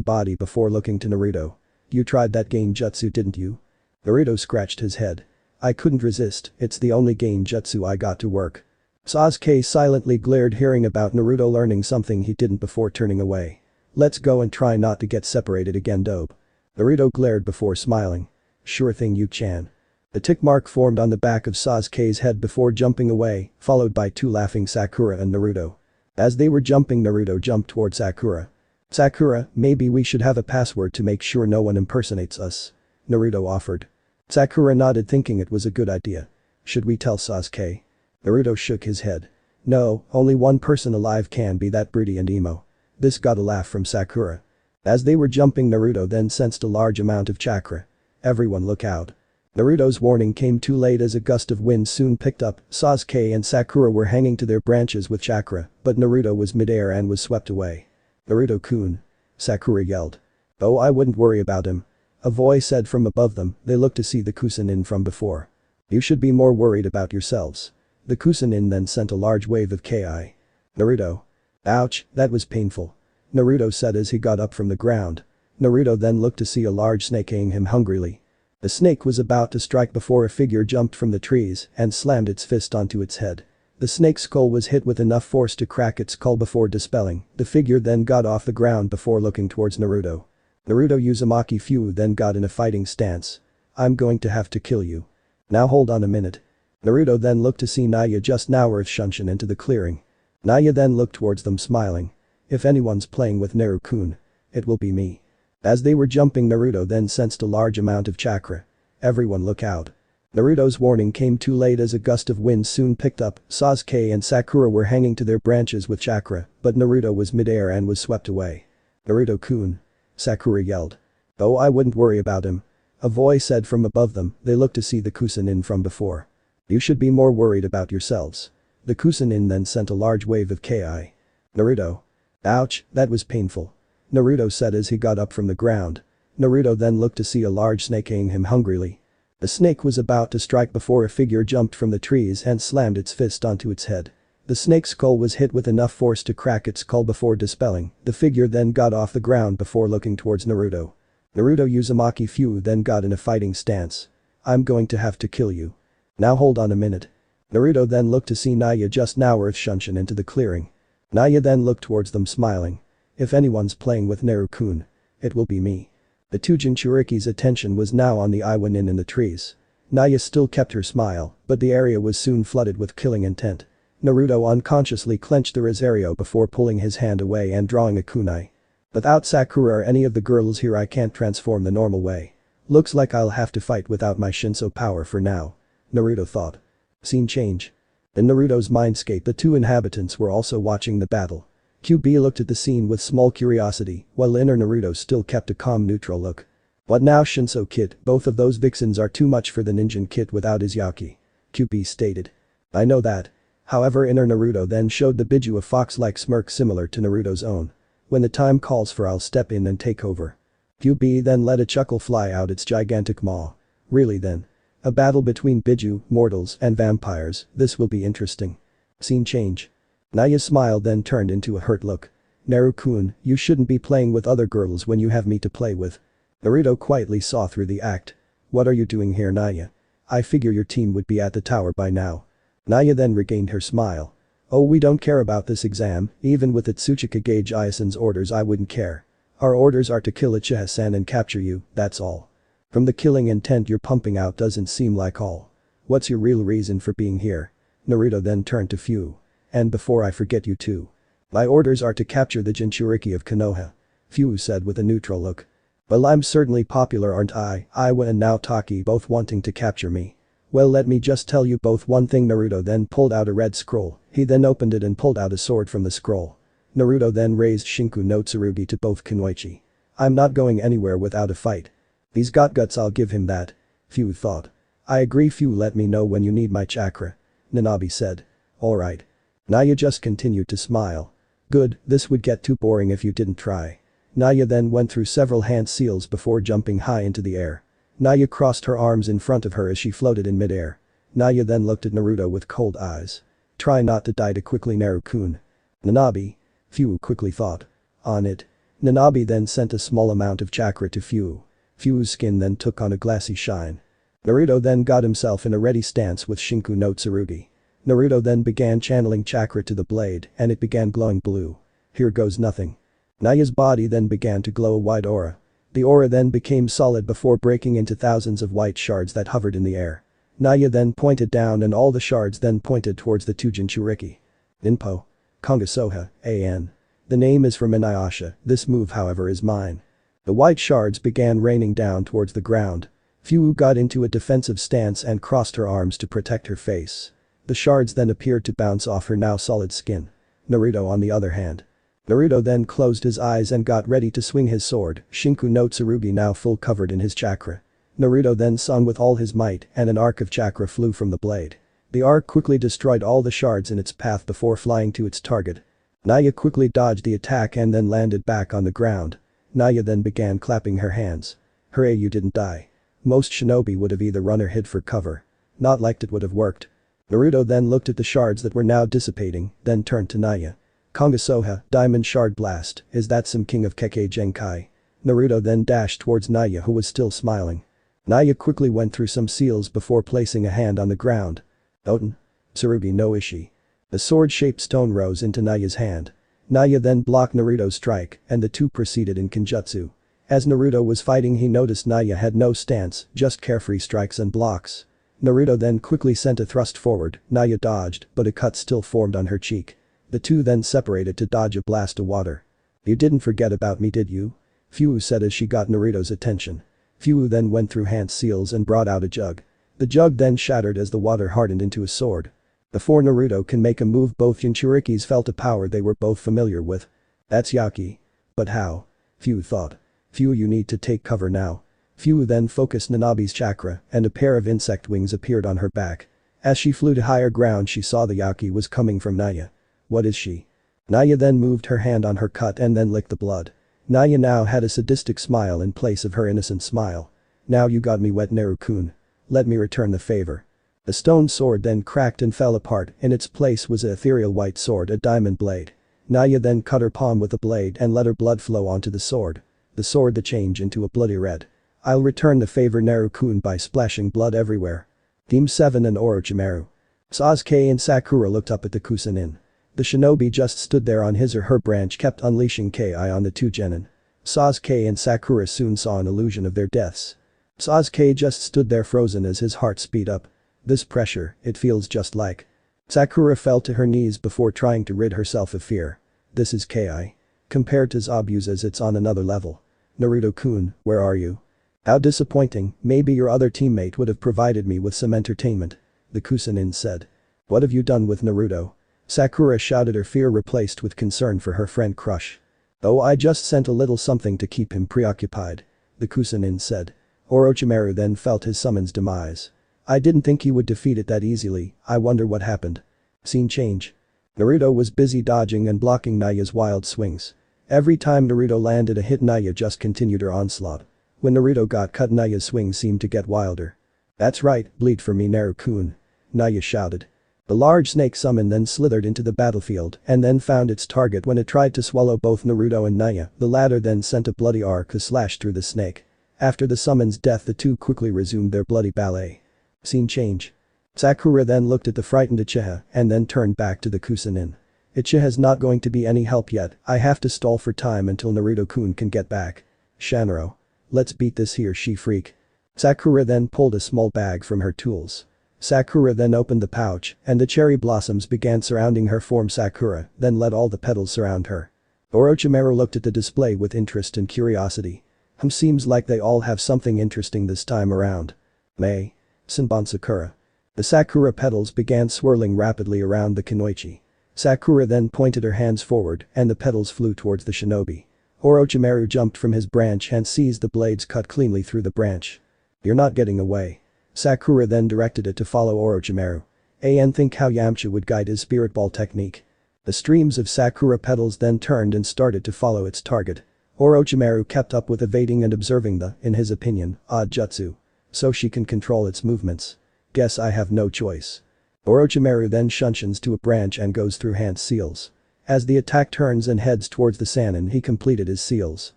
body before looking to Naruto. You tried that genjutsu, didn't you? Naruto scratched his head. I couldn't resist, it's the only genjutsu I got to work. Sasuke silently glared, hearing about Naruto learning something he didn't before turning away. Let's go and try not to get separated again, Dobe. Naruto glared before smiling. Sure thing, you-chan. The tick mark formed on the back of Sasuke's head before jumping away, followed by two laughing Sakura and Naruto. As they were jumping, Naruto jumped toward Sakura. Sakura, maybe we should have a password to make sure no one impersonates us. Naruto offered. Sakura nodded, thinking it was a good idea. Should we tell Sasuke? Naruto shook his head. No, only one person alive can be that broody and emo. This got a laugh from Sakura. As they were jumping, Naruto then sensed a large amount of chakra. Everyone look out. Naruto's warning came too late as a gust of wind soon picked up. Sasuke and Sakura were hanging to their branches with chakra, but Naruto was midair and was swept away. Naruto-kun. Sakura yelled. Oh, I wouldn't worry about him. A voice said from above them. They looked to see the Kusanin from before. You should be more worried about yourselves. The Kusanin then sent a large wave of Ki. Naruto. Ouch, that was painful. Naruto said as he got up from the ground. Naruto then looked to see a large snake eyeing him hungrily. The snake was about to strike before a figure jumped from the trees and slammed its fist onto its head. The snake's skull was hit with enough force to crack its skull before dispelling. The figure then got off the ground before looking towards Naruto. Naruto Uzumaki Fu then got in a fighting stance. I'm going to have to kill you. Now hold on a minute. Naruto then looked to see Naya just now earth Shunshin into the clearing. Naya then looked towards them, smiling. If anyone's playing with Naruto-kun, it will be me. As they were jumping, Naruto then sensed a large amount of chakra. Everyone look out. Naruto's warning came too late as a gust of wind soon picked up. Sasuke and Sakura were hanging to their branches with chakra, but Naruto was midair and was swept away. Naruto-kun. Sakura yelled. Oh, I wouldn't worry about him. A voice said from above them. They looked to see the Kusanin from before. You should be more worried about yourselves. The Kusanin then sent a large wave of Ki. Naruto. Ouch, that was painful. Naruto said as he got up from the ground. Naruto then looked to see a large snake eyeing him hungrily. The snake was about to strike before a figure jumped from the trees and slammed its fist onto its head. The snake's skull was hit with enough force to crack its skull before dispelling. The figure then got off the ground before looking towards Naruto. Naruto Uzumaki Fu then got in a fighting stance. I'm going to have to kill you. Now hold on a minute. Naruto then looked to see Naya just now earth Shunshin into the clearing. Naya then looked towards them, smiling. If anyone's playing with Naruto-kun, it will be me. The two Jinchuriki's attention was now on the Iwanin in the trees. Naya still kept her smile, but the area was soon flooded with killing intent. Naruto unconsciously clenched the Razario before pulling his hand away and drawing a kunai. Without Sakura or any of the girls here, I can't transform the normal way. Looks like I'll have to fight without my Shinso power for now. Naruto thought. Scene change. In Naruto's mindscape, the two inhabitants were also watching the battle. QB looked at the scene with small curiosity, while inner Naruto still kept a calm neutral look. What now, Shinso kid? Both of those vixens are too much for the ninja kid without Izuyaki. QB stated. I know that. However, inner Naruto then showed the Biju a fox-like smirk similar to Naruto's own. When the time calls for, I'll step in and take over. QB then let a chuckle fly out its gigantic maw. Really then? A battle between Biju, mortals, and vampires, this will be interesting. Scene change. Naya's smile then turned into a hurt look. Naru-kun, you shouldn't be playing with other girls when you have me to play with. Naruto quietly saw through the act. What are you doing here, Naya? I figure your team would be at the tower by now. Naya then regained her smile. Oh, we don't care about this exam, even with Tsuchika Gage Iasen's orders I wouldn't care. Our orders are to kill Uchiha-san and capture you, that's all. From the killing intent you're pumping out doesn't seem like all. What's your real reason for being here? Naruto then turned to Fu. And before I forget you too. My orders are to capture the Jinchuriki of Konoha. Fu said with a neutral look. Well, I'm certainly popular, aren't I? Iwa and Naotaki both wanting to capture me. Well, let me just tell you both one thing. Naruto then pulled out a red scroll. He then opened it and pulled out a sword from the scroll. Naruto then raised Shinku no Tsurugi to both Kunoichi. I'm not going anywhere without a fight. He's got guts, I'll give him that. Fu thought. I agree. Fu, let me know when you need my chakra. Nanabi said. Alright. Naya just continued to smile. Good, this would get too boring if you didn't try. Naya then went through several hand seals before jumping high into the air. Naya crossed her arms in front of her as she floated in midair. Naya then looked at Naruto with cold eyes. Try not to die too quickly, Naru-kun. Nanabi. Fu quickly thought. On it. Nanabi then sent a small amount of chakra to Fu. Fu's skin then took on a glassy shine. Naruto then got himself in a ready stance with Shinku no Tsurugi. Naruto then began channeling chakra to the blade and it began glowing blue. Here goes nothing. Naya's body then began to glow a white aura. The aura then became solid before breaking into thousands of white shards that hovered in the air. Naya then pointed down and all the shards then pointed towards the two Jinchuriki. Ninpo. Kongasoha, AN. The name is from Inuyasha, this move however is mine. The white shards began raining down towards the ground. Fu got into a defensive stance and crossed her arms to protect her face. The shards then appeared to bounce off her now solid skin. Naruto on the other hand. Naruto then closed his eyes and got ready to swing his sword, Shinku no Tsurugi now full covered in his chakra. Naruto then swung with all his might and an arc of chakra flew from the blade. The arc quickly destroyed all the shards in its path before flying to its target. Naya quickly dodged the attack and then landed back on the ground. Naya then began clapping her hands. Hooray, you didn't die. Most shinobi would have either run or hid for cover. Not like it would have worked. Naruto then looked at the shards that were now dissipating, then turned to Naya. Kongasoha, Diamond Shard Blast, is that some king of Kekkei Genkai? Naruto then dashed towards Naya who was still smiling. Naya quickly went through some seals before placing a hand on the ground. Oten. Tsurugi no Ishii. A sword-shaped stone rose into Naya's hand. Naya then blocked Naruto's strike and the two proceeded in Kenjutsu. As Naruto was fighting he noticed Naya had no stance, just carefree strikes and blocks. Naruto then quickly sent a thrust forward, Naya dodged but a cut still formed on her cheek. The two then separated to dodge a blast of water. You didn't forget about me, did you? Fu said as she got Naruto's attention. Fu then went through hand seals and brought out a jug. The jug then shattered as the water hardened into a sword. Before Naruto can make a move both Jinchurikis felt a power they were both familiar with. That's Yaki. But how? Fu thought. Fu, you need to take cover now. Fu then focused Nanabi's chakra and a pair of insect wings appeared on her back. As she flew to higher ground she saw the Yaki was coming from Naya. What is she? Naya then moved her hand on her cut and then licked the blood. Naya now had a sadistic smile in place of her innocent smile. Now you got me wet, Naru-kun. Let me return the favor. The stone sword then cracked and fell apart, in its place was an ethereal white sword, a diamond blade. Naya then cut her palm with the blade and let her blood flow onto the sword. The sword to change into a bloody red. I'll return the favor, Naru-kun, by splashing blood everywhere. Team 7 and Orochimaru. Sasuke and Sakura looked up at the Kusanin. The shinobi just stood there on his or her branch kept unleashing Ki on the two genin. Sasuke and Sakura soon saw an illusion of their deaths. Sasuke just stood there frozen as his heart speed up. This pressure, it feels just like. Sakura fell to her knees before trying to rid herself of fear. This is Ki. Compared to Zabuza's it's on another level. Naruto-kun, where are you? How disappointing, maybe your other teammate would have provided me with some entertainment. The Kusanin said. What have you done with Naruto? Sakura shouted, her fear replaced with concern for her friend crush. Oh, I just sent a little something to keep him preoccupied. The Kusanin said. Orochimaru then felt his summon's demise. I didn't think he would defeat it that easily, I wonder what happened. Scene change. Naruto was busy dodging and blocking Naya's wild swings. Every time Naruto landed a hit Naya just continued her onslaught. When Naruto got cut Naya's swing seemed to get wilder. That's right, bleed for me Naru-kun. Naya shouted. The large snake summon then slithered into the battlefield and then found its target when it tried to swallow both Naruto and Naya. The latter then sent a bloody arc slash through the snake. After the summon's death, the two quickly resumed their bloody ballet. Scene change. Sakura then looked at the frightened Uchiha and then turned back to the Kusanin. Uchiha's not going to be any help yet, I have to stall for time until Naruto-kun can get back. Shanro. Let's beat this here she-freak. Sakura then pulled a small bag from her tools. Sakura then opened the pouch and the cherry blossoms began surrounding her form. Sakura then let all the petals surround her. Orochimaru looked at the display with interest and curiosity. Seems like they all have something interesting this time around. May. Senbon Sakura. The Sakura petals began swirling rapidly around the Kunoichi. Sakura then pointed her hands forward and the petals flew towards the shinobi. Orochimaru jumped from his branch and seized the blades cut cleanly through the branch. You're not getting away. Sakura then directed it to follow Orochimaru. And think how Yamcha would guide his spirit ball technique. The streams of Sakura petals then turned and started to follow its target. Orochimaru kept up with evading and observing the, in his opinion, odd jutsu. So she can control its movements. Guess I have no choice. Orochimaru then shunsons to a branch and goes through Hant's seals. As the attack turns and heads towards the Sannin, he completed his seals.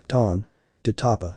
Ton. To Toppa.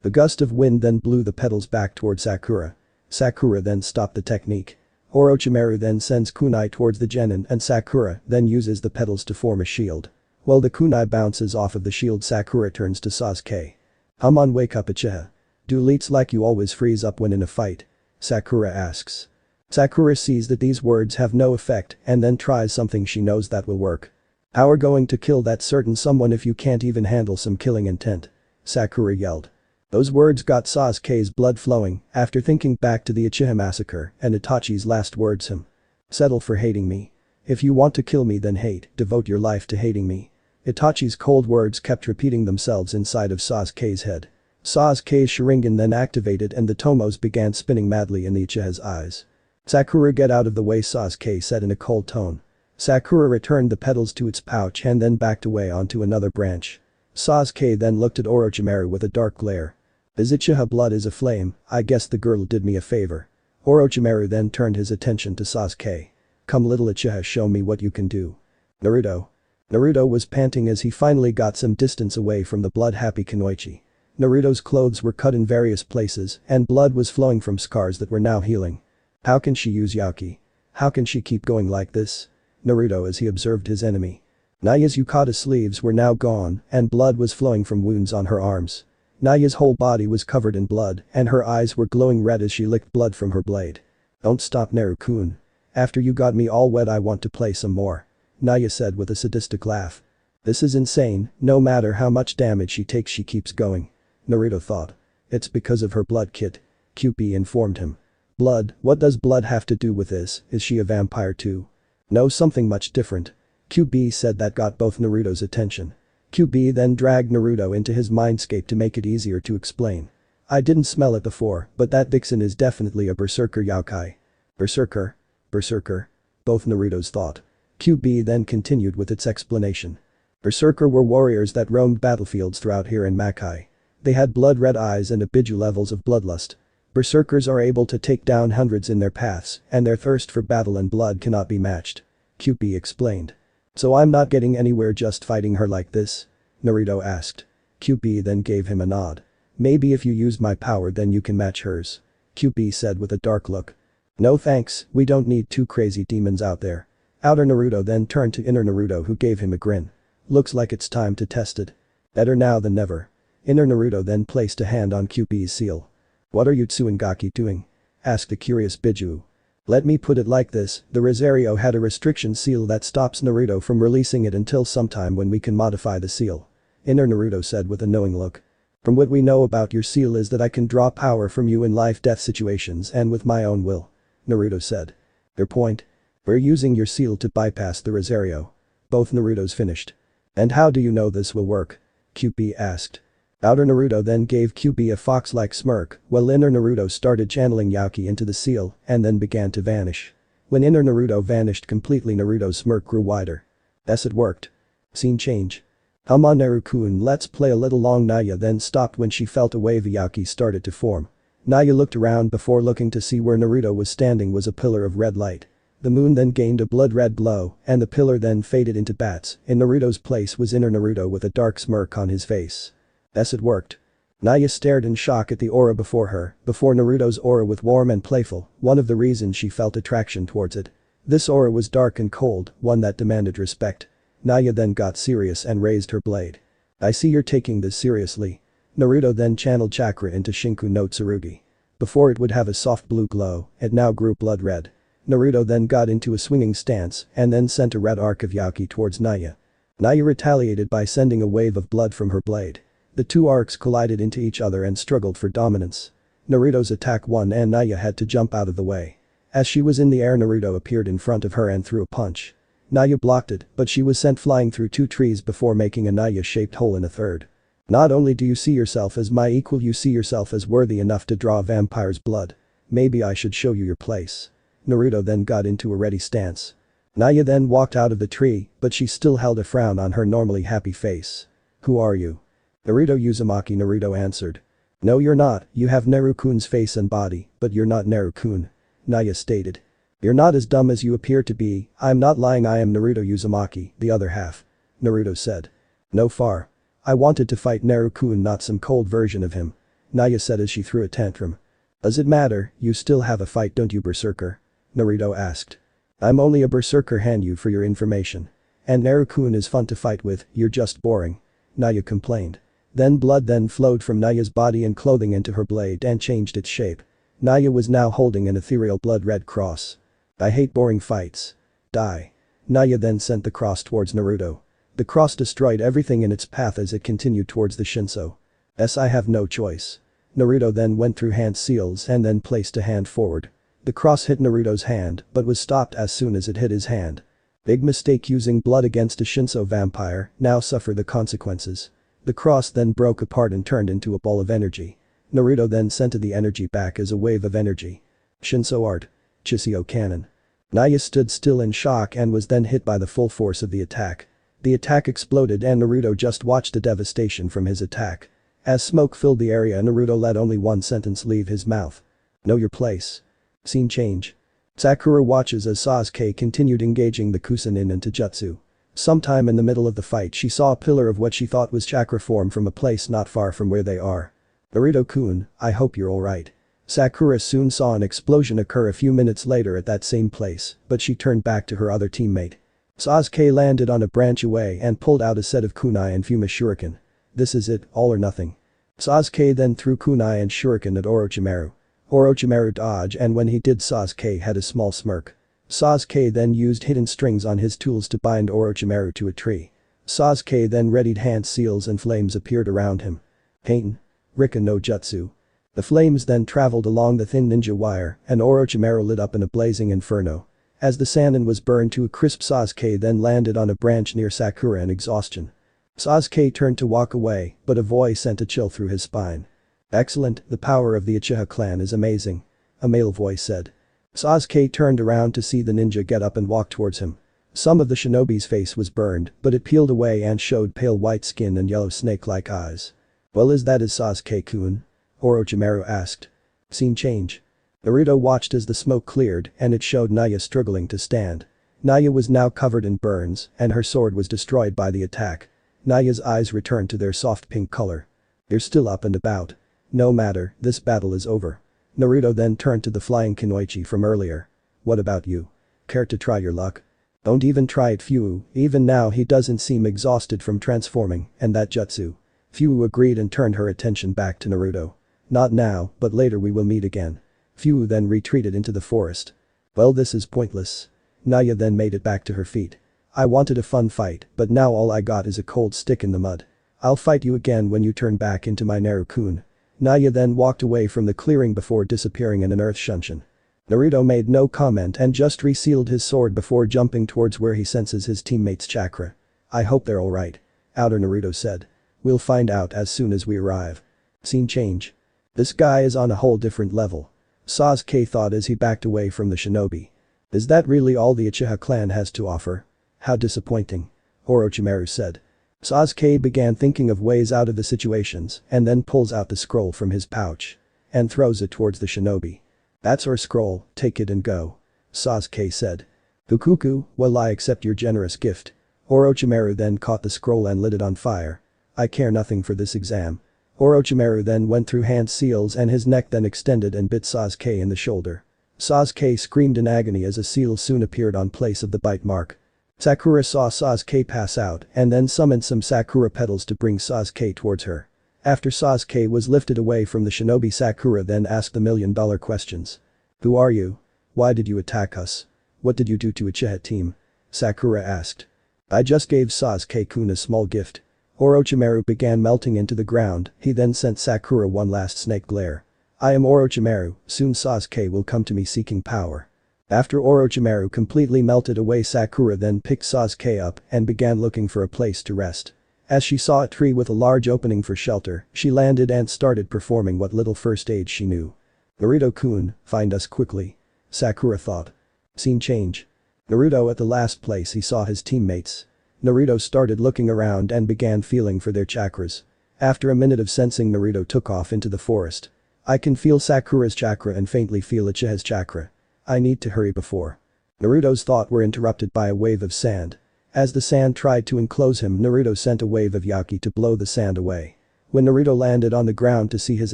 The gust of wind then blew the petals back toward Sakura. Sakura then stopped the technique. Orochimaru then sends kunai towards the genin and Sakura then uses the petals to form a shield. While the kunai bounces off of the shield, Sakura turns to Sasuke. Come on, wake up Uchiha. Do leets like you always freeze up when in a fight? Sakura asks. Sakura sees that these words have no effect and then tries something she knows that will work. How are going to kill that certain someone if you can't even handle some killing intent? Sakura yelled. Those words got Sasuke's blood flowing after thinking back to the Uchiha massacre and Itachi's last words him. Settle for hating me. If you want to kill me then devote your life to hating me. Itachi's cold words kept repeating themselves inside of Sasuke's head. Sasuke's Sharingan then activated and the tomos began spinning madly in the Uchiha's eyes. Sakura, get out of the way, Sasuke said in a cold tone. Sakura returned the petals to its pouch and then backed away onto another branch. Sasuke then looked at Orochimaru with a dark glare. His Uchiha blood is aflame, I guess the girl did me a favor. Orochimaru then turned his attention to Sasuke. Come little Uchiha, show me what you can do. Naruto. Naruto was panting as he finally got some distance away from the blood-happy Kunoichi. Naruto's clothes were cut in various places and blood was flowing from scars that were now healing. How can she use Yauki? How can she keep going like this? Naruto as he observed his enemy. Naya's yukata sleeves were now gone and blood was flowing from wounds on her arms. Naya's whole body was covered in blood and her eyes were glowing red as she licked blood from her blade. Don't stop, Naru-kun. After you got me all wet I want to play some more. Naya said with a sadistic laugh. This is insane, no matter how much damage she takes she keeps going. Naruto thought. It's because of her blood kit. QP informed him. Blood, what does blood have to do with this, is she a vampire too? No, something much different. QB said. That got both Naruto's attention. QB then dragged Naruto into his mindscape to make it easier to explain. I didn't smell it before, but that vixen is definitely a berserker yokai. Berserker? Berserker? Both Naruto's thought. QB then continued with its explanation. Berserker were warriors that roamed battlefields throughout here in Makai. They had blood-red eyes and Abiju levels of bloodlust. Berserkers are able to take down hundreds in their paths and their thirst for battle and blood cannot be matched. QB explained. So I'm not getting anywhere just fighting her like this? Naruto asked. QB then gave him a nod. Maybe if you use my power then you can match hers. QB said with a dark look. No thanks, we don't need two crazy demons out there. Outer Naruto then turned to Inner Naruto who gave him a grin. Looks like it's time to test it. Better now than never. Inner Naruto then placed a hand on QB's seal. What are you Tsuingaki doing? Asked the curious Biju. Let me put it like this, the Rosario had a restriction seal that stops Naruto from releasing it until sometime when we can modify the seal. Inner Naruto said with a knowing look. From what we know about your seal is that I can draw power from you in life-death situations and with my own will. Naruto said. Your point? We're using your seal to bypass the Rosario. Both Naruto's finished. And how do you know this will work? QB asked. Outer Naruto then gave QB a fox-like smirk, while Inner Naruto started channeling Yauki into the seal and then began to vanish. When Inner Naruto vanished completely, Naruto's smirk grew wider. Yes, it worked. Scene change. Come on Naru-kun, let's play a little long. Naya then stopped when she felt a wave of Yauki started to form. Naya looked around before looking to see where Naruto was standing was a pillar of red light. The moon then gained a blood-red glow, and the pillar then faded into bats. In Naruto's place was inner Naruto with a dark smirk on his face. Yes, it worked. Naya stared in shock at the aura before her, before Naruto's aura was warm and playful, one of the reasons she felt attraction towards it. This aura was dark and cold, one that demanded respect. Naya then got serious and raised her blade. I see you're taking this seriously. Naruto then channeled chakra into Shinku no Tsurugi. Before it would have a soft blue glow, it now grew blood red. Naruto then got into a swinging stance and then sent a red arc of Yauki towards Naya. Naya retaliated by sending a wave of blood from her blade. The two arcs collided into each other and struggled for dominance. Naruto's attack won and Naya had to jump out of the way. As she was in the air, Naruto appeared in front of her and threw a punch. Naya blocked it, but she was sent flying through two trees before making a Naya-shaped hole in a third. Not only do you see yourself as my equal, you see yourself as worthy enough to draw a vampire's blood. Maybe I should show you your place. Naruto then got into a ready stance. Naya then walked out of the tree, but she still held a frown on her normally happy face. Who are you? Naruto Uzumaki. Naruto answered. No, you're not, you have Neru-kun's face and body, but you're not Neru-kun. Naya stated. You're not as dumb as you appear to be, I'm not lying, I am Naruto Uzumaki, the other half. Naruto said. No far. I wanted to fight Neru-kun, not some cold version of him. Naya said as she threw a tantrum. Does it matter, you still have a fight, don't you, berserker? Naruto asked. I'm only a berserker, hand you for your information. And Neru-kun is fun to fight with, you're just boring. Naya complained. Then blood then flowed from Naya's body and clothing into her blade and changed its shape. Naya was now holding an ethereal blood-red cross. I hate boring fights. Die. Naya then sent the cross towards Naruto. The cross destroyed everything in its path as it continued towards the Shinso. I have no choice. Naruto then went through hand seals and then placed a hand forward. The cross hit Naruto's hand but was stopped as soon as it hit his hand. Big mistake, using blood against a Shinso vampire, now suffer the consequences. The cross then broke apart and turned into a ball of energy. Naruto then sent the energy back as a wave of energy. Shinso art. Chisio cannon. Naya stood still in shock and was then hit by the full force of the attack. The attack exploded and Naruto just watched the devastation from his attack. As smoke filled the area, Naruto let only one sentence leave his mouth. Know your place. Scene change. Sakura watches as Sasuke continued engaging the Kusanin into jutsu. Sometime in the middle of the fight, she saw a pillar of what she thought was chakra form from a place not far from where they are. Naruto-kun, I hope you're alright. Sakura soon saw an explosion occur a few minutes later at that same place, but she turned back to her other teammate. Sasuke landed on a branch away and pulled out a set of kunai and Fuma shuriken. This is it, all or nothing. Sasuke then threw kunai and shuriken at Orochimaru. Orochimaru dodged, and when he did, Sasuke had a small smirk. Sasuke then used hidden strings on his tools to bind Orochimaru to a tree. Sasuke then readied hand seals and flames appeared around him. Pain. Rika no Jutsu. The flames then traveled along the thin ninja wire and Orochimaru lit up in a blazing inferno. As the Sannin was burned to a crisp, Sasuke then landed on a branch near Sakura in exhaustion. Sasuke turned to walk away, but a voice sent a chill through his spine. Excellent, the power of the Uchiha clan is amazing. A male voice said. Sasuke turned around to see the ninja get up and walk towards him. Some of the shinobi's face was burned, but it peeled away and showed pale white skin and yellow snake-like eyes. Well, is that Sasuke-kun? Orochimaru asked. Scene change. Naruto watched as the smoke cleared and it showed Naya struggling to stand. Naya was now covered in burns and her sword was destroyed by the attack. Naya's eyes returned to their soft pink color. You're still up and about. No matter, this battle is over. Naruto then turned to the flying Kunoichi from earlier. What about you? Care to try your luck? Don't even try it, Fu, even now he doesn't seem exhausted from transforming, and that jutsu. Fu agreed and turned her attention back to Naruto. Not now, but later we will meet again. Fu then retreated into the forest. Well, this is pointless. Naya then made it back to her feet. I wanted a fun fight, but now all I got is a cold stick in the mud. I'll fight you again when you turn back into my Neru-kun. Naya then walked away from the clearing before disappearing in an earth shunshin. Naruto made no comment and just resealed his sword before jumping towards where he senses his teammates' chakra. I hope they're alright. Outer Naruto said. We'll find out as soon as we arrive. Scene change. This guy is on a whole different level. Sasuke thought as he backed away from the shinobi. Is that really all the Uchiha clan has to offer? How disappointing. Orochimaru said. Sasuke began thinking of ways out of the situations and then pulls out the scroll from his pouch. and throws it towards the shinobi. "That's our scroll, take it and go," Sasuke said. "Fukuku, well I accept your generous gift." Orochimaru then caught the scroll and lit it on fire. "I care nothing for this exam." Orochimaru then went through hand seals and his neck then extended and bit Sasuke in the shoulder. Sasuke screamed in agony as a seal soon appeared on place of the bite mark. Sakura saw Sasuke pass out and then summoned some Sakura petals to bring Sasuke towards her. After Sasuke was lifted away from the shinobi, Sakura then asked the million-dollar questions. "Who are you? Why did you attack us? What did you do to Uchiha team?" Sakura asked. "I just gave Sasuke-kun a small gift." Orochimaru began melting into the ground, he then sent Sakura one last snake glare. "I am Orochimaru, soon Sasuke will come to me seeking power." After Orochimaru completely melted away, Sakura then picked Sasuke up and began looking for a place to rest. As she saw a tree with a large opening for shelter, she landed and started performing what little first aid she knew. "Naruto-kun, find us quickly," Sakura thought. Scene change. Naruto at the last place he saw his teammates. Naruto started looking around and began feeling for their chakras. After a minute of sensing, Naruto took off into the forest. "I can feel Sakura's chakra and faintly feel Uchiha's chakra. I need to hurry before." Naruto's thoughts were interrupted by a wave of sand. As the sand tried to enclose him, Naruto sent a wave of Yaki to blow the sand away. When Naruto landed on the ground to see his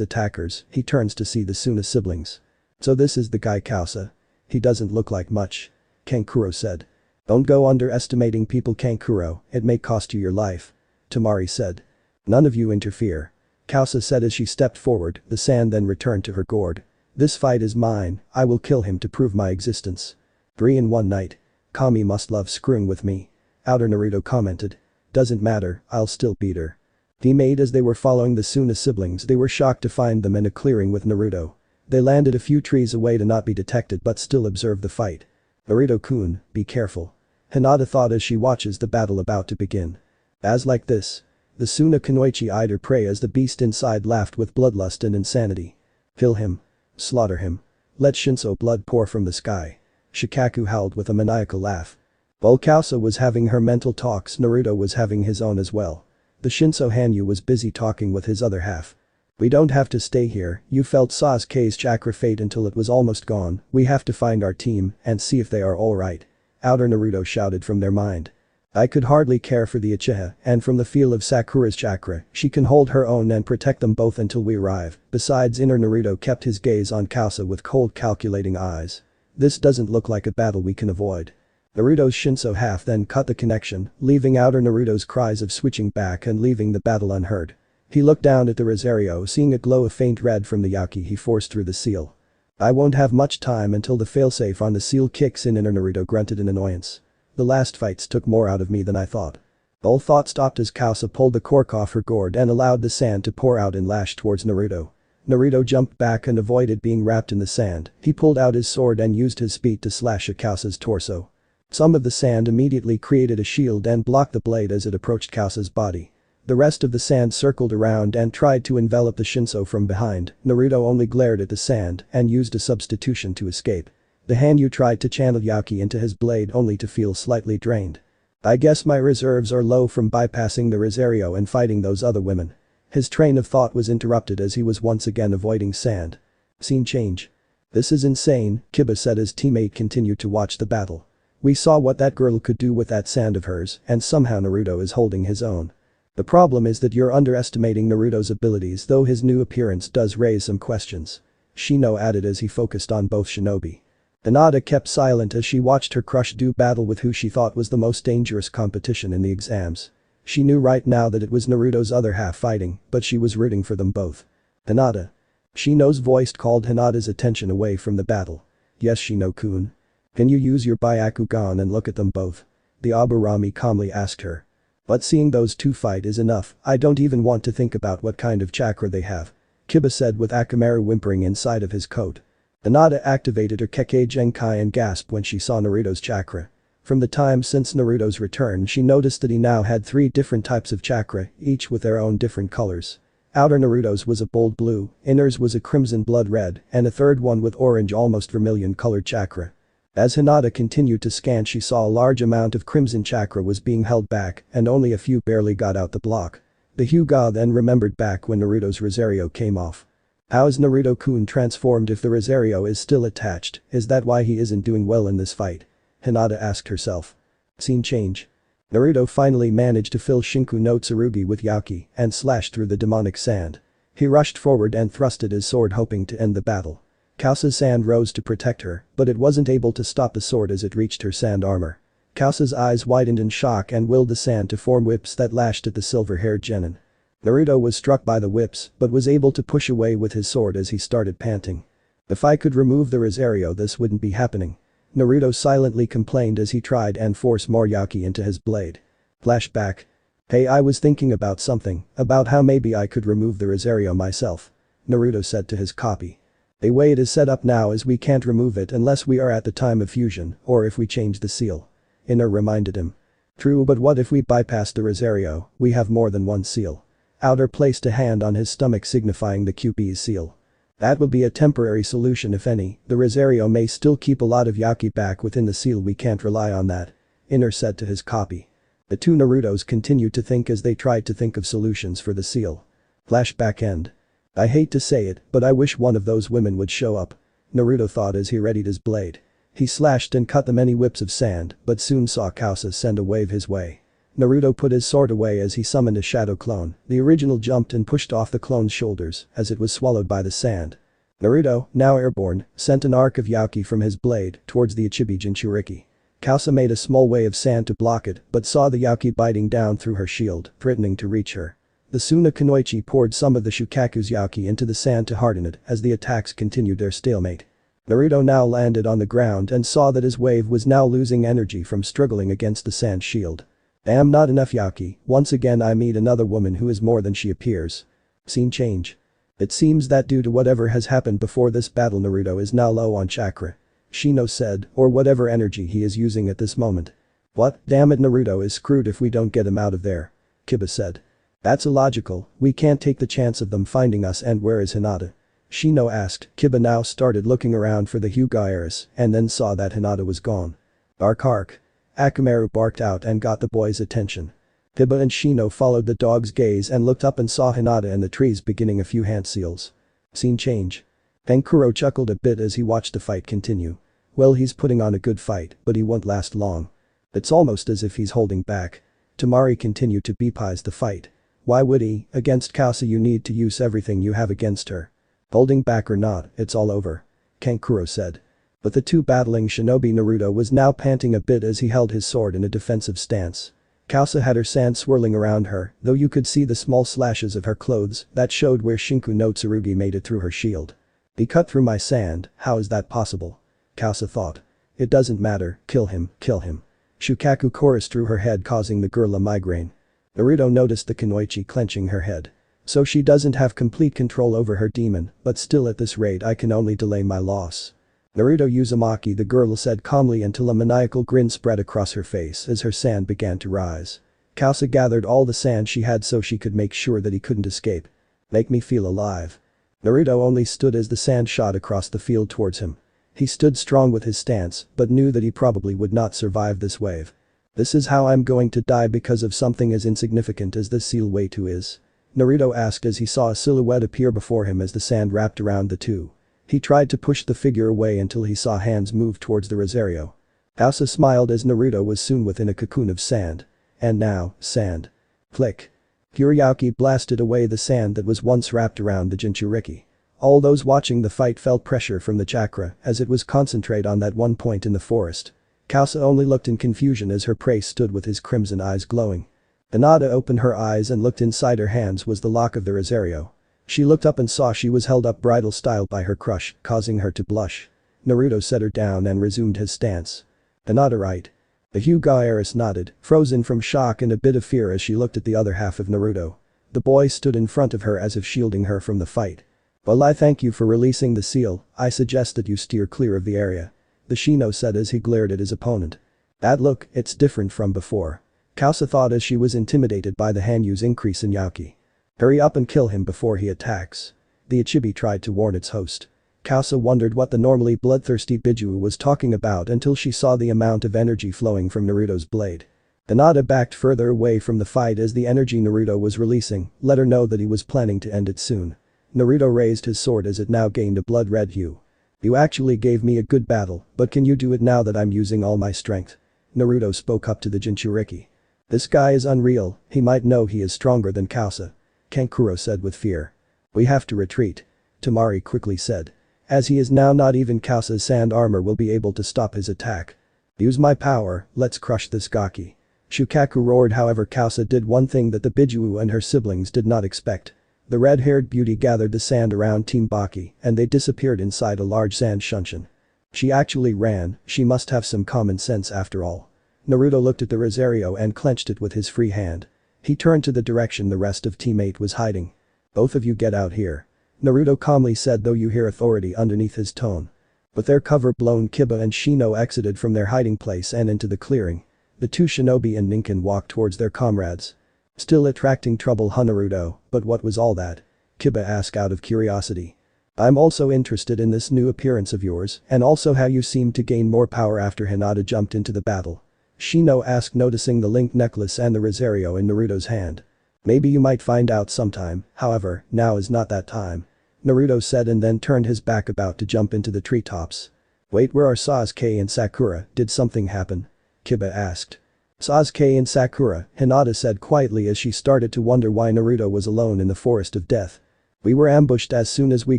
attackers, he turns to see the Suna siblings. "So this is the guy Kaiusa. He doesn't look like much," Kankuro said. "Don't go underestimating people, Kankuro, it may cost you your life," Temari said. "None of you interfere," Kaiusa said as she stepped forward, the sand then returned to her gourd. "This fight is mine, I will kill him to prove my existence." 3 in 1 night. "Kami must love screwing with me," Outer Naruto commented. "Doesn't matter, I'll still beat her." Teammate as they were following the Suna siblings, they were shocked to find them in a clearing with Naruto. They landed a few trees away to not be detected but still observed the fight. "Naruto-kun, be careful," Hinata thought as she watches the battle about to begin. As like this. The Suna Kunoichi eyed her prey as the beast inside laughed with bloodlust and insanity. "Kill him. Slaughter him. Let Shinso blood pour from the sky." Shikaku howled with a maniacal laugh. While Kaiusa was having her mental talks, Naruto was having his own as well. The Shinso Hanyu was busy talking with his other half. "We don't have to stay here, you felt Sasuke's chakra fade until it was almost gone, we have to find our team and see if they are alright," Outer Naruto shouted from their mind. "I could hardly care for the Uchiha, and from the feel of Sakura's chakra, she can hold her own and protect them both until we arrive." Besides, Inner Naruto kept his gaze on Kaiusa with cold calculating eyes. "This doesn't look like a battle we can avoid." Naruto's Shinso half then cut the connection, leaving Outer Naruto's cries of switching back and leaving the battle unheard. He looked down at the Rosario, seeing a glow of faint red from the Yaki he forced through the seal. "I won't have much time until the failsafe on the seal kicks in," Inner Naruto grunted in annoyance. "The last fights took more out of me than I thought." All thought stopped as Kaiusa pulled the cork off her gourd and allowed the sand to pour out and lash towards Naruto. Naruto jumped back and avoided being wrapped in the sand. He pulled out his sword and used his speed to slash at Kaiusa's torso. Some of the sand immediately created a shield and blocked the blade as it approached Kaiusa's body. The rest of the sand circled around and tried to envelop the Shinso from behind. Naruto only glared at the sand and used a substitution to escape. The Hanyu tried to channel Yaki into his blade only to feel slightly drained. "I guess my reserves are low from bypassing the Rosario and fighting those other women." His train of thought was interrupted as he was once again avoiding sand. Scene change. "This is insane," Kiba said as teammate continued to watch the battle. "We saw what that girl could do with that sand of hers, and somehow Naruto is holding his own. The problem is that you're underestimating Naruto's abilities, though his new appearance does raise some questions," Shino added as he focused on both shinobi. Hinata kept silent as she watched her crush do battle with who she thought was the most dangerous competition in the exams. She knew right now that it was Naruto's other half fighting, but she was rooting for them both. "Hinata." Shino's voice called Hinata's attention away from the battle. "Yes, Shino-kun. Can you use your Byakugan and look at them both?" the Aburami calmly asked her. "But seeing those two fight is enough, I don't even want to think about what kind of chakra they have," Kiba said with Akamaru whimpering inside of his coat. Hinata activated her Kekkei Genkai and gasped when she saw Naruto's chakra. From the time since Naruto's return, she noticed that he now had 3 different types of chakra, each with their own different colors. Outer Naruto's was a bold blue, inner's was a crimson blood red, and a third one with orange almost vermilion colored chakra. As Hinata continued to scan, she saw a large amount of crimson chakra was being held back and only a few barely got out the block. The Hyuga then remembered back when Naruto's Rosario came off. How is Naruto-kun transformed if the Rosario is still attached? Is that why he isn't doing well in this fight? Hinata asked herself. Scene change. Naruto finally managed to fill Shinku no Tsurugi with Yaki and slashed through the demonic sand. He rushed forward and thrusted his sword hoping to end the battle. Kausa's sand rose to protect her, but it wasn't able to stop the sword as it reached her sand armor. Kausa's eyes widened in shock and willed the sand to form whips that lashed at the silver-haired genin. Naruto was struck by the whips but was able to push away with his sword as he started panting. If I could remove the Rosario, this wouldn't be happening. Naruto silently complained as he tried and forced more Yaki into his blade. Flashback. Hey, I was thinking about something, about how maybe I could remove the Rosario myself. Naruto said to his copy. The way it is set up now is we can't remove it unless we are at the time of fusion or if we change the seal. Ino reminded him. True, but what if we bypass the Rosario? We have more than one seal. Outer placed a hand on his stomach signifying the QP's seal. That will be a temporary solution if any, the Rosario may still keep a lot of Yaki back within the seal, we can't rely on that. Ino said to his copy. The two Narutos continued to think as they tried to think of solutions for the seal. Flashback end. I hate to say it, but I wish one of those women would show up. Naruto thought as he readied his blade. He slashed and cut the many whips of sand but soon saw Kausa send a wave his way. Naruto put his sword away as he summoned a shadow clone. The original jumped and pushed off the clone's shoulders as it was swallowed by the sand. Naruto, now airborne, sent an arc of Yaki from his blade towards the Ichibi Jinchuriki. Kausa made a small way of sand to block it but saw the Yaki biting down through her shield, threatening to reach her. The Suna Kunoichi poured some of the Shukaku's Yaki into the sand to harden it as the attacks continued their stalemate. Naruto now landed on the ground and saw that his wave was now losing energy from struggling against the sand shield. Damn, not enough Yaki, once again I meet another woman who is more than she appears. Scene change. It seems that due to whatever has happened before this battle, Naruto is now low on chakra. Shino said, or whatever energy he is using at this moment. What, damn it, Naruto is screwed if we don't get him out of there. Kiba said. That's illogical, we can't take the chance of them finding us, and where is Hinata? Shino asked. Kiba now started looking around for the Hyuga heiress and then saw that Hinata was gone. Bark arc. Akamaru barked out and got the boy's attention. Kiba and Shino followed the dog's gaze and looked up and saw Hinata in the trees beginning a few hand seals. Scene change. Kankuro chuckled a bit as he watched the fight continue. Well, he's putting on a good fight, but he won't last long. It's almost as if he's holding back. Temari continued to bepize the fight. Why would he? Against Kausa you need to use everything you have against her. Holding back or not, it's all over. Kankuro said. But the two battling shinobi Naruto was now panting a bit as he held his sword in a defensive stance. Kausa had her sand swirling around her, though you could see the small slashes of her clothes that showed where Shinku no Tsurugi made it through her shield. He cut through my sand, how is that possible? Kausa thought. It doesn't matter, kill him, kill him. Shukaku chorused through her head, causing the girl a migraine. Naruto noticed the Kunoichi clenching her head. So she doesn't have complete control over her demon, but still at this rate I can only delay my loss. Naruto Uzumaki, the girl said calmly until a maniacal grin spread across her face as her sand began to rise. Kausa gathered all the sand she had so she could make sure that he couldn't escape. Make me feel alive. Naruto only stood as the sand shot across the field towards him. He stood strong with his stance but knew that he probably would not survive this wave. This is how I'm going to die because of something as insignificant as this seal weight who is? Naruto asked as he saw a silhouette appear before him as the sand wrapped around the two. He tried to push the figure away until he saw hands move towards the Rosario. Kausa smiled as Naruto was soon within a cocoon of sand. And now, sand. Flick. Kuriyaki blasted away the sand that was once wrapped around the Jinchuriki. All those watching the fight felt pressure from the chakra as it was concentrated on that one point in the forest. Kausa only looked in confusion as her prey stood with his crimson eyes glowing. Hinata opened her eyes and looked inside her hands was the lock of the Rosario. She looked up and saw she was held up bridal style by her crush, causing her to blush. Naruto set her down and resumed his stance. Hinata right. The Hyuga heiress nodded, frozen from shock and a bit of fear as she looked at the other half of Naruto. The boy stood in front of her as if shielding her from the fight. Well, I thank you for releasing the seal, I suggest that you steer clear of the area. The Shino said as he glared at his opponent. That look, it's different from before. Kausa thought as she was intimidated by the Hanyu's increase in Yaki. Hurry up and kill him before he attacks. The Ichibi tried to warn its host. Kausa wondered what the normally bloodthirsty Biju was talking about until she saw the amount of energy flowing from Naruto's blade. Hinata backed further away from the fight as the energy Naruto was releasing let her know that he was planning to end it soon. Naruto raised his sword as it now gained a blood-red hue. You actually gave me a good battle, but can you do it now that I'm using all my strength? Naruto spoke up to the Jinchuriki. This guy is unreal, he might know he is stronger than Kasa. Kankuro said with fear. We have to retreat. Temari quickly said. As he is now not even Kasa's sand armor will be able to stop his attack. Use my power, let's crush this Gaki. Shukaku roared. However, Kasa did one thing that the Biju and her siblings did not expect. The red-haired beauty gathered the sand around Team Baki and they disappeared inside a large sand shunshin. She actually ran, she must have some common sense after all. Naruto looked at the Rosario and clenched it with his free hand. He turned to the direction the rest of Team 8 was hiding. Both of you get out here. Naruto calmly said, though you hear authority underneath his tone. With their cover blown, Kiba and Shino exited from their hiding place and into the clearing. The two shinobi and Ninken walked towards their comrades. Still attracting trouble, huh, Naruto, but what was all that? Kiba asked out of curiosity. I'm also interested in this new appearance of yours and also how you seemed to gain more power after Hinata jumped into the battle. Shino asked, noticing the link necklace and the Rosario in Naruto's hand. Maybe you might find out sometime, however, now is not that time. Naruto said and then turned his back about to jump into the treetops. Wait, where are Sasuke and Sakura? Did something happen? Kiba asked. Sasuke and Sakura, Hinata said quietly as she started to wonder why Naruto was alone in the forest of death. We were ambushed as soon as we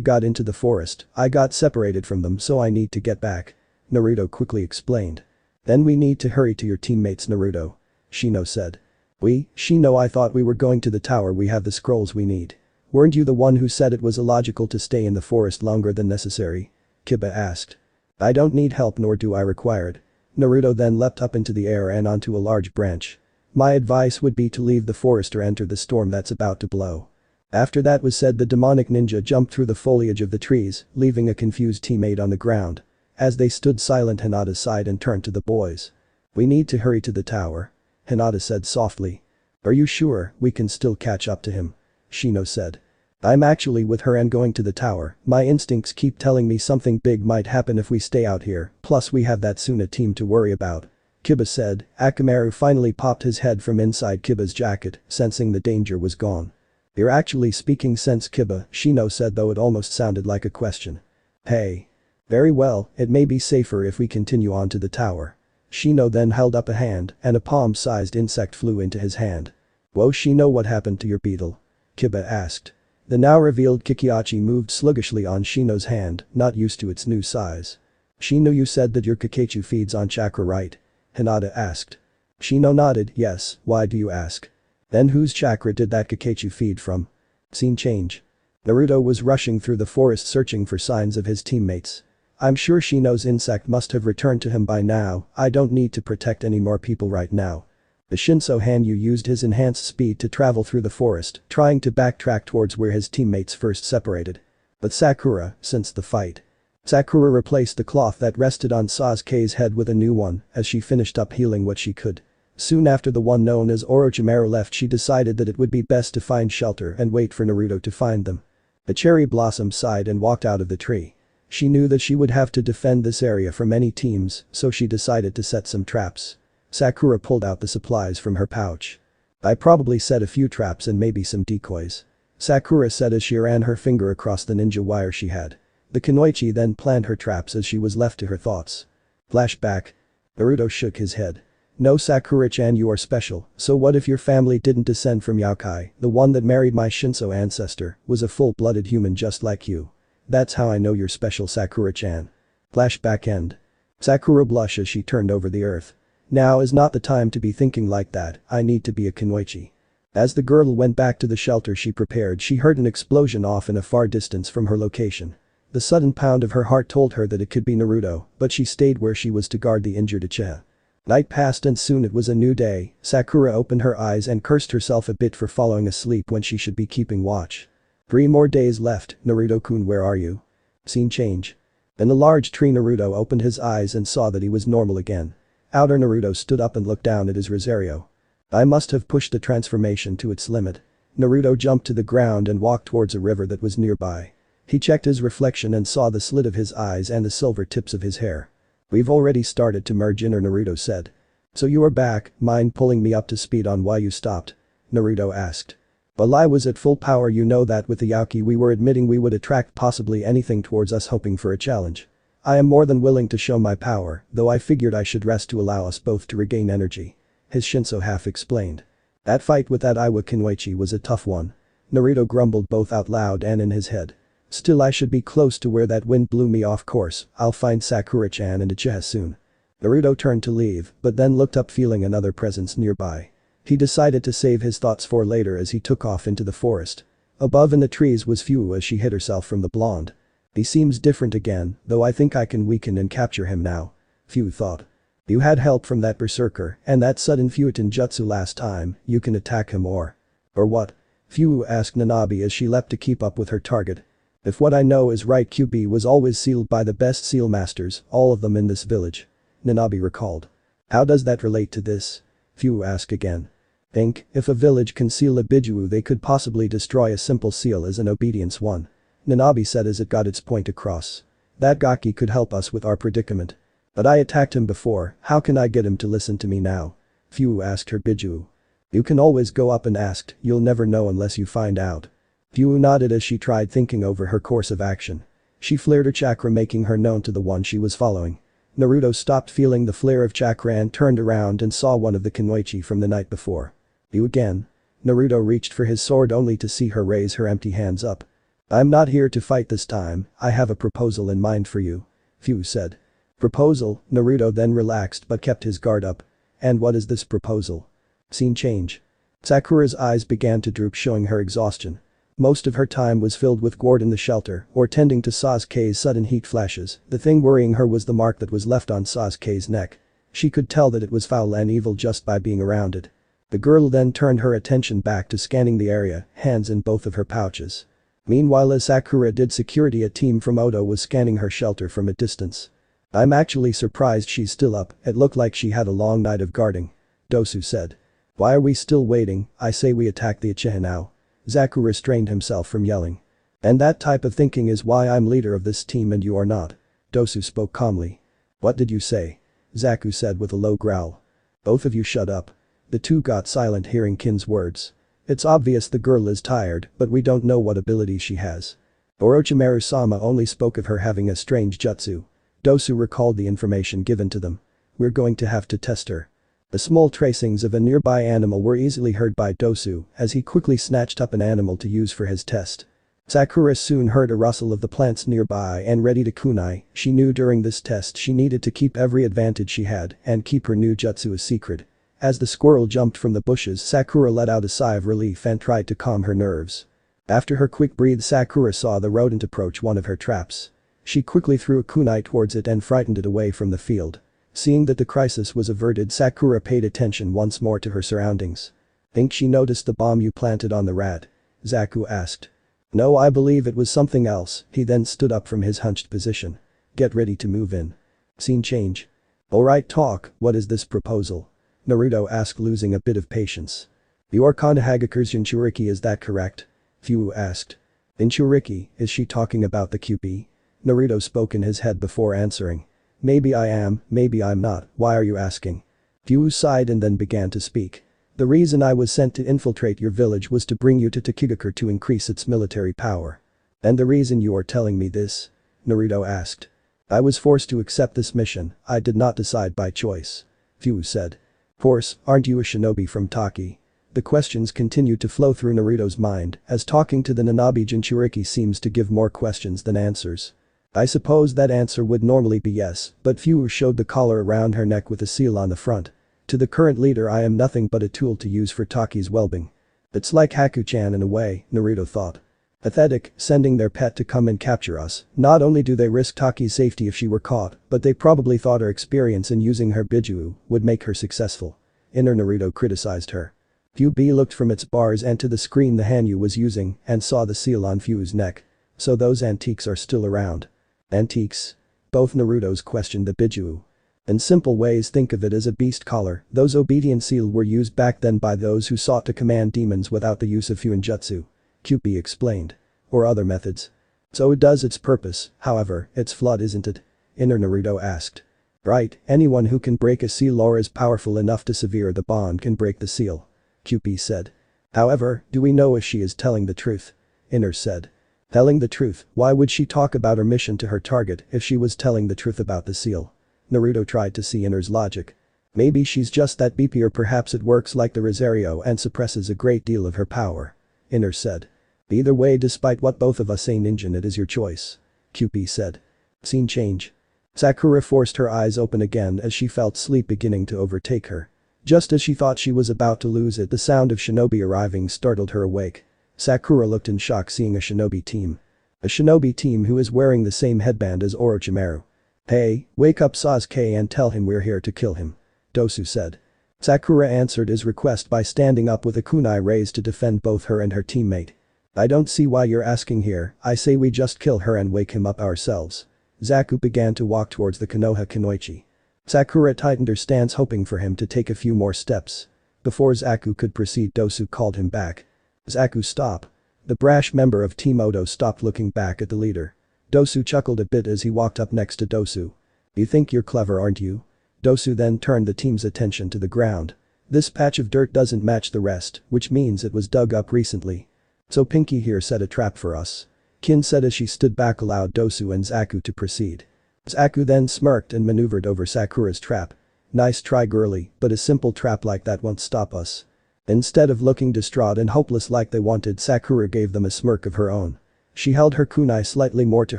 got into the forest, I got separated from them so I need to get back. Naruto quickly explained. Then we need to hurry to your teammates, Naruto. Shino said. Shino, I thought we were going to the tower. We have the scrolls we need. Weren't you the one who said it was illogical to stay in the forest longer than necessary? Kiba asked. I don't need help nor do I require it. Naruto then leapt up into the air and onto a large branch. My advice would be to leave the forest or enter the storm that's about to blow. After that was said, the demonic ninja jumped through the foliage of the trees, leaving a confused teammate on the ground. As they stood silent, Hinata sighed and turned to the boys. We need to hurry to the tower. Hinata said softly. Are you sure we can still catch up to him? Shino said. I'm actually with her and going to the tower. My instincts keep telling me something big might happen if we stay out here, plus we have that Suna team to worry about. Kiba said. Akamaru finally popped his head from inside Kiba's jacket, sensing the danger was gone. You're actually speaking sense, Kiba, Shino said, though it almost sounded like a question. Hey. Very well, it may be safer if we continue on to the tower. Shino then held up a hand and a palm-sized insect flew into his hand. Whoa, Shino, what happened to your beetle? Kiba asked. The now revealed Kikiachi moved sluggishly on Shino's hand, not used to its new size. Shino, you said that your Kakachu feeds on chakra, right? Hinata asked. Shino nodded. Yes, why do you ask? Then whose chakra did that Kakachu feed from? Scene change. Naruto was rushing through the forest searching for signs of his teammates. I'm sure Shino's insect must have returned to him by now. I don't need to protect any more people right now. The Shinso Hanyu used his enhanced speed to travel through the forest, trying to backtrack towards where his teammates first separated. But Sakura, since the fight. Sakura replaced the cloth that rested on Sasuke's head with a new one as she finished up healing what she could. Soon after the one known as Orochimaru left, she decided that it would be best to find shelter and wait for Naruto to find them. The cherry blossom sighed and walked out of the tree. She knew that she would have to defend this area from any teams, so she decided to set some traps. Sakura pulled out the supplies from her pouch. I probably set a few traps and maybe some decoys. Sakura said as she ran her finger across the ninja wire she had. The Kunoichi then planned her traps as she was left to her thoughts. Flashback. Naruto shook his head. No, Sakura-chan, you are special, so what if your family didn't descend from Yakai? The one that married my Shinso ancestor was a full-blooded human just like you. That's how I know you're special, Sakura-chan. Flashback end. Sakura blushed as she turned over the earth. Now is not the time to be thinking like that, I need to be a Kunoichi. As the girl went back to the shelter she prepared, she heard an explosion off in a far distance from her location. The sudden pound of her heart told her that it could be Naruto, but she stayed where she was to guard the injured Uchiha. Night passed and soon it was a new day. Sakura opened her eyes and cursed herself a bit for falling asleep when she should be keeping watch. 3 more days left, Naruto-kun, where are you? Scene change. In the large tree, Naruto opened his eyes and saw that he was normal again. Outer Naruto stood up and looked down at his Rosario. I must have pushed the transformation to its limit. Naruto jumped to the ground and walked towards a river that was nearby. He checked his reflection and saw the slit of his eyes and the silver tips of his hair. We've already started to merge inner, Naruto said. So you are back, mind pulling me up to speed on why you stopped? Naruto asked. While I was at full power, you know that with the Yaoki we were admitting we would attract possibly anything towards us hoping for a challenge. I am more than willing to show my power, though I figured I should rest to allow us both to regain energy. His Shinso half explained. That fight with that Iwa Kunoichi was a tough one. Naruto grumbled both out loud and in his head. Still, I should be close to where that wind blew me off course. I'll find Sakura-chan and Uchiha soon. Naruto turned to leave, but then looked up feeling another presence nearby. He decided to save his thoughts for later as he took off into the forest. Above in the trees was Fu as she hid herself from the blonde. He seems different again, though I think I can weaken and capture him now. Fu thought. You had help from that berserker and that sudden Futon jutsu last time, you can attack him or what? Fu asked Nanabe as she leapt to keep up with her target. If what I know is right, QB was always sealed by the best seal masters, all of them in this village. Nanabe recalled. How does that relate to this? Fu asked again. Think, if a village can seal a Biju they could possibly destroy a simple seal as an obedience one. Nanabe said as it got its point across. That Gaki could help us with our predicament. But I attacked him before, how can I get him to listen to me now? Fu asked her Biju. You can always go up and ask, you'll never know unless you find out. Fu nodded as she tried thinking over her course of action. She flared her chakra making her known to the one she was following. Naruto stopped feeling the flare of chakra and turned around and saw one of the Kunoichi from the night before. You again? Naruto reached for his sword only to see her raise her empty hands up. I'm not here to fight this time, I have a proposal in mind for you. Fu said. Proposal? Naruto then relaxed but kept his guard up. And what is this proposal? Scene change. Sakura's eyes began to droop showing her exhaustion. Most of her time was filled with Gord in the shelter or tending to Sasuke's sudden heat flashes. The thing worrying her was the mark that was left on Sasuke's neck. She could tell that it was foul and evil just by being around it. The girl then turned her attention back to scanning the area, hands in both of her pouches. Meanwhile, as Sakura did security, a team from Oto was scanning her shelter from a distance. I'm actually surprised she's still up, it looked like she had a long night of guarding. Dosu said. Why are we still waiting? I say we attack the Uchiha now. Zaku restrained himself from yelling. And that type of thinking is why I'm leader of this team and you are not. Dosu spoke calmly. What did you say? Zaku said with a low growl. Both of you shut up. The two got silent hearing Kin's words. It's obvious the girl is tired, but we don't know what ability she has. Orochimaru-sama only spoke of her having a strange jutsu. Dosu recalled the information given to them. We're going to have to test her. The small tracings of a nearby animal were easily heard by Dosu as he quickly snatched up an animal to use for his test. Sakura soon heard a rustle of the plants nearby and ready to kunai. She knew during this test she needed to keep every advantage she had and keep her new jutsu a secret. As the squirrel jumped from the bushes, Sakura let out a sigh of relief and tried to calm her nerves. After her quick breathe, Sakura saw the rodent approach one of her traps. She quickly threw a kunai towards it and frightened it away from the field. Seeing that the crisis was averted, Sakura paid attention once more to her surroundings. Think she noticed the bomb you planted on the rat? Zaku asked. No, I believe it was something else. He then stood up from his hunched position. Get ready to move in. Scene change. Alright, talk, what is this proposal? Naruto asked, losing a bit of patience. You're Konohagakure's Jinchuriki, is that correct? Fu asked. Jinchuriki, is she talking about the QB? Naruto spoke in his head before answering. Maybe I am, maybe I'm not, why are you asking? Fu sighed and then began to speak. The reason I was sent to infiltrate your village was to bring you to Tokigakure to increase its military power. And the reason you are telling me this? Naruto asked. I was forced to accept this mission, I did not decide by choice. Fu said. Force, aren't you a shinobi from Taki? The questions continued to flow through Naruto's mind as talking to the Nanabe Jinchuriki seems to give more questions than answers. I suppose that answer would normally be yes, but Fu showed the collar around her neck with a seal on the front. To the current leader, I am nothing but a tool to use for Taki's well-being. It's like Haku-chan in a way, Naruto thought. Pathetic, sending their pet to come and capture us. Not only do they risk Taki's safety if she were caught, but they probably thought her experience in using her Biju would make her successful. Inner Naruto criticized her. Fu B looked from its bars and to the screen the Hanyu was using and saw the seal on Fu's neck. So those antiques are still around. Antiques? Both Narutos questioned the Biju. In simple ways, think of it as a beast collar. Those obedient seal were used back then by those who sought to command demons without the use of Fuinjutsu. QB explained. Or other methods. So it does its purpose, however, it's flawed, isn't it? Inner Naruto asked. Right, anyone who can break a seal or is powerful enough to sever the bond can break the seal. QB said. However, do we know if she is telling the truth? Inner said. Telling the truth, why would she talk about her mission to her target if she was telling the truth about the seal? Naruto tried to see Inner's logic. Maybe she's just that BP, or perhaps it works like the Rosario and suppresses a great deal of her power. Inner said. Either way, despite what both of us say, Ninja, it is your choice. QP said. Scene change. Sakura forced her eyes open again as she felt sleep beginning to overtake her. Just as she thought she was about to lose it, the sound of shinobi arriving startled her awake. Sakura looked in shock, seeing a shinobi team. A shinobi team who is wearing the same headband as Orochimaru. Hey, wake up Sasuke and tell him we're here to kill him. Dosu said. Sakura answered his request by standing up with a kunai raised to defend both her and her teammate. I don't see why you're asking here, I say we just kill her and wake him up ourselves. Zaku began to walk towards the Konoha Kunoichi. Sakura tightened her stance, hoping for him to take a few more steps. Before Zaku could proceed, Dosu called him back. Zaku, stop. The brash member of Team Odo stopped, looking back at the leader. Dosu chuckled a bit as he walked up next to Dosu. You think you're clever, aren't you? Dosu then turned the team's attention to the ground. This patch of dirt doesn't match the rest, which means it was dug up recently. So Pinky here set a trap for us. Kin said as she stood back, allowed Dosu and Zaku to proceed. Zaku then smirked and maneuvered over Sakura's trap. Nice try, girly, but a simple trap like that won't stop us. Instead of looking distraught and hopeless like they wanted, Sakura gave them a smirk of her own. She held her kunai slightly more to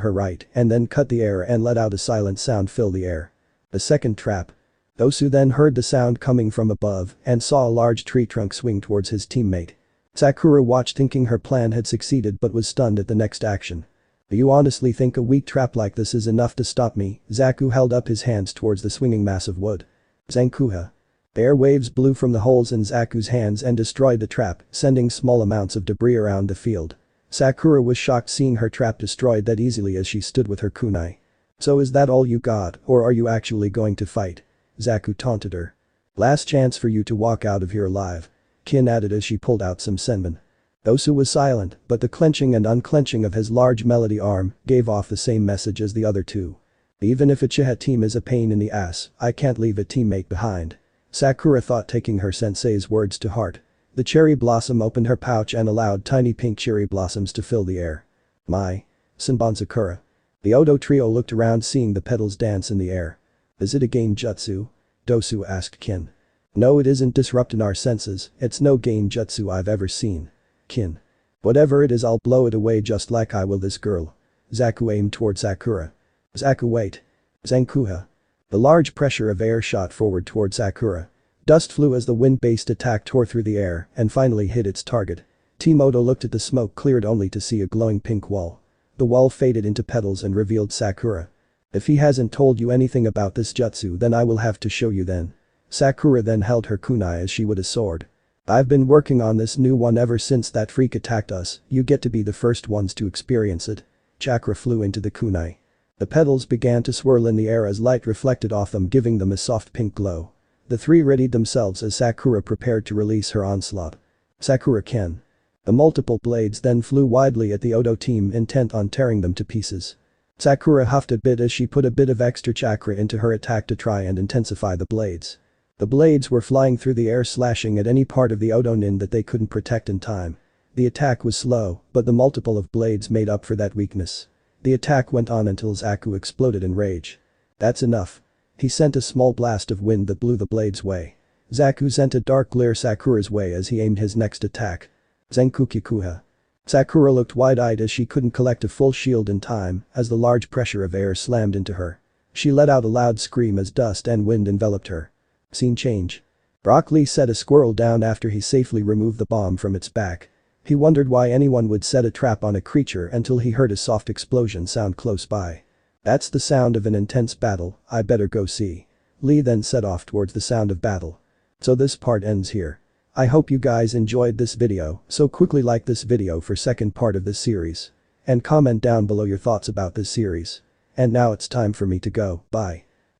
her right and then cut the air and let out a silent sound fill the air. A second trap. Dosu then heard the sound coming from above and saw a large tree trunk swing towards his teammate. Sakura watched, thinking her plan had succeeded, but was stunned at the next action. Do you honestly think a weak trap like this is enough to stop me? Zaku held up his hands towards the swinging mass of wood. Zankuha. Air waves blew from the holes in Zaku's hands and destroyed the trap, sending small amounts of debris around the field. Sakura was shocked seeing her trap destroyed that easily as she stood with her kunai. So is that all you got, or are you actually going to fight? Zaku taunted her. Last chance for you to walk out of here alive. Kin added as she pulled out some senbon. Dosu was silent, but the clenching and unclenching of his large melody arm gave off the same message as the other two. Even if Uchiha team is a pain in the ass, I can't leave a teammate behind. Sakura thought, taking her sensei's words to heart. The cherry blossom opened her pouch and allowed tiny pink cherry blossoms to fill the air. My. Senbon Sakura. The Odo trio looked around, seeing the petals dance in the air. Is it a genjutsu? Dosu asked Kin. No, it isn't, disrupting our senses, it's no genjutsu I've ever seen. Kin. Whatever it is, I'll blow it away just like I will this girl. Zaku aimed toward Sakura. Zaku, wait. Zankuha. The large pressure of air shot forward toward Sakura. Dust flew as the wind-based attack tore through the air and finally hit its target. Team Odo looked at the smoke cleared only to see a glowing pink wall. The wall faded into petals and revealed Sakura. If he hasn't told you anything about this jutsu, then I will have to show you then. Sakura then held her kunai as she would a sword. I've been working on this new one ever since that freak attacked us, you get to be the first ones to experience it. Chakra flew into the kunai. The petals began to swirl in the air as light reflected off them, giving them a soft pink glow. The three readied themselves as Sakura prepared to release her onslaught. Sakura Ken. The multiple blades then flew widely at the Odo team, intent on tearing them to pieces. Sakura huffed a bit as she put a bit of extra chakra into her attack to try and intensify the blades. The blades were flying through the air, slashing at any part of the Odo nin that they couldn't protect in time. The attack was slow, but the multiple of blades made up for that weakness. The attack went on until Zaku exploded in rage. That's enough. He sent a small blast of wind that blew the blades away. Zaku sent a dark glare Sakura's way as he aimed his next attack. Zenkukikuha. Sakura looked wide-eyed as she couldn't collect a full shield in time as the large pressure of air slammed into her. She let out a loud scream as dust and wind enveloped her. Scene change. Rock Lee set a squirrel down after he safely removed the bomb from its back. He wondered why anyone would set a trap on a creature until he heard a soft explosion sound close by. That's the sound of an intense battle, I better go see. Lee then set off towards the sound of battle. So this part ends here. I hope you guys enjoyed this video, so quickly like this video for second part of this series. And comment down below your thoughts about this series. And now it's time for me to go, bye.